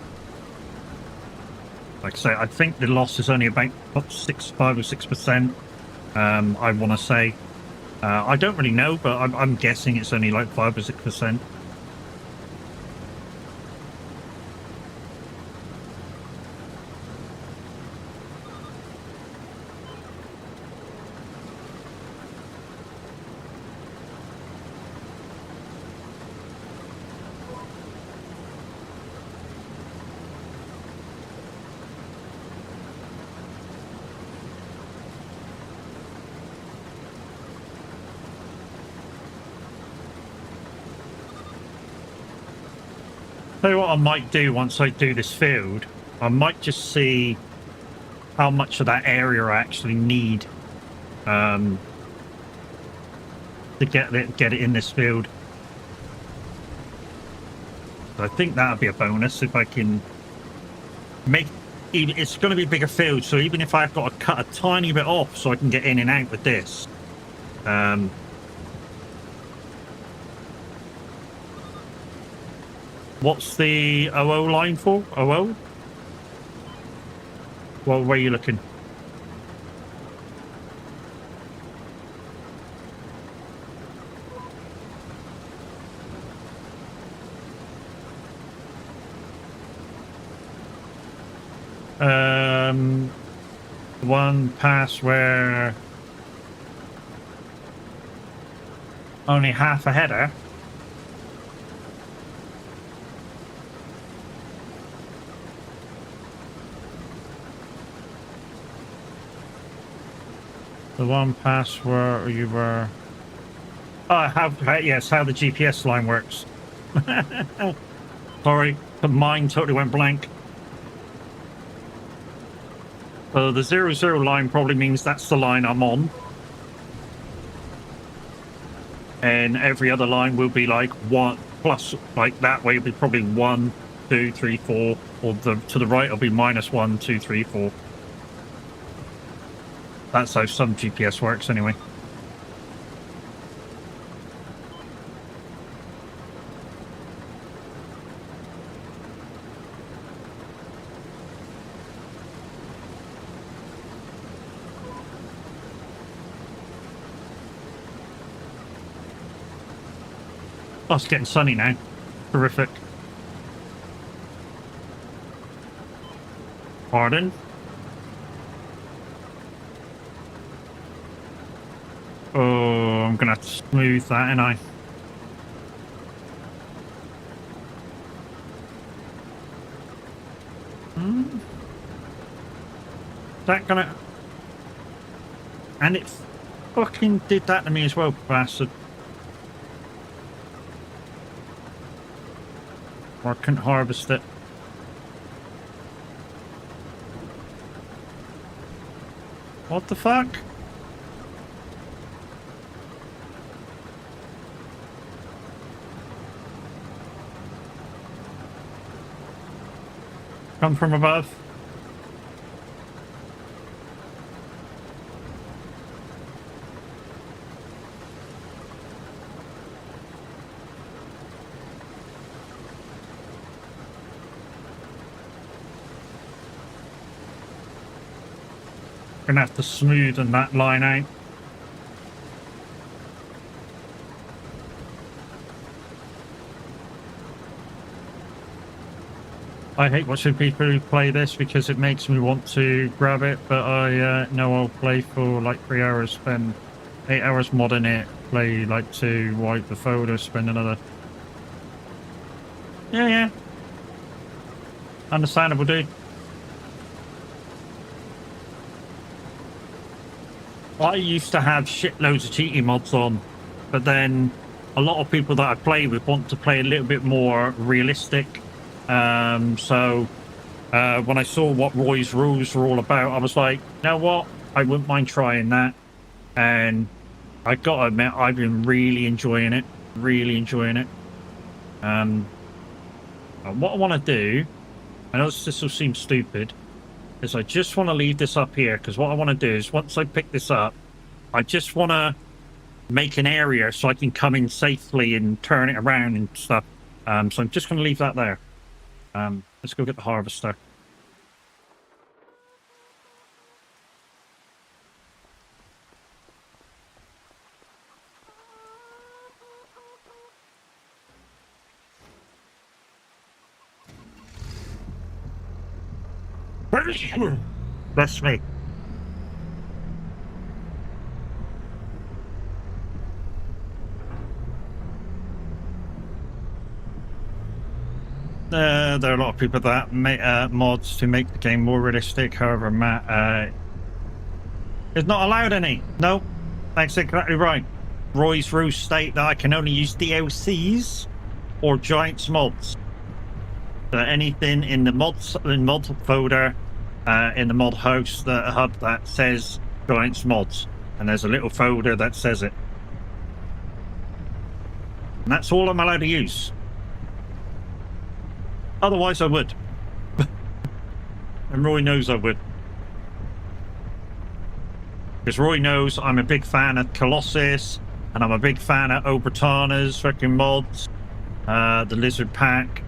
Like I say, I think the loss is only about 5 or 6%. I want to say. I don't really know, but I'm guessing it's only like 5 or 6%. Tell you what I might do once I do this field, I might just see how much of that area I actually need to get it in this field. I think that would be a bonus if I can make it's going to be a bigger field, so even if I've got to cut a tiny bit off so I can get in and out with this. What's the OO line for? OO? Well, where are you looking? One pass where only half a header. The one pass where you were. Oh, yes, how the GPS line works. Sorry, mine totally went blank. So the 00 line probably means that's the line I'm on. And every other line will be like 1 plus, like that way it'll be probably 1, 2, 3, 4, or to the right it'll be -1, 2, 3, 4. That's how some GPS works anyway. Oh, it's getting sunny now. Terrific. Pardon? Oh, I'm gonna have to smooth that, ain't I? Is that gonna... And it fucking did that to me as well, bastard. Or I couldn't harvest it. What the fuck? Come from above. Gonna have to smoothen that line out. I hate watching people who play this because it makes me want to grab it, but I know I'll play for like 3 hours, spend 8 hours modding it, play like 2, wipe the folder, spend another. Yeah. Understandable, dude. I used to have shitloads of cheating mods on, but then a lot of people that I play with want to play a little bit more realistic. So when I saw what Roy's rules were all about, I was like, you know what? I wouldn't mind trying that. And I gotta admit, I've been really enjoying it. Really enjoying it. What I want to do, I know this will seem stupid, is I just want to leave this up here, because what I want to do is once I pick this up, I just want to make an area so I can come in safely and turn it around and stuff. So I'm just going to leave that there. Let's go get the harvester. Bless me. There are a lot of people that make mods to make the game more realistic. However, Matt is not allowed any. No, that's exactly right. Roy's rules state that I can only use DLCs or Giants mods. So anything in the mod folder, in the mod host, the hub that says Giants mods, and there's a little folder that says it. And that's all I'm allowed to use. Otherwise, I would. And Roy knows I would. Because Roy knows I'm a big fan of Colossus, and I'm a big fan of Obertana's fucking mods, the Lizard Pack,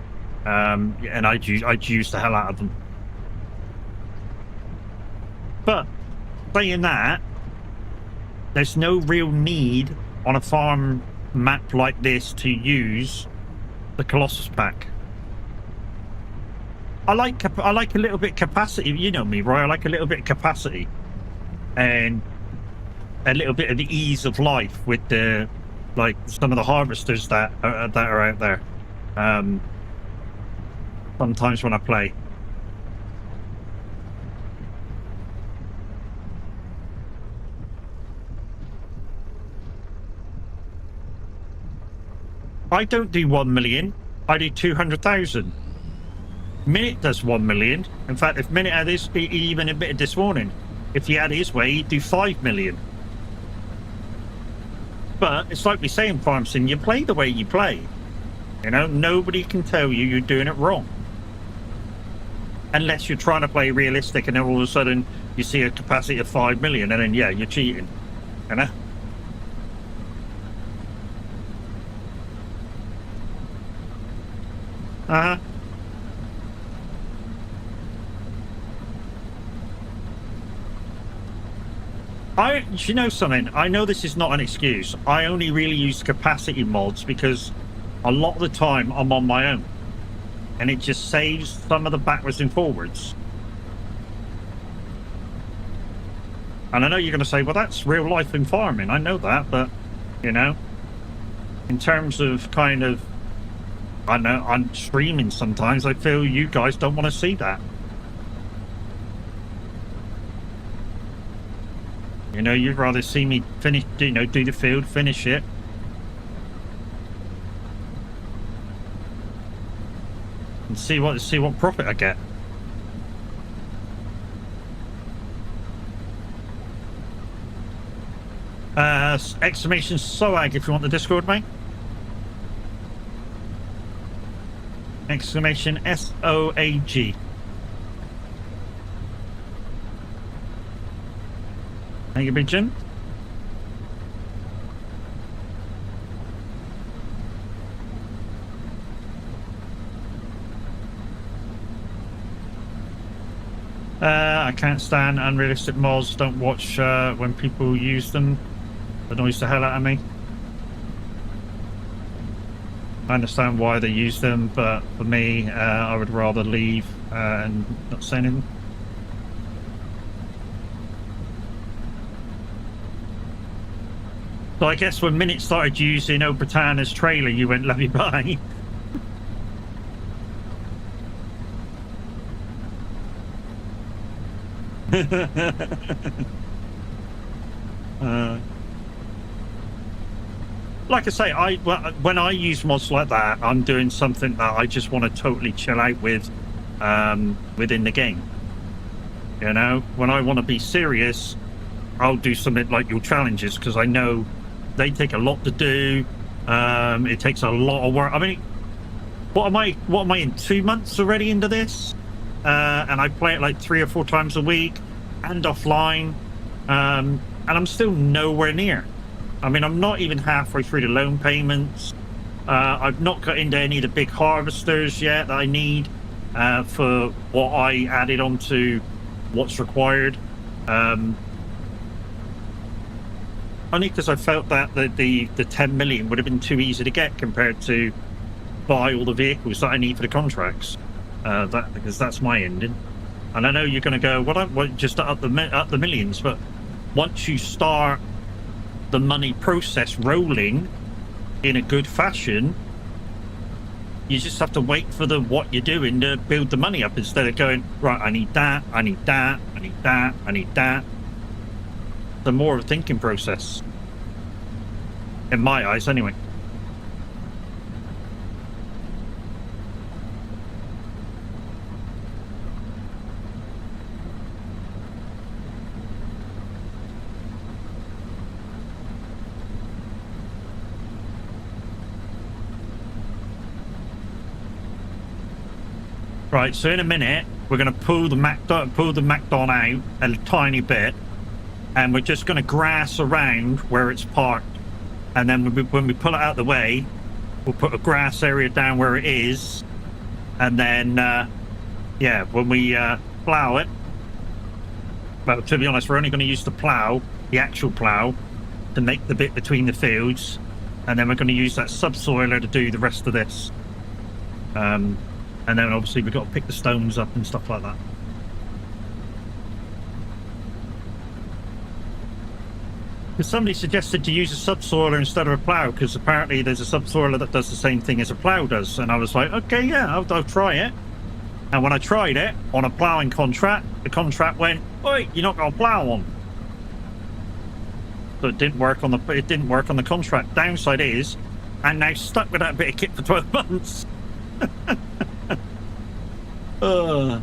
and I'd use the hell out of them. But saying that, there's no real need on a farm map like this to use the Colossus pack. I like a little bit of capacity. You know me, Roy. I like a little bit of capacity and a little bit of the ease of life with the some of the harvesters that are out there. Sometimes when I play. I don't do 1 million. I do 200,000. Minute does 1 million. In fact, if Minute had his, he even admitted this morning, if he had his way, he'd do 5 million. But it's like we say in Farm Sim, you play the way you play. You know, nobody can tell you you're doing it wrong. Unless you're trying to play realistic and then all of a sudden you see a capacity of 5 million and then, yeah, you're cheating. You know? Uh-huh. You know something? I know this is not an excuse. I only really use capacity mods because a lot of the time I'm on my own. And it just saves some of the backwards and forwards. And I know you're going to say, well, that's real life in farming. I know that, but, you know, in terms of kind of, I know, I'm streaming sometimes, I feel you guys don't want to see that. You know, you'd rather see me finish, you know, do the field, finish it. And see what profit I get. Exclamation SOAG if you want the Discord, mate. Exclamation SOAG. Thank you, Big Jim. I can't stand unrealistic mods. Don't watch when people use them. It annoys the hell out of me. I understand why they use them, but for me, I would rather leave and not say anything. So I guess when Minute started using Obertana's trailer, you went, love you, bye. Like I say, when I use mods like that, I'm doing something that I just want to totally chill out with within the game. You know, when I want to be serious, I'll do something like your challenges because I know They take a lot to do. It takes a lot of work. I mean, what am I in 2 months already into this? And I play it like 3 or 4 times a week and offline. And I'm still nowhere near. I mean, I'm not even halfway through the loan payments. I've not got into any of the big harvesters yet that I need for what I added onto what's required. Only because I felt that the 10 million would have been too easy to get compared to buy all the vehicles that I need for the contracts. Because that's my ending. And I know you're going to go, what, just up the millions, but once you start the money process rolling in a good fashion, you just have to wait for what you're doing to build the money up instead of going, right, I need that, I need that, I need that, I need that. The more of a thinking process, in my eyes anyway. Right, so in a minute we're going to pull the Macdon out a tiny bit, and we're just going to grass around where it's parked, and then when we pull it out of the way, we'll put a grass area down where it is, and then yeah, when we plow it, but to be honest, we're only going to use the actual plow, to make the bit between the fields, and then we're going to use that subsoiler to do the rest of this. And then obviously we've got to pick the stones up and stuff like that. Because somebody suggested to use a subsoiler instead of a plow, because apparently there's a subsoiler that does the same thing as a plow does. And I was like, okay, yeah, I'll try it. And when I tried it on a ploughing contract, the contract went, oi, you're not going to plow on. So it didn't work on the contract. Downside is, I'm now stuck with that bit of kit for 12 months. Because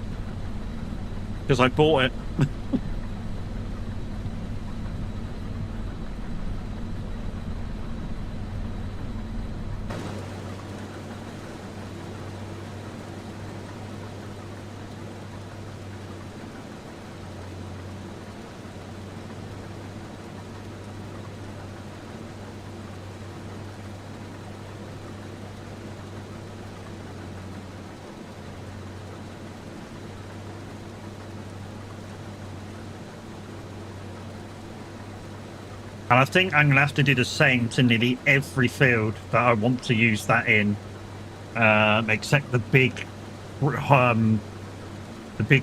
I bought it. And I think I'm going to have to do the same to nearly every field that I want to use that in, except the big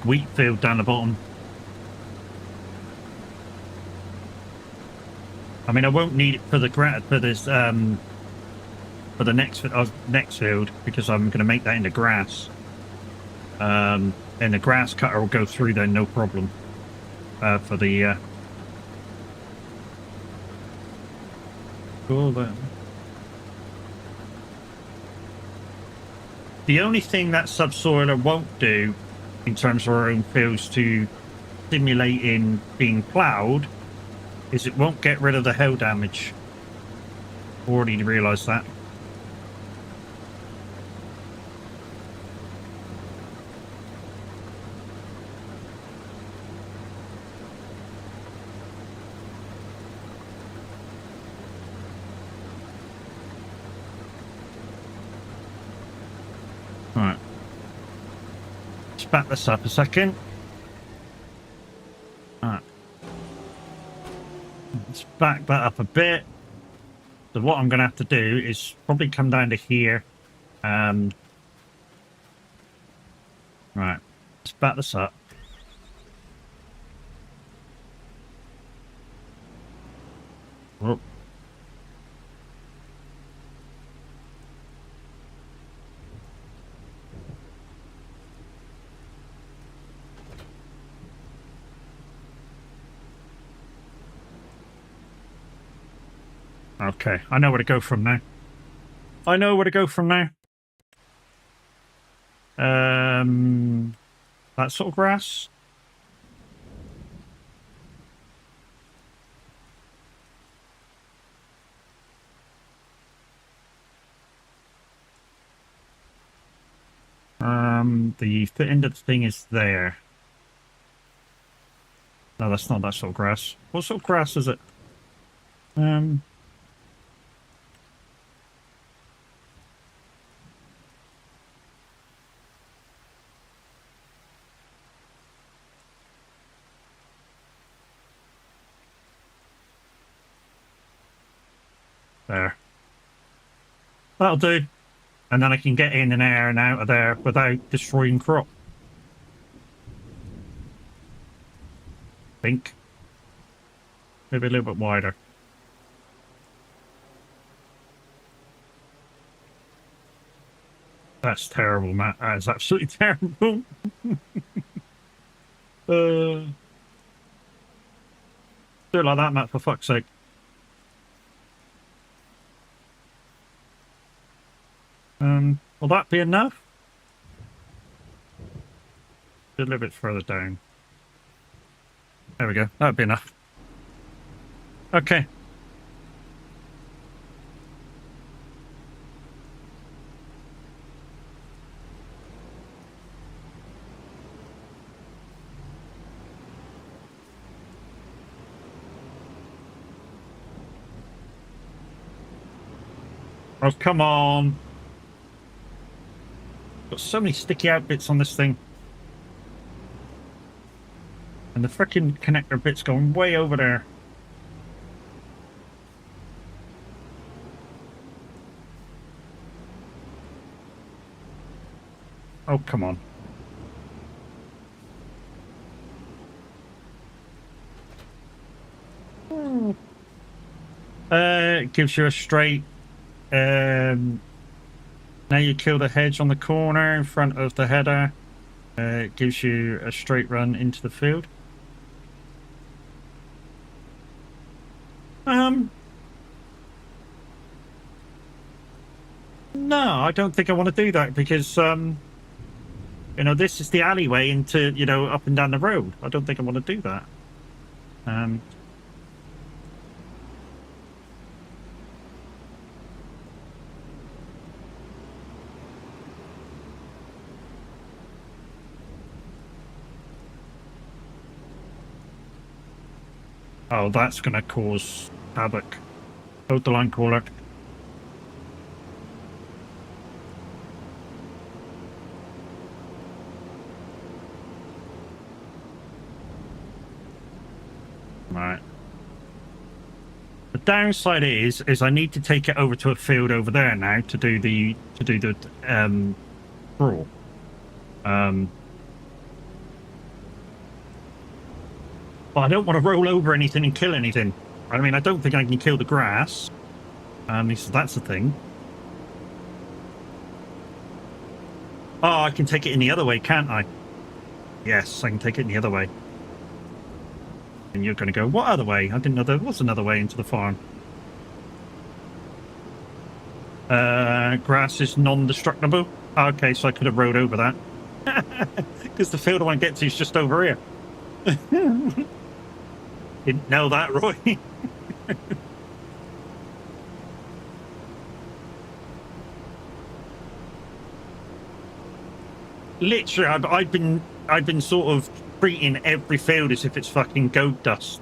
wheat field down the bottom. I mean, I won't need it for the next field, because I'm going to make that into grass. And the grass cutter will go through there, no problem. For the cool. The only thing that subsoiler won't do in terms of our own fields to simulating being ploughed is it won't get rid of the hail damage. Already realised that. Right. Let's back this up a second. Alright. Let's back that up a bit. So what I'm going to have to do is probably come down to here. Right. Let's back this up. Oh. Okay, I know where to go from now. I know where to go from now. That sort of grass. The end of the thing is there. No, that's not that sort of grass. What sort of grass is it? There. That'll do. And then I can get in and out of there without destroying crop. Think. Maybe a little bit wider. That's terrible, Matt. That is absolutely terrible. Do it like that, Matt, for fuck's sake. Will that be enough? A little bit further down. There we go. That'll be enough. Okay. Oh, come on. Got so many sticky out bits on this thing. And the frickin' connector bit's going way over there. Oh, come on. It gives you a straight... now you kill the hedge on the corner in front of the header. It gives you a straight run into the field. No, I don't think I want to do that because, you know, this is the alleyway into, you know, up and down the road. I don't think I want to do that. Oh, that's going to cause havoc. Hold the line caller. Right. The downside is I need to take it over to a field over there now to do the crawl. But I don't want to roll over anything and kill anything. I mean, I don't think I can kill the grass. So that's the thing. Oh, I can take it in the other way, can't I? Yes, I can take it in the other way. And you're going to go, what other way? I didn't know there was another way into the farm. Grass is non-destructible. Okay, so I could have rode over that. Because the field I want to get to is just over here. Didn't know that, Roy. Literally, I've been sort of treating every field as if it's fucking goat dust,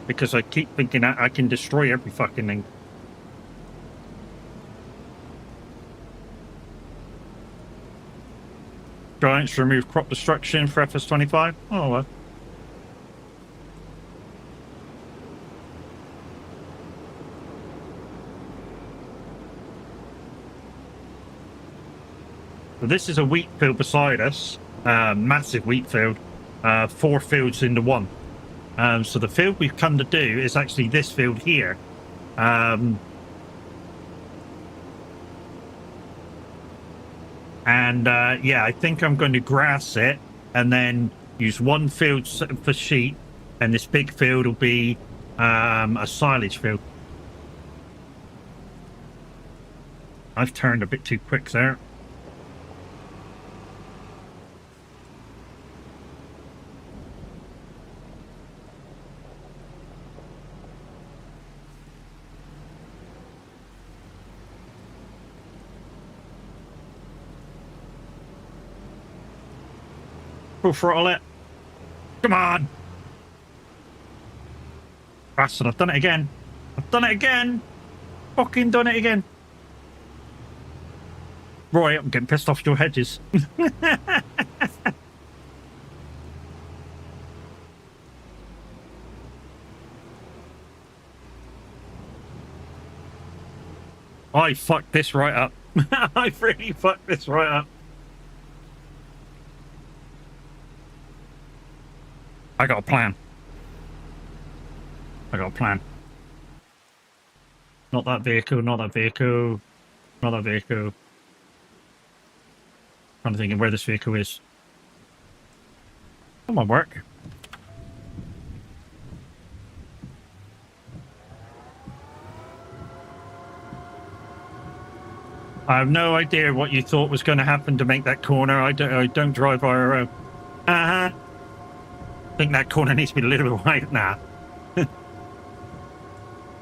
because I keep thinking I can destroy every fucking thing. Giants remove crop destruction for FS25. Oh well. This is a wheat field beside us, massive wheat field, 4 fields into one. So the field we've come to do is actually this field here. And yeah, I think I'm going to grass it and then use one field for sheep, and this big field will be a silage field. I've turned a bit too quick there. Full throttle it. Come on. Bastard, I've done it again. I've done it again. Fucking done it again. Roy, I'm getting pissed off your hedges. I fucked this right up. I really fucked this right up. I got a plan. I got a plan. Not that vehicle, not that vehicle, not that vehicle. Trying to think of where this vehicle is. Come on, work. I have no idea what you thought was going to happen to make that corner. I don't drive IRO. Uh-huh. I think that corner needs to be a little bit wide now.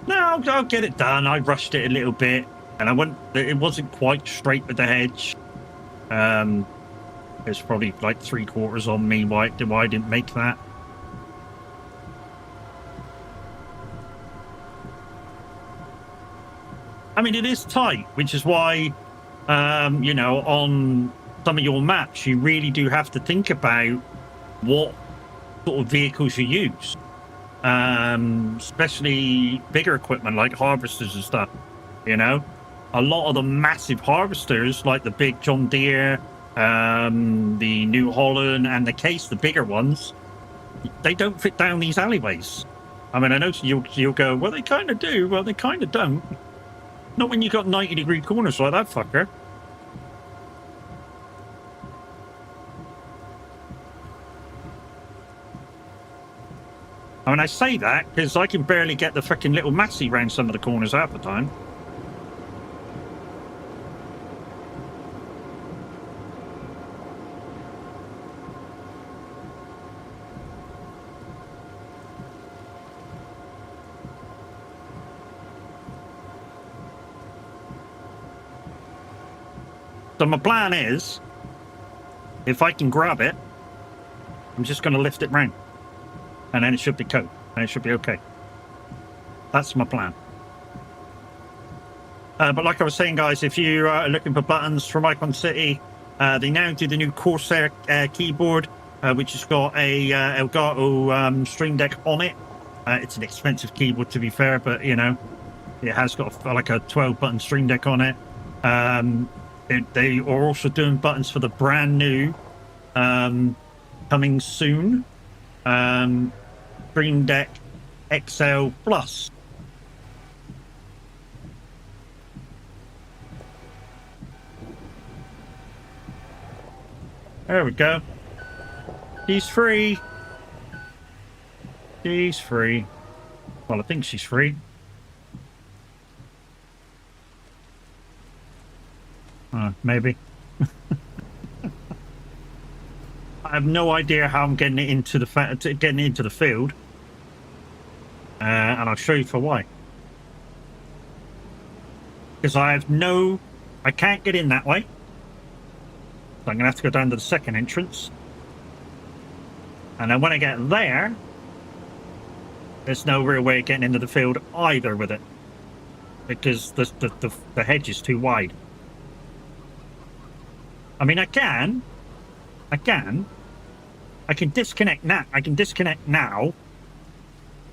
No, I'll get it done. I rushed it a little bit, and it wasn't quite straight with the hedge. There's probably like 3/4 on me why I didn't make that. I mean, it is tight, which is why, you know, on some of your maps, you really do have to think about what sort of vehicles you use. Especially bigger equipment like harvesters and stuff, you know. A lot of the massive harvesters, like the big John Deere, the New Holland, and the Case, the bigger ones, they don't fit down these alleyways. I mean, I know you'll go, well, they kind of do. Well, they kind of don't. Not when you got 90-degree corners like that fucker. I mean, I say that because I can barely get the fucking little Massey round some of the corners half the time. So my plan is, if I can grab it, I'm just going to lift it round. And then it should be coat. And it should be okay. That's my plan. But like I was saying, guys, if you are looking for buttons from Icon City, they now do the new Corsair keyboard, which has got a Elgato Stream Deck on it. It's an expensive keyboard, to be fair, but, you know, it has got like a 12-button Stream Deck on it. They are also doing buttons for the brand new, coming soon, Stream Deck XL Plus. There we go. She's free. She's free. Well, I think she's free. Maybe. I have no idea how I'm getting it into the field, and I'll show you for why. Because I can't get in that way. So I'm gonna have to go down to the second entrance, and then when I get there, there's no real way of getting into the field either with it, because the hedge is too wide. I mean, I can disconnect now. I can disconnect now.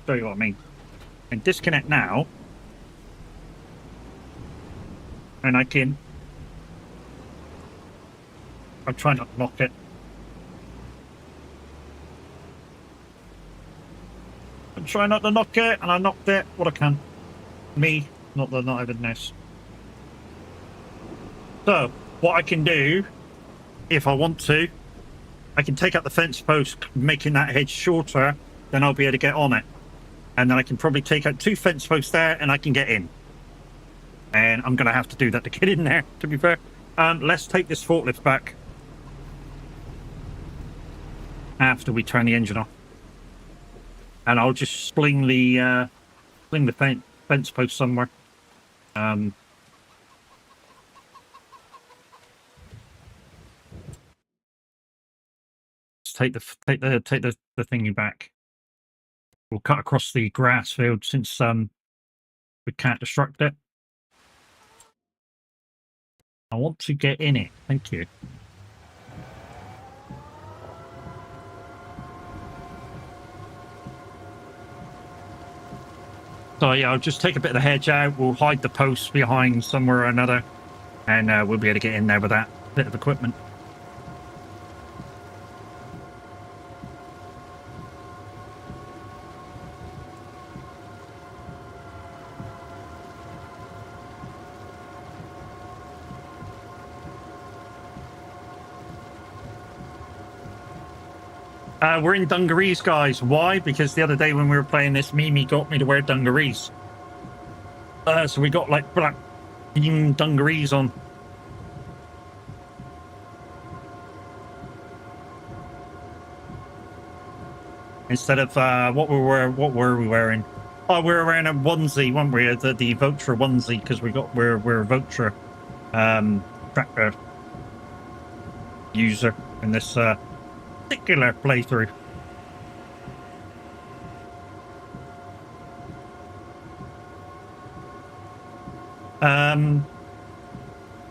Show you what I mean. I can disconnect now. And I'm trying not to knock it. I'm trying not to knock it, and I knocked it. What I can. Me, not even this. So, what I can do, if I want to, I can take out the fence post, making that hedge shorter, then I'll be able to get on it. And then I can probably take out 2 fence posts there, and I can get in. And I'm going to have to do that to get in there, to be fair. Let's take this forklift back after we turn the engine off. And I'll just sling the fence post somewhere. let's take the thingy back. We'll cut across the grass field since we can't destruct it. I want to get in it. Thank you. So yeah, I'll just take a bit of the hedge out. We'll hide the posts behind somewhere or another, and we'll be able to get in there with that bit of equipment. We're in dungarees, guys. Why? Because the other day when we were playing this, Mimi got me to wear dungarees. So we got like black dungarees on. Instead of what were we wearing? Oh, we were wearing a onesie, weren't we? The Votra onesie, because we're a Votra tractor user in this particular playthrough.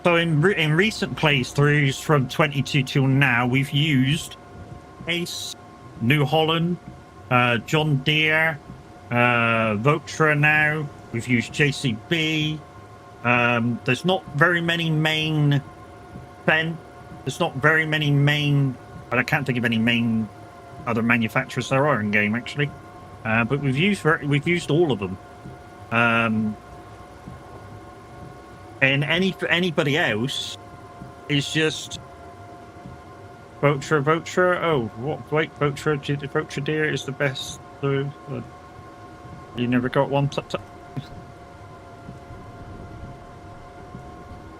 So in recent playthroughs from 22 till now, we've used Ace, New Holland, John Deere, Votra now. We've used JCB. There's not very many main Ben. There's not very many main, but I can't think of any main other manufacturers there are in game actually. But we've used all of them. And anybody else is just Votra. Oh, what? Wait, Votra Deer is the best. You never got one.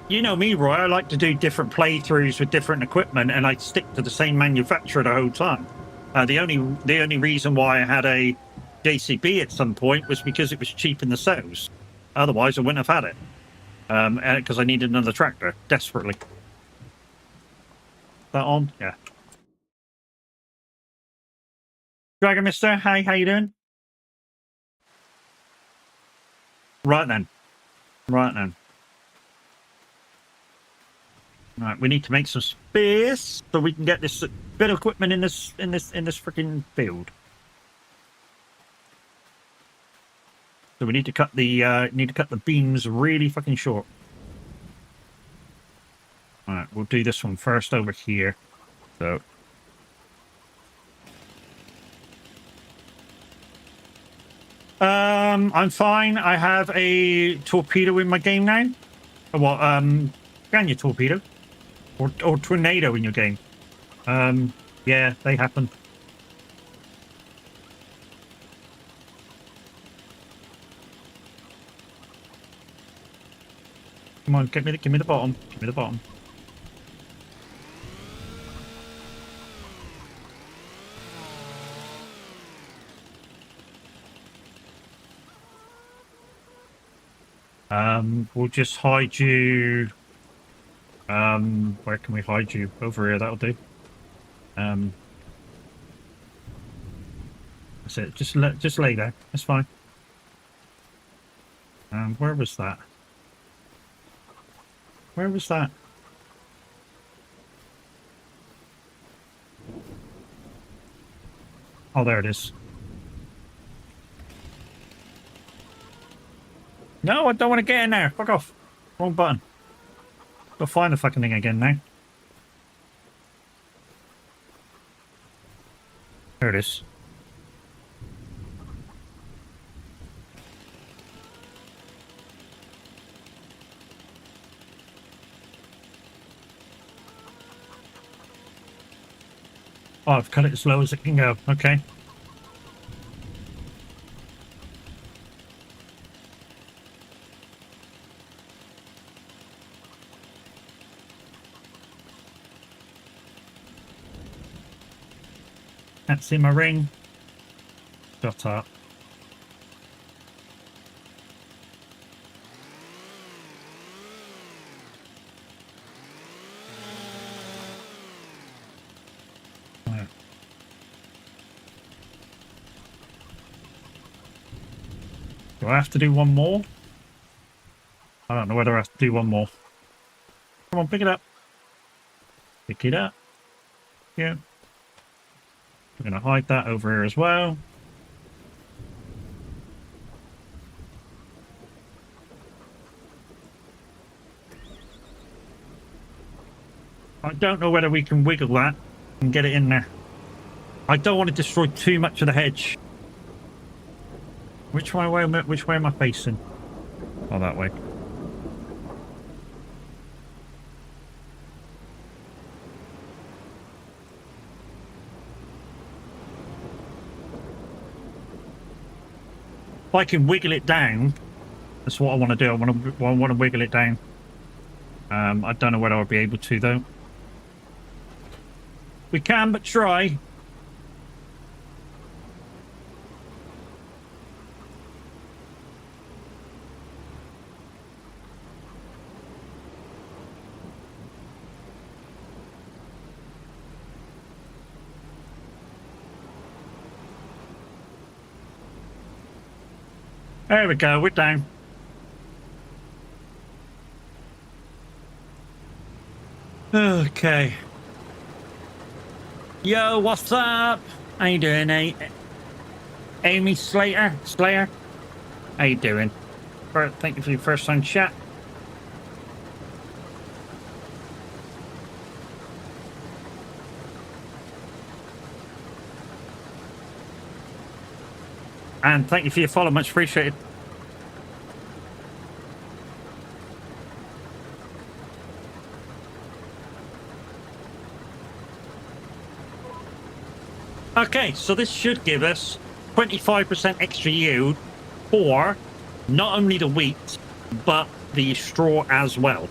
You know me, Roy. I like to do different playthroughs with different equipment, and I stick to the same manufacturer the whole time. The only reason why I had a JCB at some point was because it was cheap in the sales. Otherwise, I wouldn't have had it. Because I needed another tractor desperately. That on? Yeah. Dragon Mister, hi, how you doing? Right then. Right, we need to make some space so we can get this bit of equipment in this freaking field. So we need to cut the beams really fucking short. All right, we'll do this one first over here. So I'm fine. I have a torpedo in my game now. What? Can you torpedo or tornado in your game? Yeah, they happen. Come on, give me the bottom. Give me the bottom. We'll just hide you. Where can we hide you? Over here, that'll do. That's it. Just lay there. That's fine. Where was that? Where was that? Oh, there it is. No, I don't want to get in there. Fuck off. Wrong button. Go find the fucking thing again now. There it is. Oh, I've cut it as low as it can go. Okay. Can't see my ring. Shut up. Do I have to do one more? I don't know whether I have to do one more. Come on, pick it up. Pick it up. Yeah. We're going to hide that over here as well. I don't know whether we can wiggle that and get it in there. I don't want to destroy too much of the hedge. Which way am I facing? Oh, that way. If I can wiggle it down, that's what I want to do. I want to wiggle it down. I don't know whether I'll be able to though. We can, but try. There we go, we're down. Okay. Yo, what's up? How you doing, Amy Slater? How you doing? Thank you for your first time chat. And thank you for your follow, much appreciated. Okay, so this should give us 25% extra yield for not only the wheat, but the straw as well.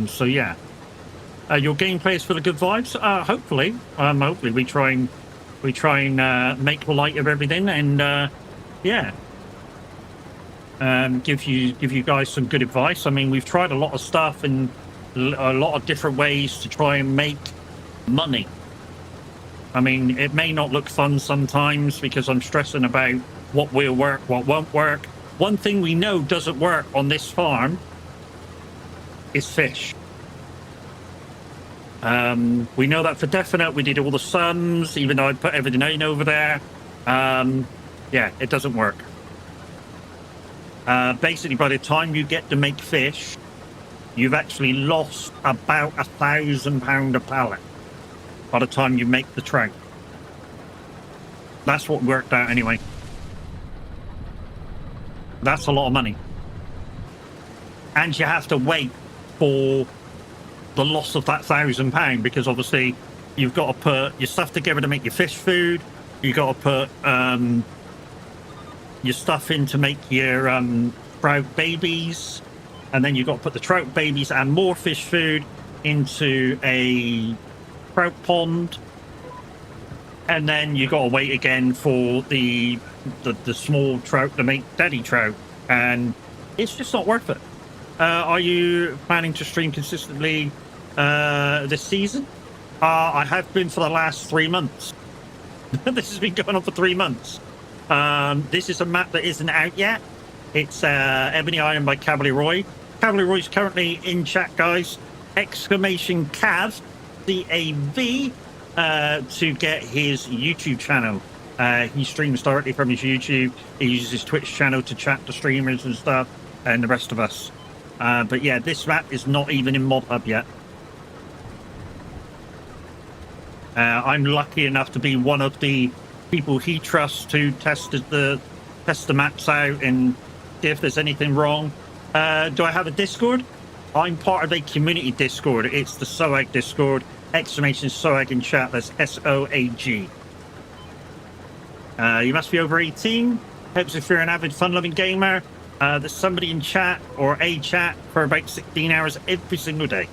So yeah. Your gameplay is full of good vibes. Hopefully. Hopefully we try and make light of everything and yeah. Give you guys some good advice. I mean, we've tried a lot of stuff and a lot of different ways to try and make money. I mean, it may not look fun sometimes because I'm stressing about what will work, what won't work. One thing we know doesn't work on this farm is fish. We know that for definite. We did all the sums, even though I put everything in over there. Yeah, it doesn't work. Basically, by the time you get to make fish, you've actually lost about £1,000 a pallet by the time you make the trout. That's what worked out anyway. That's a lot of money. And you have to wait for the loss of that £1,000 because obviously you've got to put your stuff together to make your fish food. You've got to put your stuff in to make your trout babies. And then you've got to put the trout babies and more fish food into a trout pond, and then you got to wait again for the small trout to make daddy trout, and it's just not worth it. Are you planning to stream consistently this season? I have been for the last 3 months. This has been going on for 3 months. This is a map that isn't out yet. It's Ebony Island by Cavalier Roy. Cavalier Roy's currently in chat, guys. Exclamation Cav CAV to get his YouTube channel. He streams directly from his YouTube. He uses his Twitch channel to chat to streamers and stuff and the rest of us. But yeah, this map is not even in Mod Hub yet. I'm lucky enough to be one of the people he trusts to test the maps out and see if there's anything wrong. Do I have a Discord? I'm part of a community Discord. It's the SOAG Discord. Exclamation SOAG in chat. That's SOAG. You must be over 18. Helps if you're an avid fun-loving gamer. There's somebody in chat or a chat for about 16 hours every single day.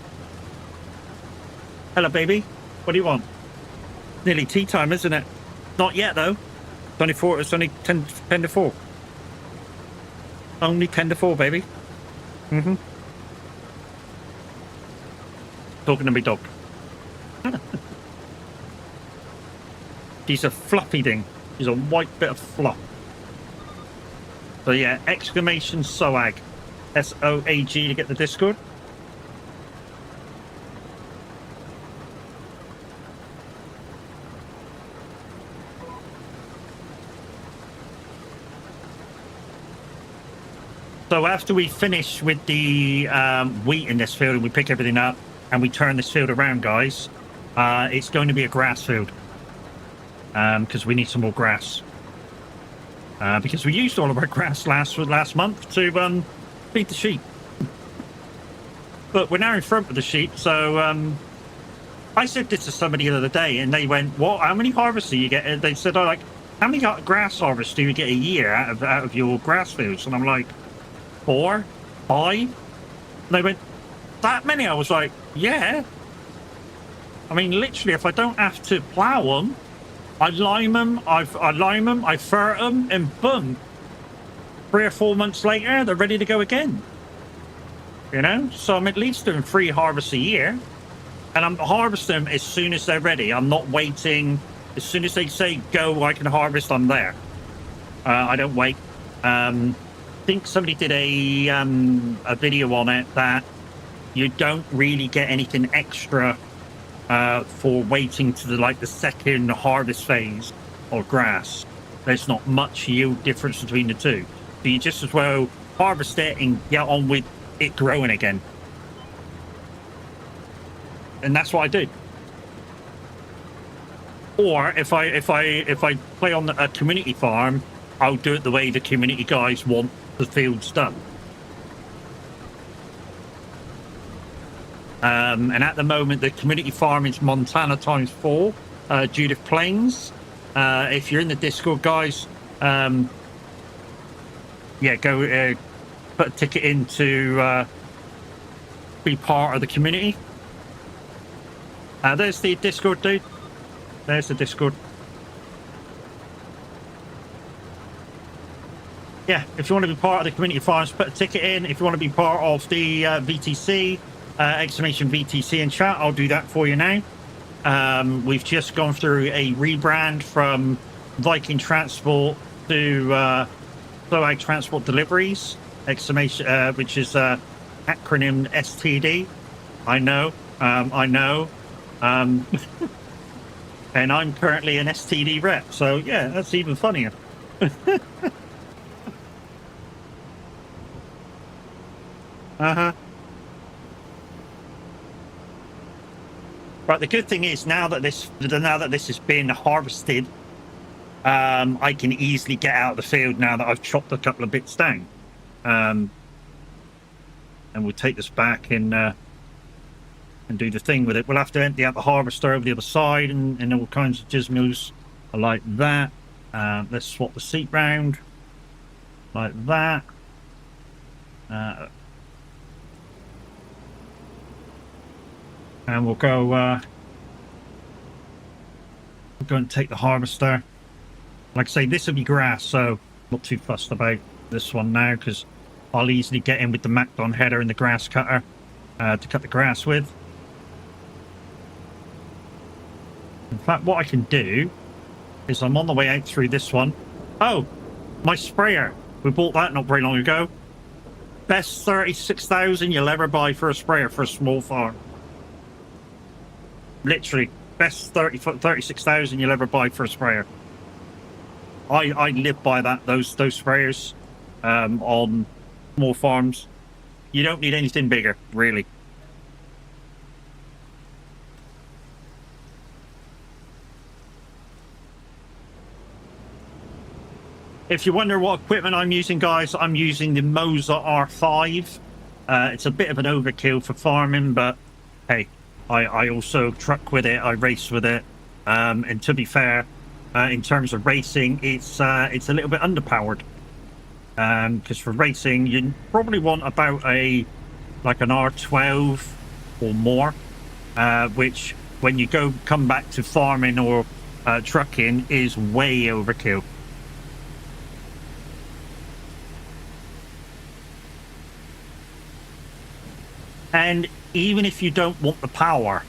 Hello, baby. What do you want? Nearly tea time, isn't it? Not yet, though. It's only 10 to 4. Only 10 to 4, baby. Mm-hmm. Talking to me, dog. He's a fluffy thing. He's a white bit of fluff. So yeah, exclamation SOAG, SOAG to get the Discord. So after we finish with the wheat in this field and we pick everything up and we turn this field around, guys, it's going to be a grass field because we need some more grass. Because we used all of our grass last month to feed the sheep. But we're now in front of the sheep, so I said this to somebody the other day and they went, "What? How many harvests do you get?" And they said, "Oh, like, how many grass harvests do you get a year out of your grass fields?" And I'm like, 4, 5. And they went, "That many?" I was like, "Yeah." I mean, literally, if I don't have to plow them, I lime them, I ferret them, and boom, 3 or 4 months later, they're ready to go again. You know, so I'm at least doing 3 harvests a year, and I'm harvesting them as soon as they're ready. I'm not waiting. As soon as they say go, I can harvest. I'm there. I don't wait. I think somebody did a video on it that you don't really get anything extra for waiting to the second harvest phase of grass. There's not much yield difference between the two, so you just as well harvest it and get on with it growing again. And that's what I do. Or if I play on a community farm, I'll do it the way the community guys want the fields done. And at the moment, the community farm is Montana ×4, Judith Plains. If you're in the Discord, guys, yeah, go put a ticket in to be part of the community. There's the Discord, dude. There's the Discord. Yeah, if you want to be part of the community farms, put a ticket in. If you want to be part of the VTC, exclamation VTC in chat, I'll do that for you now. We've just gone through a rebrand from Viking Transport to SOAG Transport Deliveries, exclamation, which is acronym STD. I know. And I'm currently an STD rep, so yeah, that's even funnier. Right, the good thing is now that this has been harvested, I can easily get out of the field now that I've chopped a couple of bits down. And we'll take this back and do the thing with it. We'll have to empty out the harvester over the other side and all kinds of gizmos like that. Let's swap the seat round like that. And we'll go and take the harvester. Like I say, this will be grass, so not too fussed about this one now, because I'll easily get in with the Macdon header and the grass cutter to cut the grass with. In fact, what I can do is I'm on the way out through this one. Oh, my sprayer. We bought that not very long ago. Best 36,000 you'll ever buy for a sprayer for a small farm. Literally, best 36,000 you'll ever buy for a sprayer. I live by that. Those sprayers on small farms. You don't need anything bigger, really. If you wonder what equipment I'm using, guys, I'm using the Moser R5. It's a bit of an overkill for farming, but hey, I also truck with it, I race with it, and to be fair, in terms of racing, it's a little bit underpowered. Because for racing, you probably want about an R12 or more, which when you come back to farming or trucking is way overkill. And even if you don't want the power,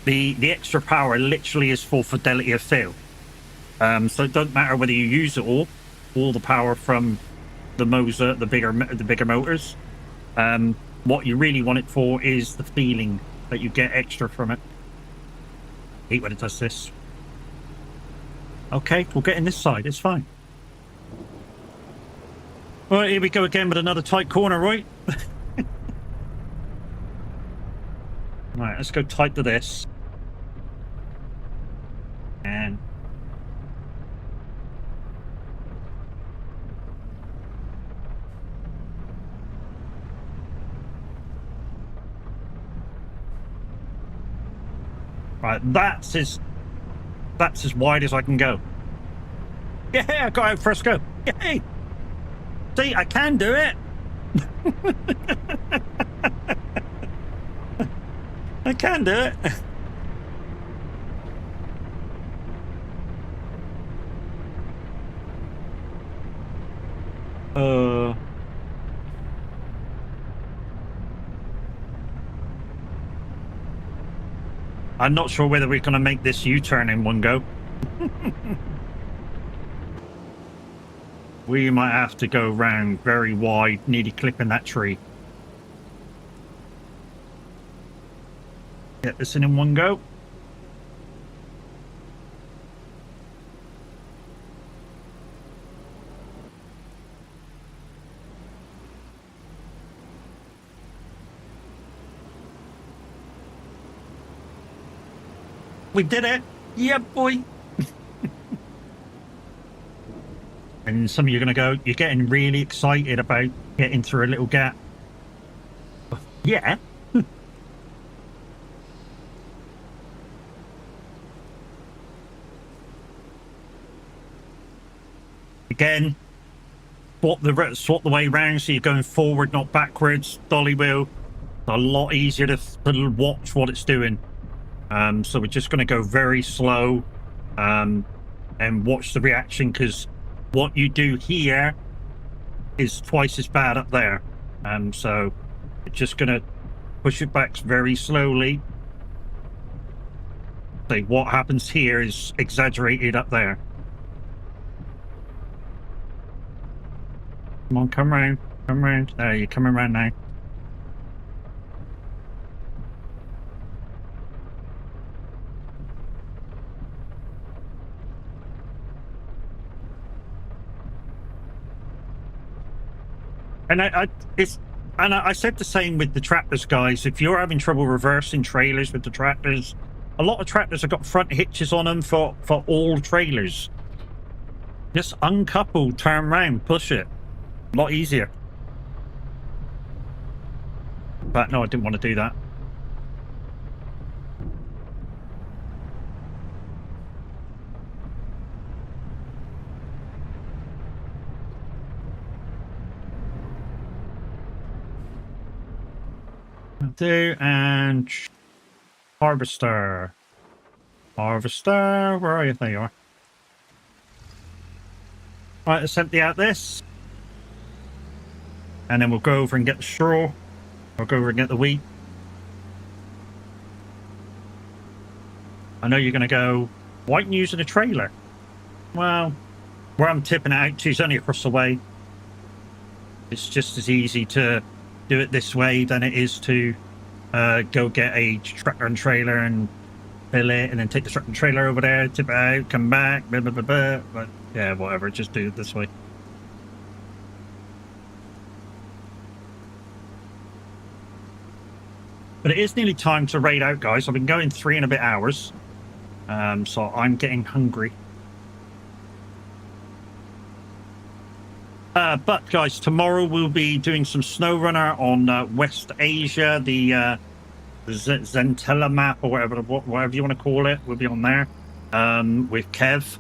the extra power literally is for fidelity of field. So it doesn't matter whether you use it all the power from the bigger motors. What you really want it for is the feeling that you get extra from it. I hate when it does this. Okay, we'll get in this side. It's fine. All right, here we go again with another tight corner, right? Right, let's go tight to this. And right, that's as wide as I can go. Yeah, I got out first go. Yay! See, I can do it. I can do it. I'm not sure whether we're going to make this U-turn in one go. We might have to go round very wide, nearly clipping that tree. Get this in one go. We did it! Yeah, boy! And some of you are going to go, you're getting really excited about getting through a little gap. Yeah. Again, swap the way round so you're going forward, not backwards. Dolly wheel. It's a lot easier to watch what it's doing. So we're just going to go very slow and watch the reaction, because what you do here is twice as bad up there. So we're just going to push it back very slowly. So what happens here is exaggerated up there. Come on, come round, come round. There, you're coming round now. And I said the same with the tractors, guys. If you're having trouble reversing trailers with the tractors, a lot of tractors have got front hitches on them for all trailers. Just uncouple, turn around, push it. A lot easier. But no, I didn't want to do that. And harvester, where are you? There you are. Right, let's empty out this, and then we'll go over and get the straw. I'll go over and get the wheat. I know you're going to go, why aren't you using a trailer? Well, where I'm tipping it out to is only across the way. It's just as easy to do it this way than it is to go get a tractor and trailer and fill it, and then take the tractor and trailer over there, tip it out, come back, blah, blah, blah, blah. But yeah, whatever, just do it this way. But it is nearly time to raid out, guys. I've been going 3 and a bit hours, so I'm getting hungry. But guys, tomorrow we'll be doing some snow runner on West Asia, the Zentella map, or whatever you want to call it. We'll be on there with Kev.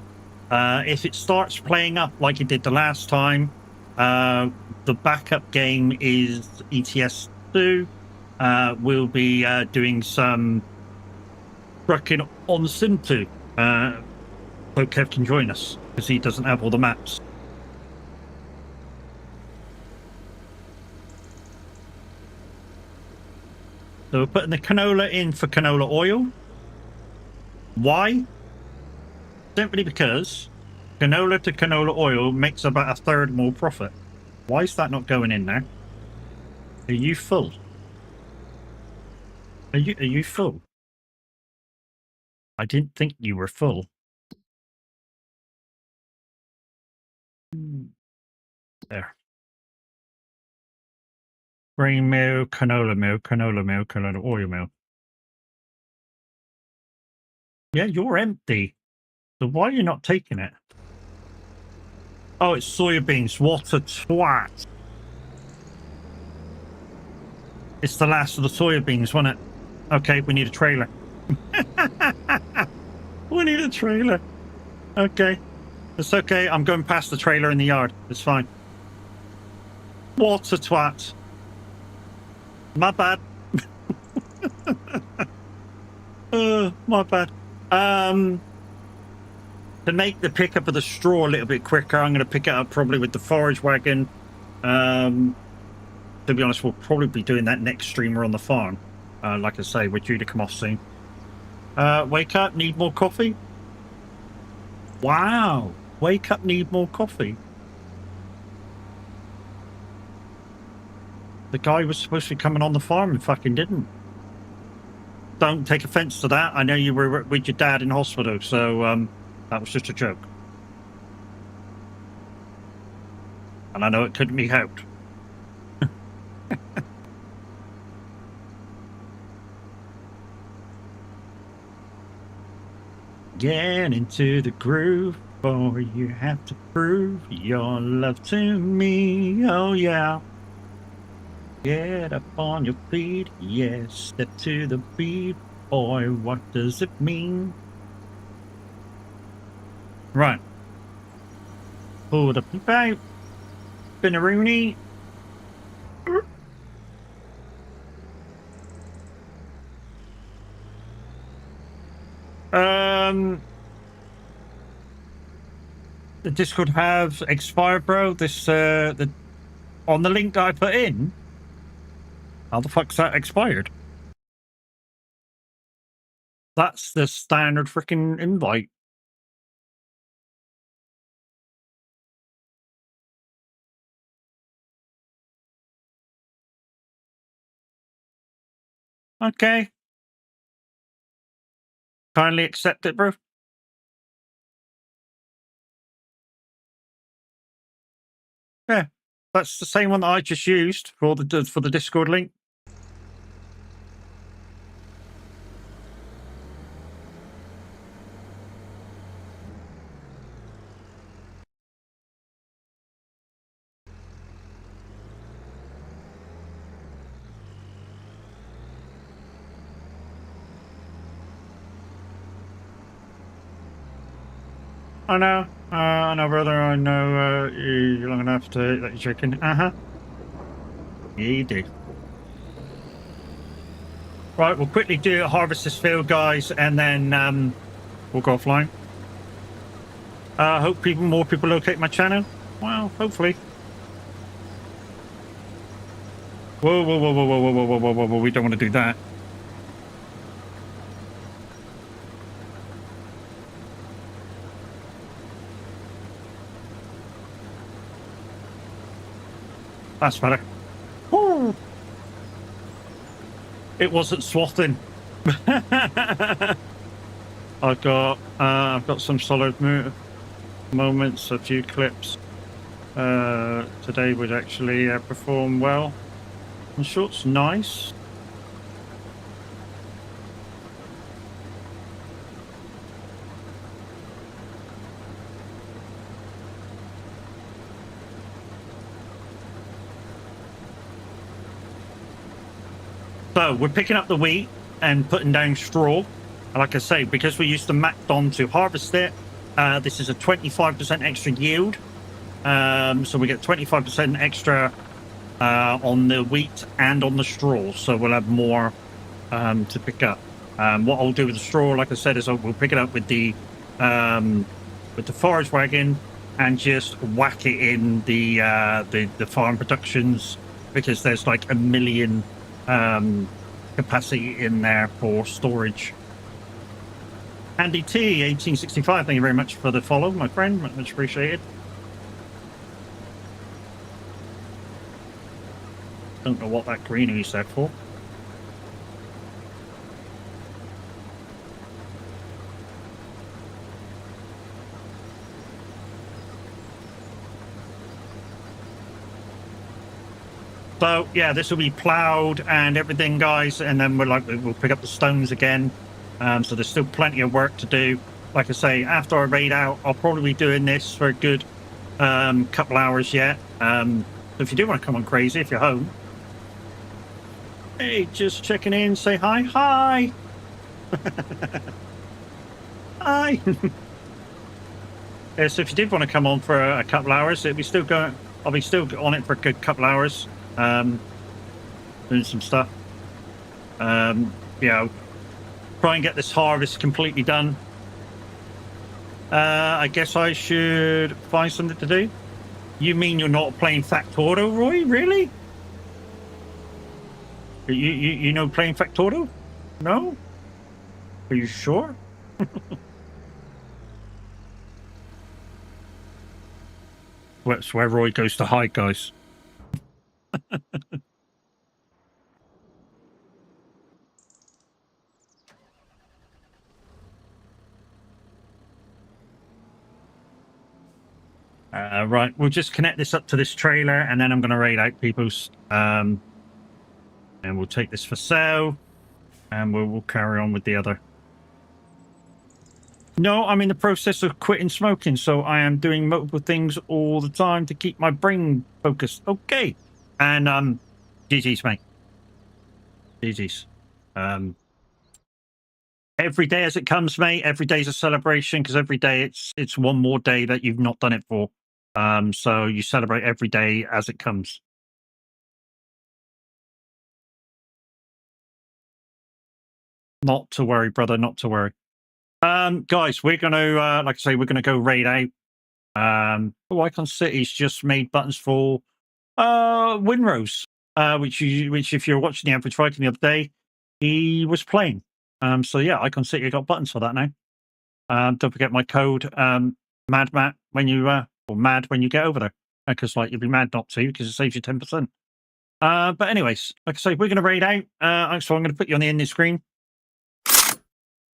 If it starts playing up like it did the last time, the backup game is ETS2. We'll be doing some trucking on Sim2, so Kev can join us, because he doesn't have all the maps. So we're putting the canola in for canola oil. Why? Simply because canola to canola oil makes about 1/3 more profit. Why is that not going in there? Are you full? Are you full? I didn't think you were full. There. Grain meal, canola meal, canola oil meal. Yeah, you're empty. So why are you not taking it? Oh, it's soybeans. What a twat. It's the last of the soybeans, wasn't it? Okay, we need a trailer. We need a trailer. Okay. It's okay. I'm going past the trailer in the yard. It's fine. What a twat. My bad. My bad. To make the pickup of the straw a little bit quicker, I'm going to pick it up probably with the forage wagon. To be honest, we'll probably be doing that next stream we're on the farm. Like I say, we're due to come off soon. Wake up, need more coffee? Wow. Wake up, need more coffee. The guy was supposed to be coming on the farm and fucking didn't. Don't take offense to that. I know you were with your dad in hospital, so that was just a joke. And I know it couldn't be helped. Get into the groove, or you have to prove your love to me. Oh yeah. Get up on your feet, yes, step to the beat. Boy, what does it mean? Right. Pull the peep out. Been a Rooney. The Discord have expired, bro. This on the link that I put in. How the fuck's that expired? That's the standard freaking invite. Okay. Kindly accept it, bro. Yeah, that's the same one that I just used for the Discord link. I know, brother. I know you're long enough to let you chicken. Yeah, you do. Right, we'll quickly do harvest this field, guys, and then we'll go offline. Hope more people locate my channel. Well, hopefully. Whoa! We don't want to do that. That's better. Woo. It wasn't swathing. I've got some solid moments, a few clips. Today would actually perform well. The shot's nice. So we're picking up the wheat and putting down straw. And like I say, because we used the Macdon to harvest it, this is a 25% extra yield. So we get 25% extra on the wheat and on the straw. So we'll have more to pick up. What I'll do with the straw, like I said, is we'll pick it up with the forage wagon and just whack it in the farm productions, because there's like 1 million capacity in there for storage. Andy T 1865, thank you very much for the follow, my friend, much appreciated. Don't know what that greenery's there for. So yeah, this will be ploughed and everything, guys, and then we'll pick up the stones again. So there's still plenty of work to do. Like I say, after I raid out, I'll probably be doing this for a good couple hours yet. So if you do want to come on crazy, if you're home, hey, just checking in, say hi, hi, hi. Yeah, so if you did want to come on for a couple hours, I'll be still on it for a good couple hours. Doing some stuff. Try and get this harvest completely done. I guess I should find something to do. You mean you're not playing Factorio, Roy? Really? You know playing Factorio? No? Are you sure? That's where Roy goes to hide, guys. Right, we'll just connect this up to this trailer, and then I'm going to raid out people's. And we'll take this for sale, and we'll carry on with the other. No, I'm in the process of quitting smoking, so I am doing multiple things all the time to keep my brain focused. Okay, and GG's, mate. GG's. Every day as it comes, mate. Every day's a celebration, because every day it's one more day that you've not done it for. So you celebrate every day as it comes. Not to worry, brother. Not to worry. Guys, we're gonna like I say, we're gonna go raid out. Icon City's just made buttons for Winrose, which if you're watching the average fighting the other day, he was playing. So yeah, Icon City got buttons for that now. Don't forget my code MADMAT when you or mad when you get over there, because like you'd be mad not to, because it saves you 10%. But anyways, like I say, we're gonna raid out. So I'm gonna put you on the end of the screen.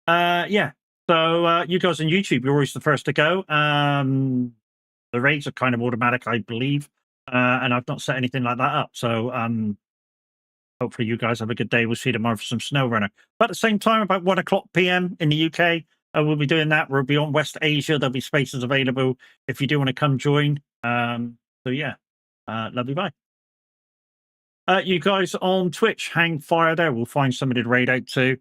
Yeah. So you guys on YouTube, you're always the first to go. The raids are kind of automatic, I believe, and I've not set anything like that up. So hopefully you guys have a good day. We'll see you tomorrow for some snow runner. But at the same time, about 1 o'clock PM in the UK, we'll be doing that. We'll be on West Asia. There'll be spaces available if you do want to come join. So yeah, love you, bye. You guys on Twitch, hang fire there. We'll find somebody to raid out to.